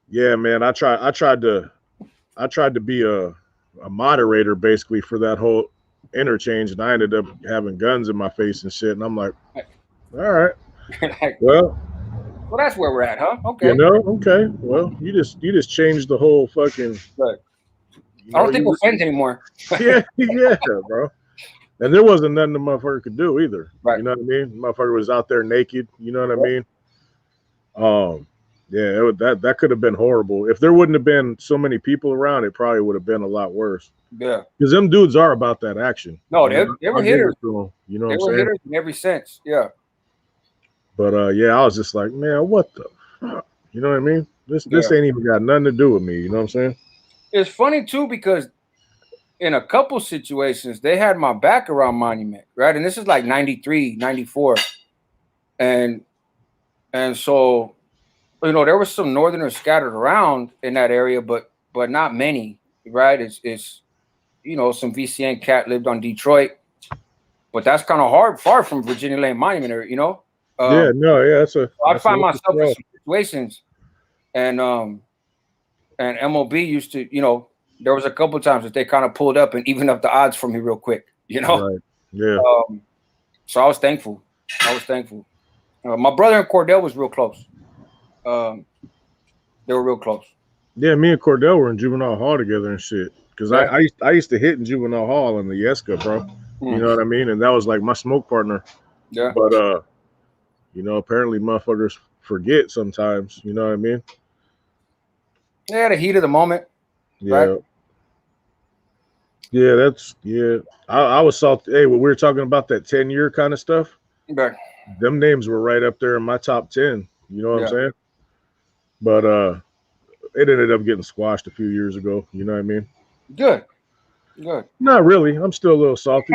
yeah, man, I tried to be a moderator basically for that whole interchange, and I ended up having guns in my face and shit. And I'm like, all right, well, that's where we're at, huh? Okay. You know, okay. Well, you just changed the whole fucking. Right. I don't think we're friends anymore. yeah, bro. And there wasn't nothing the motherfucker could do either. Right. You know what I mean? The motherfucker was out there naked. You know what I mean? Yeah, that could have been horrible. If there wouldn't have been so many people around, it probably would have been a lot worse. Yeah. Because them dudes are about that action. No, they were hitters. You know what I'm they were saying? hitters in every sense. Yeah. But yeah, I was just like, man, what the fuck? You know what I mean? This ain't even got nothing to do with me. You know what I'm saying? It's funny too, because in a couple situations, they had my back around Monument, right? And this is like 93, 94. And so, you know, there was some Northerners scattered around in that area, but not many, right? It's you know, some VCN cat lived on Detroit, but that's kind of far from Virginia Lane Monument, you know? I find myself in some situations and MOB used to, you know, there was a couple times that they kind of pulled up and evened up the odds for me real quick, you know. Right. Yeah. So I was thankful. My brother and Cordell was real close. They were real close. Yeah, me and Cordell were in juvenile hall together and shit. Because Yeah. I used to hit in juvenile hall in the Yeska, bro. You know what I mean? And that was like my smoke partner. Yeah. But you know, apparently motherfuckers forget sometimes. You know what I mean? Yeah, the heat of the moment. Yeah. Right? Yeah, I was salty. Hey, when we were talking about that 10-year kind of stuff, Right. them names were right up there in my top 10. You know what I'm saying? But it ended up getting squashed a few years ago. You know what I mean? Good. Not really. I'm still a little salty.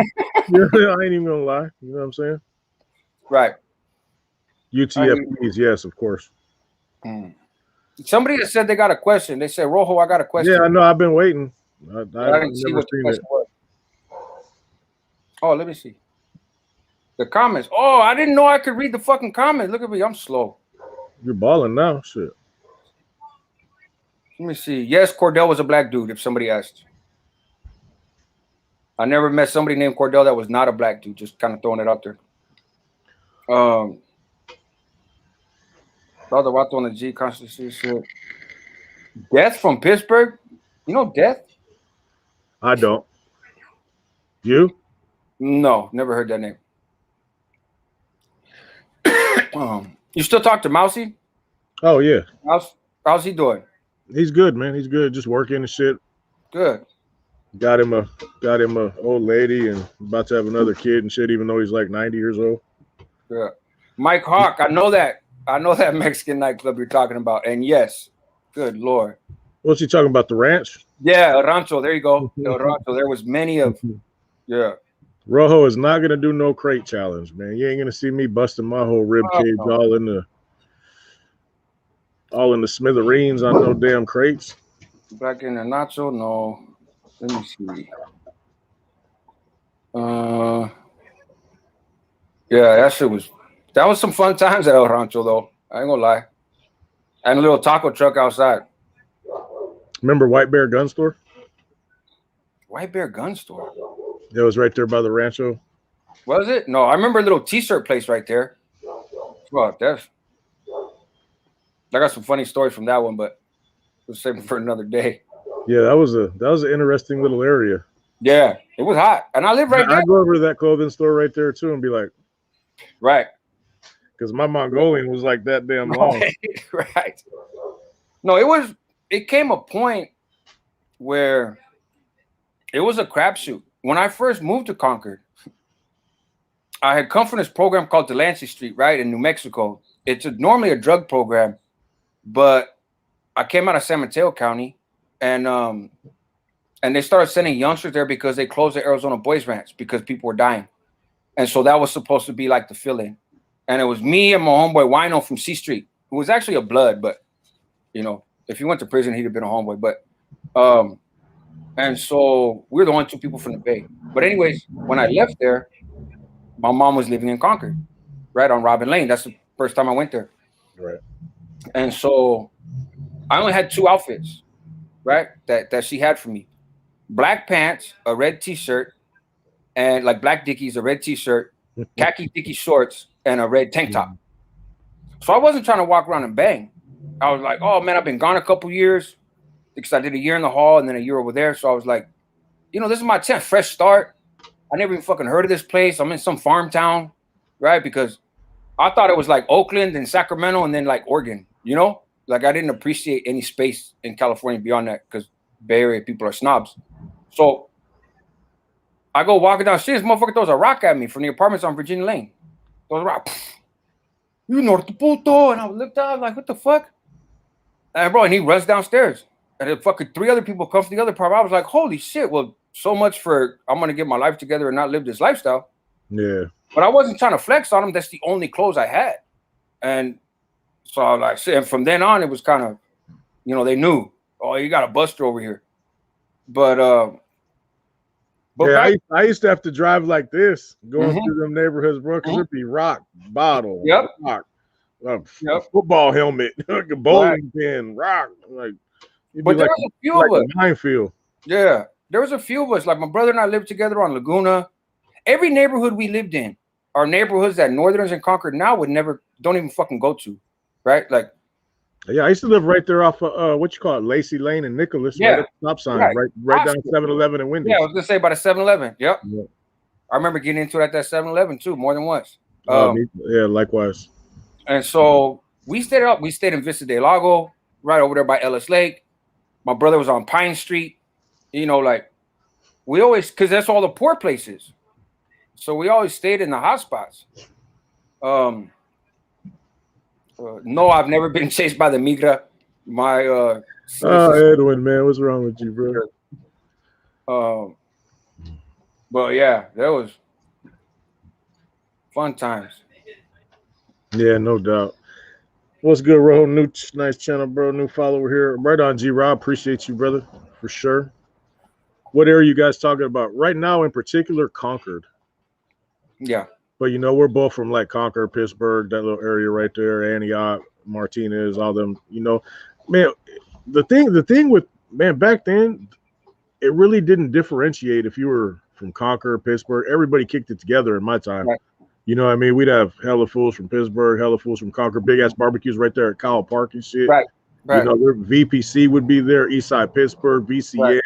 Yeah, I ain't even gonna lie. You know what I'm saying? Right. UTFPs, yes, of course. Somebody that said they got a question. They said, Rojo, I got a question. Yeah, I know. I've been waiting. I've didn't see never what the seen it. question was. Oh, let me see. The comments. Oh, I didn't know I could read the fucking comments. Look at me. I'm slow. You're balling now. Shit. Let me see. Yes, Cordell was a black dude, if somebody asked. I never met somebody named Cordell that was not a black dude. Just kind of throwing it out there. Brother Wato on the G Constitution shit. Death from Pittsburgh? You know Death? I don't. You? No, never heard that name. You still talk to Mousy? Oh yeah. How's he doing? He's good, man. He's good. Just working and shit. Good. Got him a old lady and about to have another kid and shit, even though he's like 90 years old. Yeah. Mike Hawk, I know that Mexican nightclub you're talking about. And yes, good Lord. What's he talking about? The ranch? Yeah, El Rancho. There you go. El Rancho. There was many of Rojo is not gonna do no crate challenge, man. You ain't gonna see me busting my whole rib cage all in the smithereens on no damn crates. Back in the nacho, no. Let me see. Yeah, that was some fun times at El Rancho though. I ain't gonna lie. And a little taco truck outside. Remember White Bear Gun Store? White Bear Gun Store. It was right there by the Rancho. Was it? No, I remember a little t-shirt place right there. Well, I got some funny stories from that one, but we'll save them for another day. Yeah, that was an interesting little area. Yeah, it was hot, and I live right there. I go over to that clothing store right there too, and be like, right, because my Mongolian was like that damn long. Right. No, it came a point where it was a crapshoot. When I first moved to Concord, I had come from this program called Delancey Street, right, in New Mexico. It's normally a drug program, but I came out of San Mateo County, and they started sending youngsters there because they closed the Arizona Boys Ranch because people were dying. And so that was supposed to be like the fill-in. And it was me and my homeboy Wino from C Street, who was actually a blood, but, you know, if he went to prison, he'd have been a homeboy. But, and so we're the only two people from the Bay. But anyways, when I left there, my mom was living in Concord, right on Robin Lane. That's the first time I went there. Right. And so I only had 2 outfits, right, that she had for me. Black pants, a red t-shirt, and like black Dickies, a red t-shirt, khaki Dickie shorts, and a red tank top. So I wasn't trying to walk around and bang. I was like, oh man, I've been gone a couple years because I did a year in the hall and then a year over there. So I was like, you know, this is my 10th fresh start. I never even fucking heard of this place. I'm in some farm town, right? Because I thought it was like Oakland and Sacramento and then like Oregon, you know? Like I didn't appreciate any space in California beyond that because Bay Area people are snobs. So I go walking down the street, this motherfucker throws a rock at me from the apartments on Virginia Lane. Throws a rock. You norte puto. And I looked out, I'm like, what the fuck? And bro, and he runs downstairs. And then fucking 3 other people come from the other apartment. I was like, holy shit. Well, so much for I'm gonna get my life together and not live this lifestyle. Yeah. But I wasn't trying to flex on him. That's the only clothes I had. And so I was like, shit. And from then on, it was kind of, you know, they knew, oh, you got a buster over here. But yeah, I used to have to drive like this, going through them neighborhoods, bro, because it'd be rock, bottle, rock, a Yep. football helmet, like a bowling pin, rock. Like, it'd But be there like, was a few like of us. a minefield. Yeah, there was a few of us. Like my brother and I lived together on Laguna. Every neighborhood we lived in are neighborhoods that Northerners in Concord now don't even fucking go to, right? Like, Yeah, I used to live right there off of what you call it, Lacey Lane and Nicholas, right yeah, at the stop sign, right. right down 7-Eleven and Wendy's. Yeah, I was gonna say by the 7-Eleven. Yep. Yeah. I remember getting into it at that 7-Eleven too, more than once. Yeah, likewise. And so we stayed up. We stayed in Vista del Lago, right over there by Ellis Lake. My brother was on Pine Street. You know, like we always, because that's all the poor places. So we always stayed in the hot spots. No, I've never been chased by the migra. My Edwin, man, what's wrong with you, bro? But yeah, that was fun times. Yeah, no doubt. What's good, Rojo? Nice channel, bro. New follower here. Right on, G Rob. Appreciate you, brother, for sure. What area you guys talking about right now? In particular, Concord. Yeah. But you know, we're both from like Concord, Pittsburgh, that little area right there, Antioch, Martinez, all them. You know, man. The thing with man back then, it really didn't differentiate if you were from Concord, Pittsburgh. Everybody kicked it together in my time. Right. You know what I mean? We'd have hella fools from Pittsburgh, hella fools from Concord, big ass barbecues right there at Kyle Park and shit. Right. You know, VPC would be there, Eastside Pittsburgh, VCN. Right.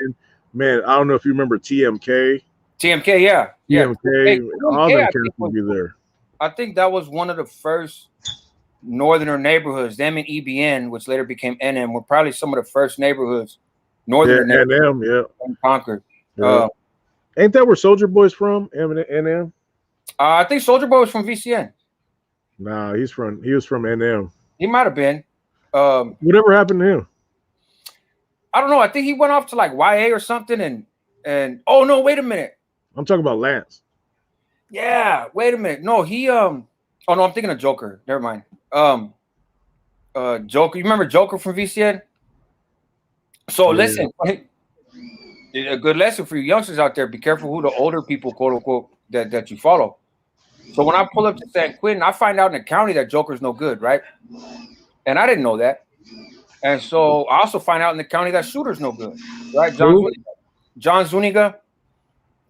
Man, I don't know if you remember TMK. TMK, yeah. TMK, all them characters would be there. I think that was one of the first northerner neighborhoods. Them and EBN, which later became NM, were probably some of the first neighborhoods. Northern NM, yeah. In Concord. Yeah. Ain't that where Soldier Boy's from? NM? I think Soldier Boy was from VCN. Nah, he was from NM. He might have been. Whatever happened to him? I don't know. I think he went off to like YA or something and oh no, wait a minute. I'm talking about Lance. Yeah, wait a minute. No, he oh no, I'm thinking of Joker. Never mind. Joker. You remember Joker from VCN? So listen, a good lesson for you youngsters out there. Be careful who the older people, quote unquote, that you follow. So when I pull up to San Quentin, I find out in the county that Joker's no good, right? And I didn't know that. And so I also find out in the county that Shooter's no good, right? John Zuniga.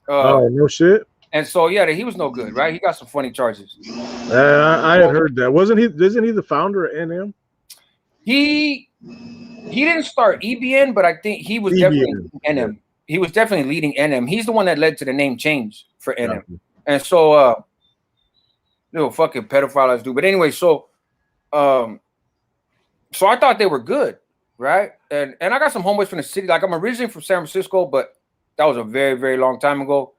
Oh, no shit. And so yeah, he was no good, right? He got some funny charges. I had heard that. Isn't he the founder of NM? He didn't start EBN, but I think he was definitely NM. He was definitely leading NM. He's the one that led to the name change for NM. And so fucking pedophile dude. But anyway, so I thought they were good, right? And I got some homeboys from the city. Like I'm originally from San Francisco, but that was a very, very long time ago.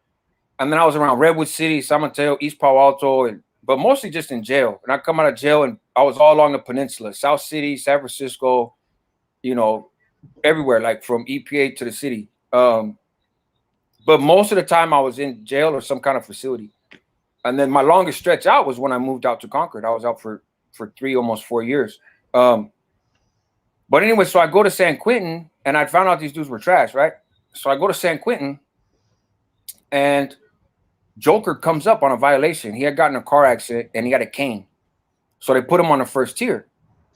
And then I was around Redwood City, San Mateo, East Palo Alto, but mostly just in jail. And I come out of jail and I was all along the peninsula, South City, San Francisco, everywhere, like from EPA to the city. But most of the time I was in jail or some kind of facility. And then my longest stretch out was when I moved out to Concord. I was out for 3, almost 4 years. But anyway, so I go to San Quentin and I found out these dudes were trash, right? So I go to San Quentin and Joker comes up on a violation. He had gotten a car accident and he had a cane. So they put him on the first tier,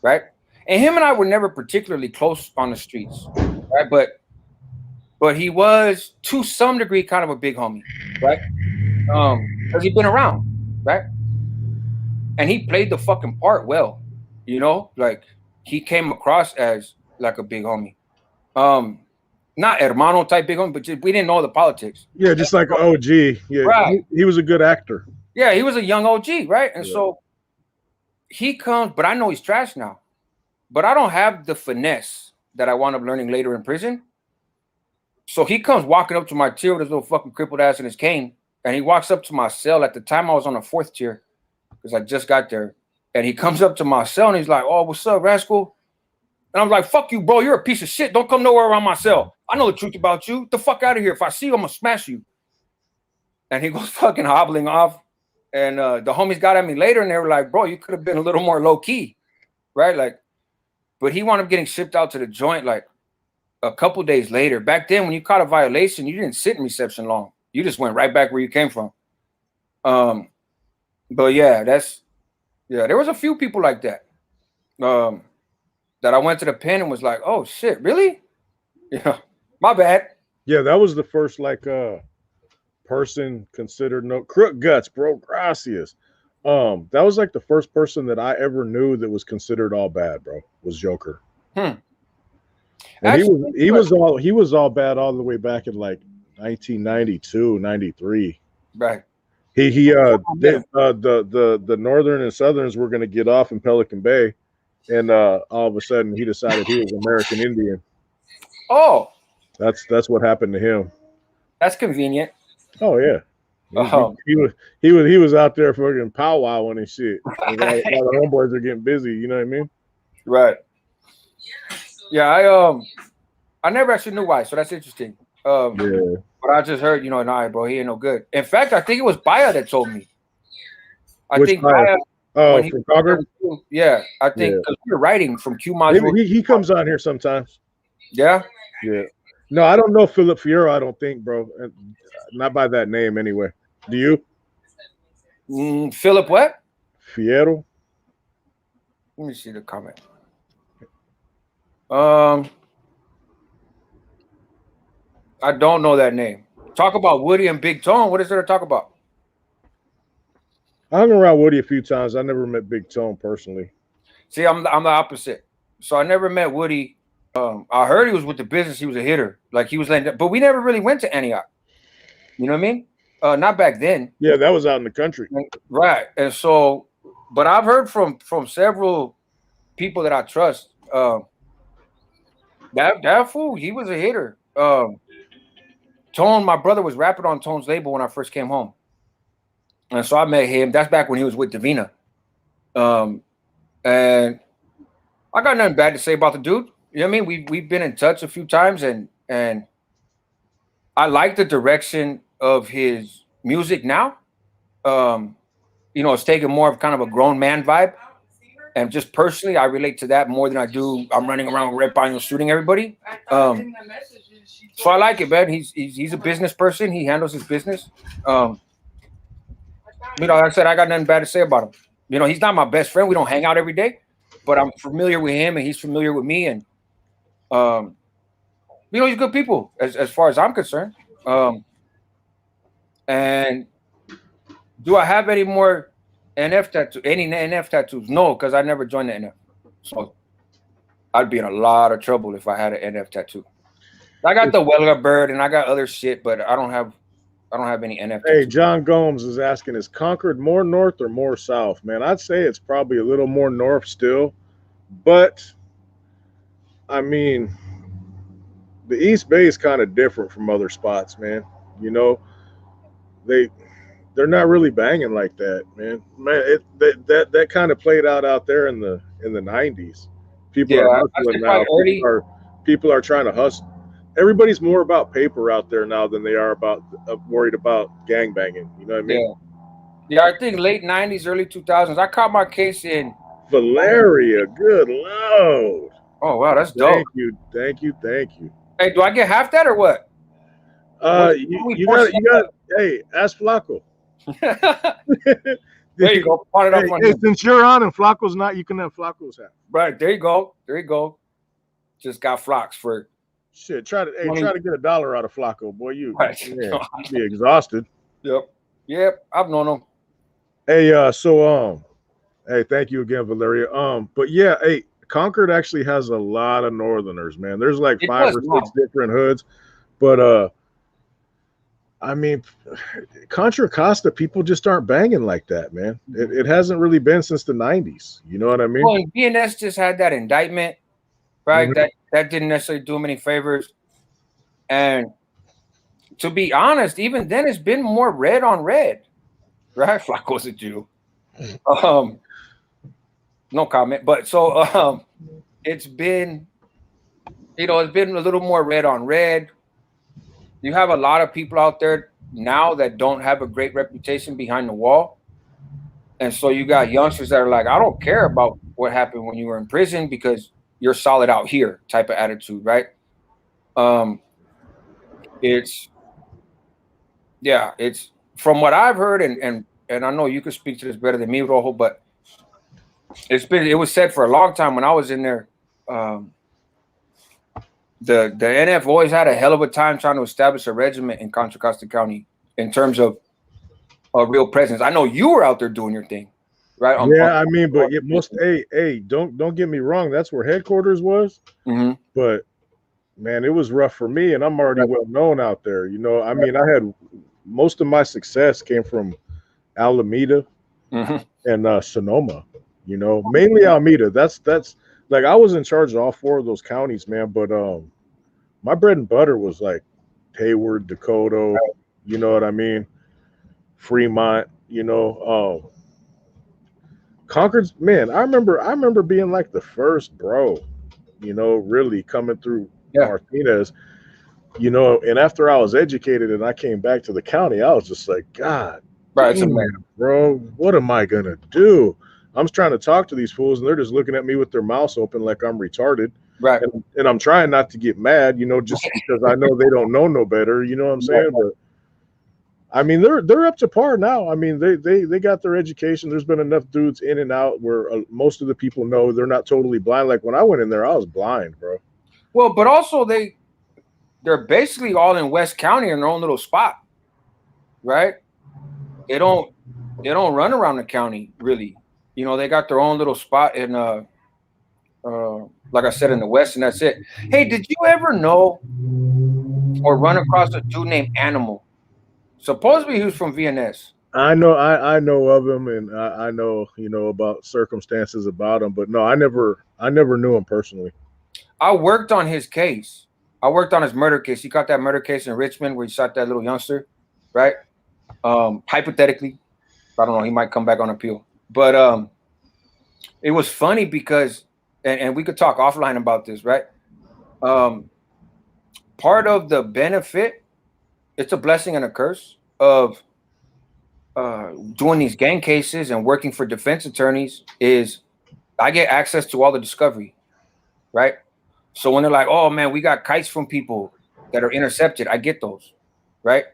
right? And him and I were never particularly close on the streets, right? But he was, to some degree, kind of a big homie, right? Because he'd been around, right? And he played the fucking part well, like he came across as like a big homie. Not hermano type big homie, but we didn't know the politics. Yeah, just like OG. Yeah, right. He was a good actor. Yeah, he was a young OG, right? And so he comes, but I know he's trash now. But I don't have the finesse that I wound up learning later in prison. So he comes walking up to my tier with his little fucking crippled ass and his cane. And he walks up to my cell. At the time, I was on the 4th tier because I just got there. And he comes up to my cell and he's like, "Oh, what's up, rascal?" And I'm like, "Fuck you, bro. You're a piece of shit. Don't come nowhere around my cell. I know the truth about you. Get the fuck out of here. If I see you, I'm going to smash you." And he goes fucking hobbling off. And the homies got at me later and they were like, "Bro, you could have been a little more low key." Right? Like, but he wound up getting shipped out to the joint like a couple days later. Back then, when you caught a violation, you didn't sit in reception long. You just went right back where you came from. But yeah, Yeah, there was a few people like that. That I went to the pen and was like, oh shit, really? Yeah, my bad. Yeah, that was the first like person considered no crook guts, bro. Gracias. That was like the first person that I ever knew that was considered all bad, bro. Was Joker. And Actually, he was all bad all the way back in like 1992, 93. right. The Northern and Southerns were going to get off in Pelican Bay, and all of a sudden he decided he was American Indian. Oh, that's what happened to him. that's convenient. Oh yeah, he was out there fucking powwowing and shit. While the homeboys are getting busy, you know what I mean? Right. Yeah, I never actually knew why, so that's interesting. Yeah. But I just heard, nah, bro, he ain't no good. In fact, I think it was Baya that told me. Which Baya? Oh, from Concord? Yeah, I think because we were writing from Q module. He comes on here sometimes. Yeah? Yeah. No, I don't know Philip Fierro, I don't think, bro. Not by that name anyway. Do you? Philip what? Fierro? Let me see the comment. I don't know that name. Talk about Woody and Big Tone. What is there to talk about? I hung around Woody a few times. I never met Big Tone personally. See, I'm the opposite. So I never met Woody. I heard he was with the business. He was a hitter. Like he was letting, but we never really went to Antioch. You know what I mean? Not back then. Yeah, that was out in the country. Right. And so, but I've heard from several people that I trust. That fool, he was a hitter. Tone, my brother was rapping on Tone's label when I first came home. And so I met him. That's back when he was with Davina. And I got nothing bad to say about the dude. You know what I mean? We've been in touch a few times, and I like the direction of his music now. It's taking more of kind of a grown man vibe. And just personally, I relate to that more than I do. I'm running around with red vinyl shooting everybody. So I like it, man. He's a business person. He handles his business. Like I said, I got nothing bad to say about him. He's not my best friend. We don't hang out every day, but I'm familiar with him, and he's familiar with me. And he's good people as far as I'm concerned. And do I have any more NF tattoos? Any NF tattoos? No, because I never joined the NF. So I'd be in a lot of trouble if I had an NF tattoo. I got the Welga bird and I got other shit, but I don't have any NF tattoos. Hey, John Gomes is asking, is Concord more north or more south? Man, I'd say it's probably a little more north still, but I mean, the East Bay is kind of different from other spots, man. They're not really banging like that, man. That kind of played out there in the 90s. People are hustling now. People are trying to hustle. Everybody's more about paper out there now than they are about worried about gang banging. You know what I mean? Yeah, I think late 90s, early 2000s. I caught my case in Valeria. Good Lord. Oh wow, that's dope. Thank you. Hey, do I get half that or what? You got. Hey, ask Flacco. There you go. Hey, since you're on and Flacco's not, you can have Flacco's hat. Right, there you go. Just got Flocks for shit. Try to get $1 out of Flacco, boy. You'd be exhausted. Yep. I've known him. Hey, hey, thank you again, Valeria. But yeah, hey, Concord actually has a lot of Northerners, man. There's like 5 or 6 different hoods, but I mean, Contra Costa, people just aren't banging like that, man. It hasn't really been since the 90s. You know what I mean? Well, BNS just had that indictment, right? Mm-hmm. That didn't necessarily do him any favors. And to be honest, even then it's been more red on red, right? Flacco's a Jew. No comment. But so it's been, it's been a little more red on red. You have a lot of people out there now that don't have a great reputation behind the wall. And so you got youngsters that are like, I don't care about what happened when you were in prison because you're solid out here type of attitude, right? It's from what I've heard, and I know you could speak to this better than me, Rojo, but it was said for a long time when I was in there. The NF always had a hell of a time trying to establish a regiment in Contra Costa County in terms of a real presence. I know you were out there doing your thing, right? I mean, but don't get me wrong. That's where headquarters was. Mm-hmm. But man, it was rough for me, and I'm already well known out there. You know, I mean, I had most of my success came from Alameda and Sonoma. You know, mainly Alameda. That's like I was in charge of all 4 of those counties, man. But my bread and butter was like Hayward, Dakota. You know what I mean? Fremont. You know, Concord's. Man, I remember being like the first bro. You know, really coming through Martinez. You know, and after I was educated and I came back to the county, I was just like, God, damn, bro, what am I gonna do? I'm trying to talk to these fools, and they're just looking at me with their mouths open like I'm retarded. Right. And I'm trying not to get mad, you know, just because I know they don't know no better. You know what I'm saying? But I mean, they're up to par now. I mean, they got their education. There's been enough dudes in and out where most of the people know they're not totally blind. Like when I went in there, I was blind, bro. Well, but also they're basically all in West County in their own little spot, right? They don't run around the county really. You know, they got their own little spot in like I said, in the West, and that's it. Hey, did you ever know or run across a dude named Animal? Supposedly he was from VNS. I know of him, and I know, you know, about circumstances about him, but no, I never knew him personally. I worked on his case. I worked on his murder case. He got that murder case in Richmond where he shot that little youngster, right? Hypothetically, I don't know, he might come back on appeal. But it was funny because, and we could talk offline about this, right? Part of the benefit, it's a blessing and a curse of doing these gang cases and working for defense attorneys is I get access to all the discovery, right? So when they're like, oh man, we got kites from people that are intercepted, I get those, right?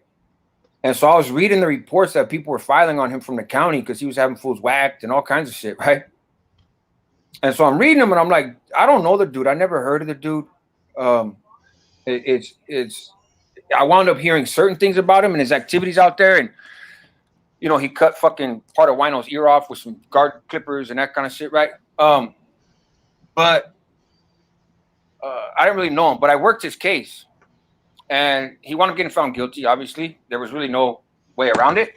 And so I was reading the reports that people were filing on him from the county because he was having fools whacked and all kinds of shit, right? And so I'm reading them and I'm like, I don't know the dude. I never heard of the dude. I wound up hearing certain things about him and his activities out there. And, you know, he cut fucking part of Wino's ear off with some guard clippers and that kind of shit, right? But I didn't really know him, but I worked his case. And he wound up getting found guilty, obviously. There was really no way around it.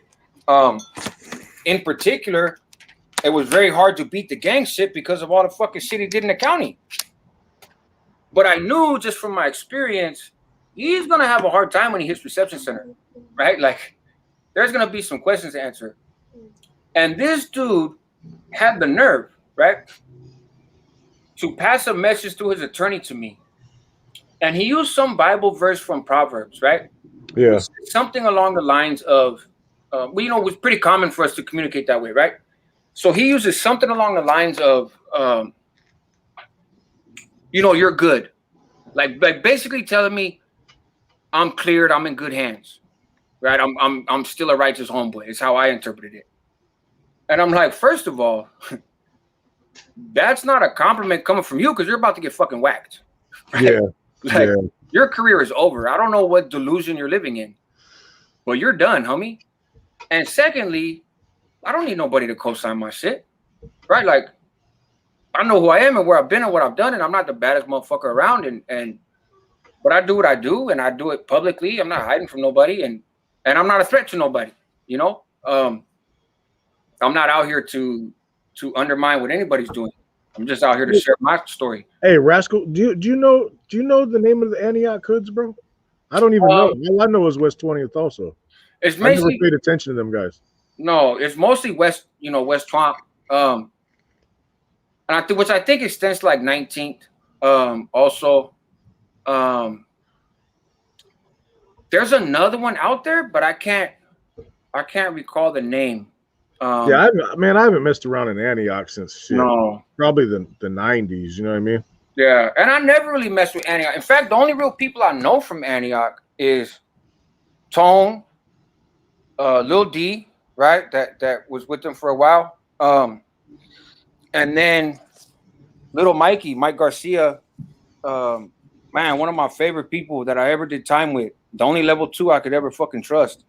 In particular, it was very hard to beat the gang shit because of all the fucking shit he did in the county. But I knew just from my experience, he's going to have a hard time when he hits reception center, right? Like, there's going to be some questions to answer. And this dude had the nerve, right, to pass a message through his attorney to me. And he used some Bible verse from Proverbs, right? Yeah. Something along the lines of, well, you know, it was pretty common for us to communicate that way, right? So he uses something along the lines of, you know, you're good. Like basically telling me I'm cleared, I'm in good hands, right? I'm still a righteous homeboy. It's how I interpreted it. And I'm like, first of all, that's not a compliment coming from you because you're about to get fucking whacked. Right? Yeah. Like, your career is over. I don't know what delusion you're living in, but you're done, homie. And secondly, I don't need nobody to co-sign my shit, right? Like, I know who I am and where I've been and what I've done, and I'm not the baddest motherfucker around. But I do what I do, and I do it publicly. I'm not hiding from nobody, and I'm not a threat to nobody. You know, I'm not out here to undermine what anybody's doing. I'm just out here to share my story. Hey, Rascal, do you know the name of the Antioch Hoods, bro? I don't even know. All I know is West 20th. Also, I never paid attention to them guys. No, it's mostly West. You know, West Twomp. And which I think extends to like 19th. Also, there's another one out there, but I can't recall the name. Yeah, I haven't messed around in Antioch since probably the 90s. You know what I mean? Yeah, and I never really messed with Antioch. In fact, the only real people I know from Antioch is Tone, Lil D, right? That was with them for a while. And then little Mike Garcia, man, one of my favorite people that I ever did time with. The only level 2 I could ever fucking trust.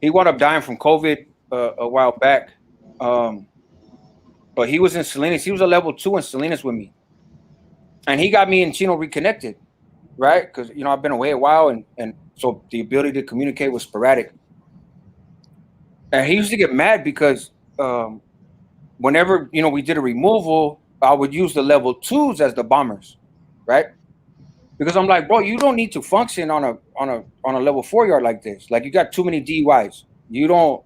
He wound up dying from COVID a while back. But he was in Salinas. He was a level 2 in Salinas with me. And he got me and Chino reconnected, right? Because, you know, I've been away a while, and so the ability to communicate was sporadic. And he used to get mad because whenever, you know, we did a removal, I would use the level 2s as the bombers, right? Because I'm like, bro, you don't need to function on a level 4 yard like this. Like, you got too many DUIs. You don't,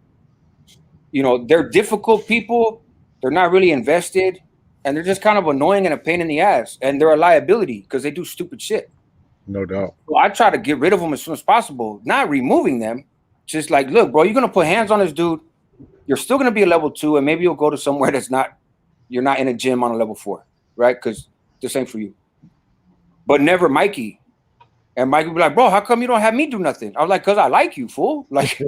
you know, they're difficult people. They're not really invested, and they're just kind of annoying and a pain in the ass. And they're a liability because they do stupid shit. No doubt. So I try to get rid of them as soon as possible, not removing them. Just like, look, bro, you're gonna put hands on this dude. You're still gonna be a level 2, and maybe you'll go to somewhere that's not. You're not in a gym on a level 4, right? Because this ain't for you. But never Mikey. And Mikey would be like, bro, how come you don't have me do nothing? I was like, because I like you, fool. Like,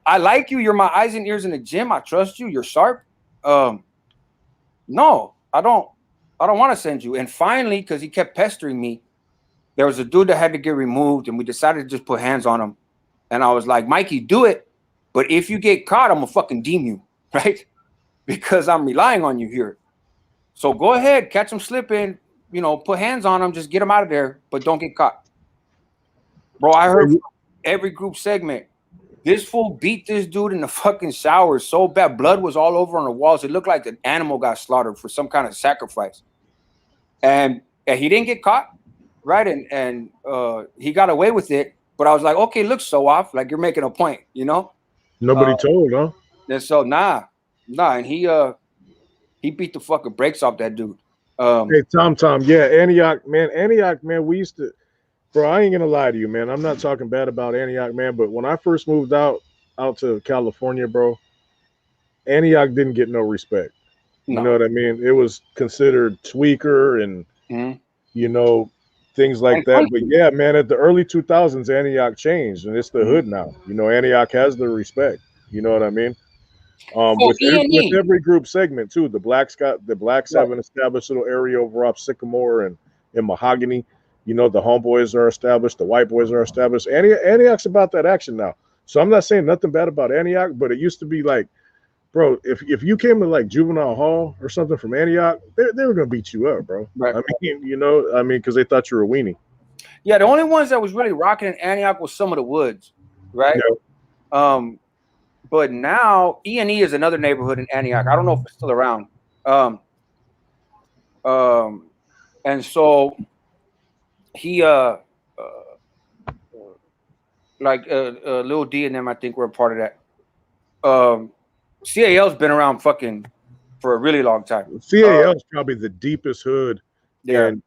I like you. You're my eyes and ears in the gym. I trust you. You're sharp. No, I don't want to send you. And finally, because he kept pestering me, there was a dude that had to get removed, and we decided to just put hands on him. And I was like, Mikey, do it. But if you get caught, I'm going to fucking deem you, right? Because I'm relying on you here. So go ahead, catch him slipping, you know, put hands on him, just get him out of there, but don't get caught. Bro, I heard every group segment, this fool beat this dude in the fucking shower so bad. Blood was all over on the walls. It looked like an animal got slaughtered for some kind of sacrifice. And he didn't get caught, right? And he got away with it. But I was like, okay, look, so off. Like, you're making a point, you know? Nobody told, huh? And so, nah. And he beat the fucking brakes off that dude. Hey, Tom, yeah, Antioch, man, we used to, bro, I ain't gonna lie to you, man. I'm not talking bad about Antioch, man, but when I first moved out to California, bro, Antioch didn't get no respect. No. You know what I mean? It was considered tweaker and, you know, things like that. But yeah, man, at the early 2000s, Antioch changed, and it's the hood now. You know, Antioch has the respect. You know what I mean? With every group segment too. The blacks have an established little area over off Sycamore and in Mahogany. You know, the homeboys are established, the white boys are established. Antioch's about that action now. So I'm not saying nothing bad about Antioch, but it used to be like, bro, if you came to like juvenile hall or something from Antioch, they were gonna beat you up, bro. Right. I mean, you know, because they thought you were a weenie. Yeah, the only ones that was really rocking in Antioch was some of the woods, right? Yeah. But now E&E is another neighborhood in Antioch. I don't know if it's still around. And so he Lil D and them, I think, were a part of that. CAL's been around fucking for a really long time. CAL's probably the deepest hood in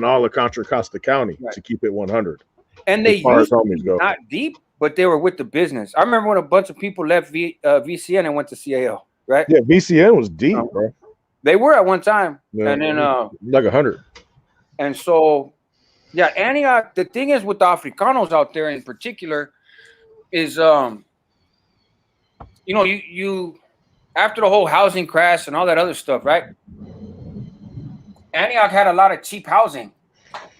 all of Contra Costa County, to keep it 100. And they used to be not deep, but they were with the business. I remember when a bunch of people left VCN and went to CAL, right? Yeah, VCN was deep, bro. They were at one time. Yeah, and then like 100. And so, yeah, Antioch, the thing is with the Africanos out there in particular is you know, you after the whole housing crash and all that other stuff, right? Antioch had a lot of cheap housing,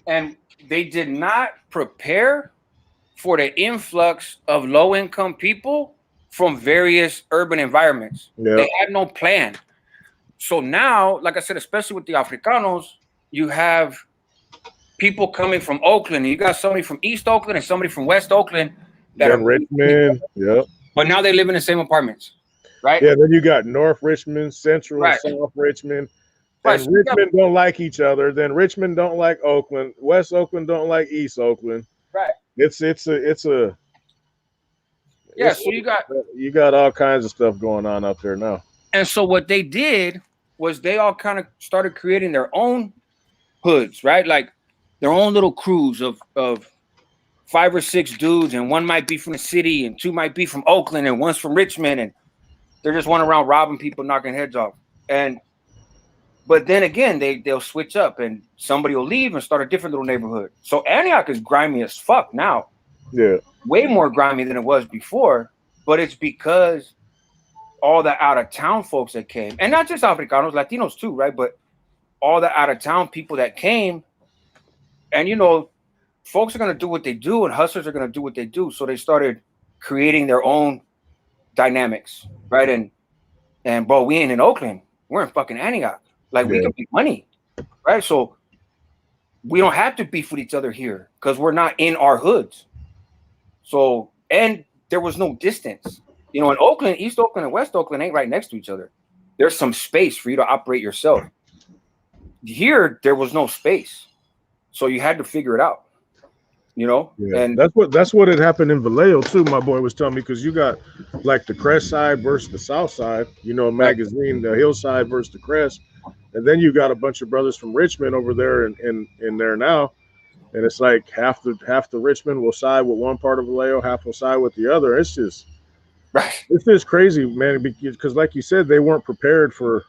and they did not prepare for the influx of low-income people from various urban environments. Yeah. They had no plan. So now, like I said, especially with the Africanos, you have people coming from Oakland. You got somebody from East Oakland and somebody from West Oakland. That are Richmond, yeah. But now they live in the same apartments, right? Yeah, then you got North Richmond, Central, right. South Richmond. And so Richmond don't like each other. Then Richmond don't like Oakland. West Oakland don't like East Oakland. Right. So you got all kinds of stuff going on up there now. And so what they did was they all kind of started creating their own hoods, right? Like their own little crews of 5 or 6 dudes, and one might be from the city, and 2 might be from Oakland, and one's from Richmond, and they're just running around robbing people, knocking heads off. But then again, they'll switch up, and somebody will leave and start a different little neighborhood. So Antioch is grimy as fuck now. Yeah, way more grimy than it was before. But it's because all the out of town folks that came, and not just Africanos, Latinos too, right? But all the out of town people that came, and folks are gonna do what they do, and hustlers are gonna do what they do. So they started creating their own dynamics, right? And bro, we ain't in Oakland, we're in fucking Antioch. Like we can make money, right? So we don't have to beef with each other here because we're not in our hoods. So, and there was no distance. In Oakland, East Oakland and West Oakland ain't right next to each other. There's some space for you to operate yourself. Here, there was no space. So you had to figure it out. And that's what had happened in Vallejo too. My boy was telling me, because you got like the Crest side versus the South side, magazine, the Hillside versus the Crest. And then you got a bunch of brothers from Richmond over there in there now. And it's like half the Richmond will side with one part of Vallejo, half will side with the other. It's just crazy, man, because like you said, they weren't prepared for,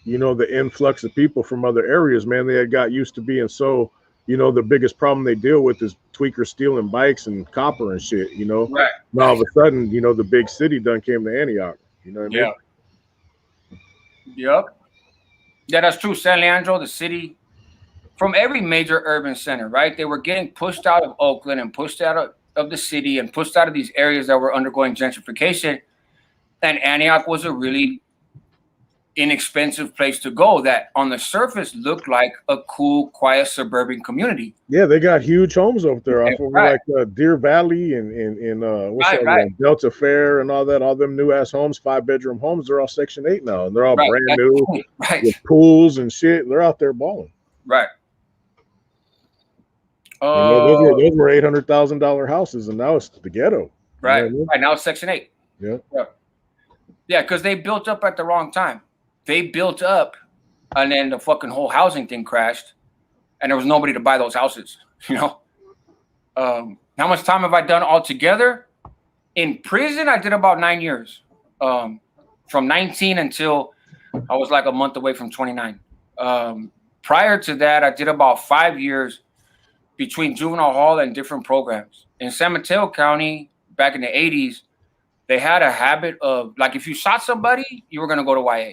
the influx of people from other areas, man. They had got used to being so, the biggest problem they deal with is tweakers stealing bikes and copper and shit, Right. Now all of a sudden, the big city done came to Antioch, you know what I mean? Yep. Yeah, that's true. San Leandro, the city, from every major urban center, right? They were getting pushed out of Oakland and pushed out of the city and pushed out of these areas that were undergoing gentrification. And Antioch was a really inexpensive place to go that on the surface looked like a cool, quiet suburban community. Yeah, they got huge homes over there off of like Deer Valley and Delta Fair and all that. All them new ass homes, 5-bedroom homes, they're all Section 8 now, and they're all brand new with pools and shit. They're out there balling. Right. Those were $800,000 houses, and now it's the ghetto. Right. Right now it's Section 8. Yeah. Yeah, because they built up at the wrong time. They built up, and then the fucking whole housing thing crashed, and there was nobody to buy those houses. How much time have I done altogether? In prison, I did about 9 years, from 19 until I was like a month away from 29. Prior to that, I did about 5 years between juvenile hall and different programs. In San Mateo County, back in the 80s, they had a habit of, like, if you shot somebody, you were going to go to YA,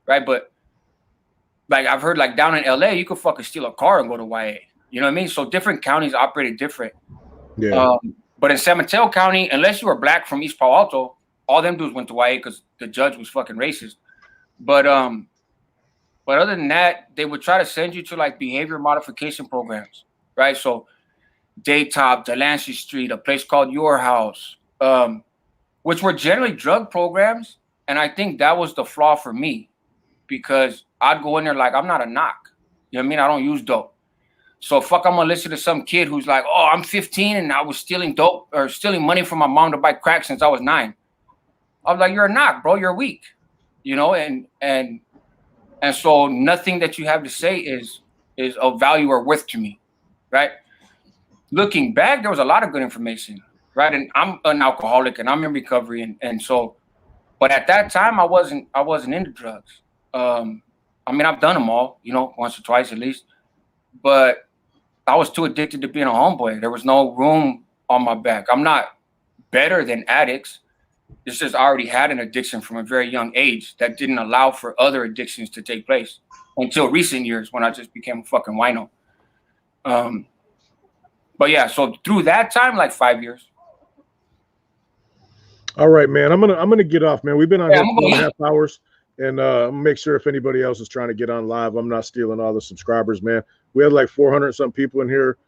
right? But, like, I've heard, like, down in LA, you could fucking steal a car and go to YA. You know what I mean? So different counties operated different. Yeah. But in San Mateo County, unless you were black from East Palo Alto, all them dudes went to YA because the judge was fucking racist. But other than that, they would try to send you to, like, behavior modification programs, right? So Daytop, Delancey Street, a place called Your House, which were generally drug programs. And I think that was the flaw for me, because I'd go in there like, I'm not a knock. You know what I mean? I don't use dope. So fuck, I'm going to listen to some kid who's like, oh, I'm 15 and I was stealing dope or stealing money from my mom to buy crack since I was 9. I was like, you're a knock, bro. You're weak. And so nothing that you have to say is of value or worth to me, right? Looking back, there was a lot of good information, right? And I'm an alcoholic and I'm in recovery, and so, but at that time I wasn't into drugs. I mean, I've done them all, once or twice at least, but I was too addicted to being a homeboy. There was no room on my back. I'm not better than addicts. It's just I already had an addiction from a very young age that didn't allow for other addictions to take place until recent years when I just became a fucking wino. But yeah, so through that time, like 5 years. All right, man. I'm gonna get off, man. We've been on here 4.5 hours, and I'm gonna make sure if anybody else is trying to get on live, I'm not stealing all the subscribers, man. We had like 400 some people in here.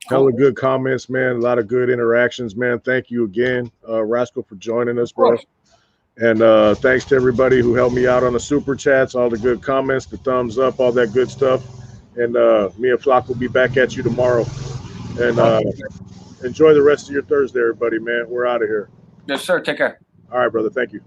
Hella good comments, man. A lot of good interactions, man. Thank you again, Rascal, for joining us, bro. And thanks to everybody who helped me out on the super chats, all the good comments, the thumbs up, all that good stuff. And me and Flock will be back at you tomorrow. And enjoy the rest of your Thursday, everybody, man. We're out of here. Yes, sir. Take care. All right, brother. Thank you.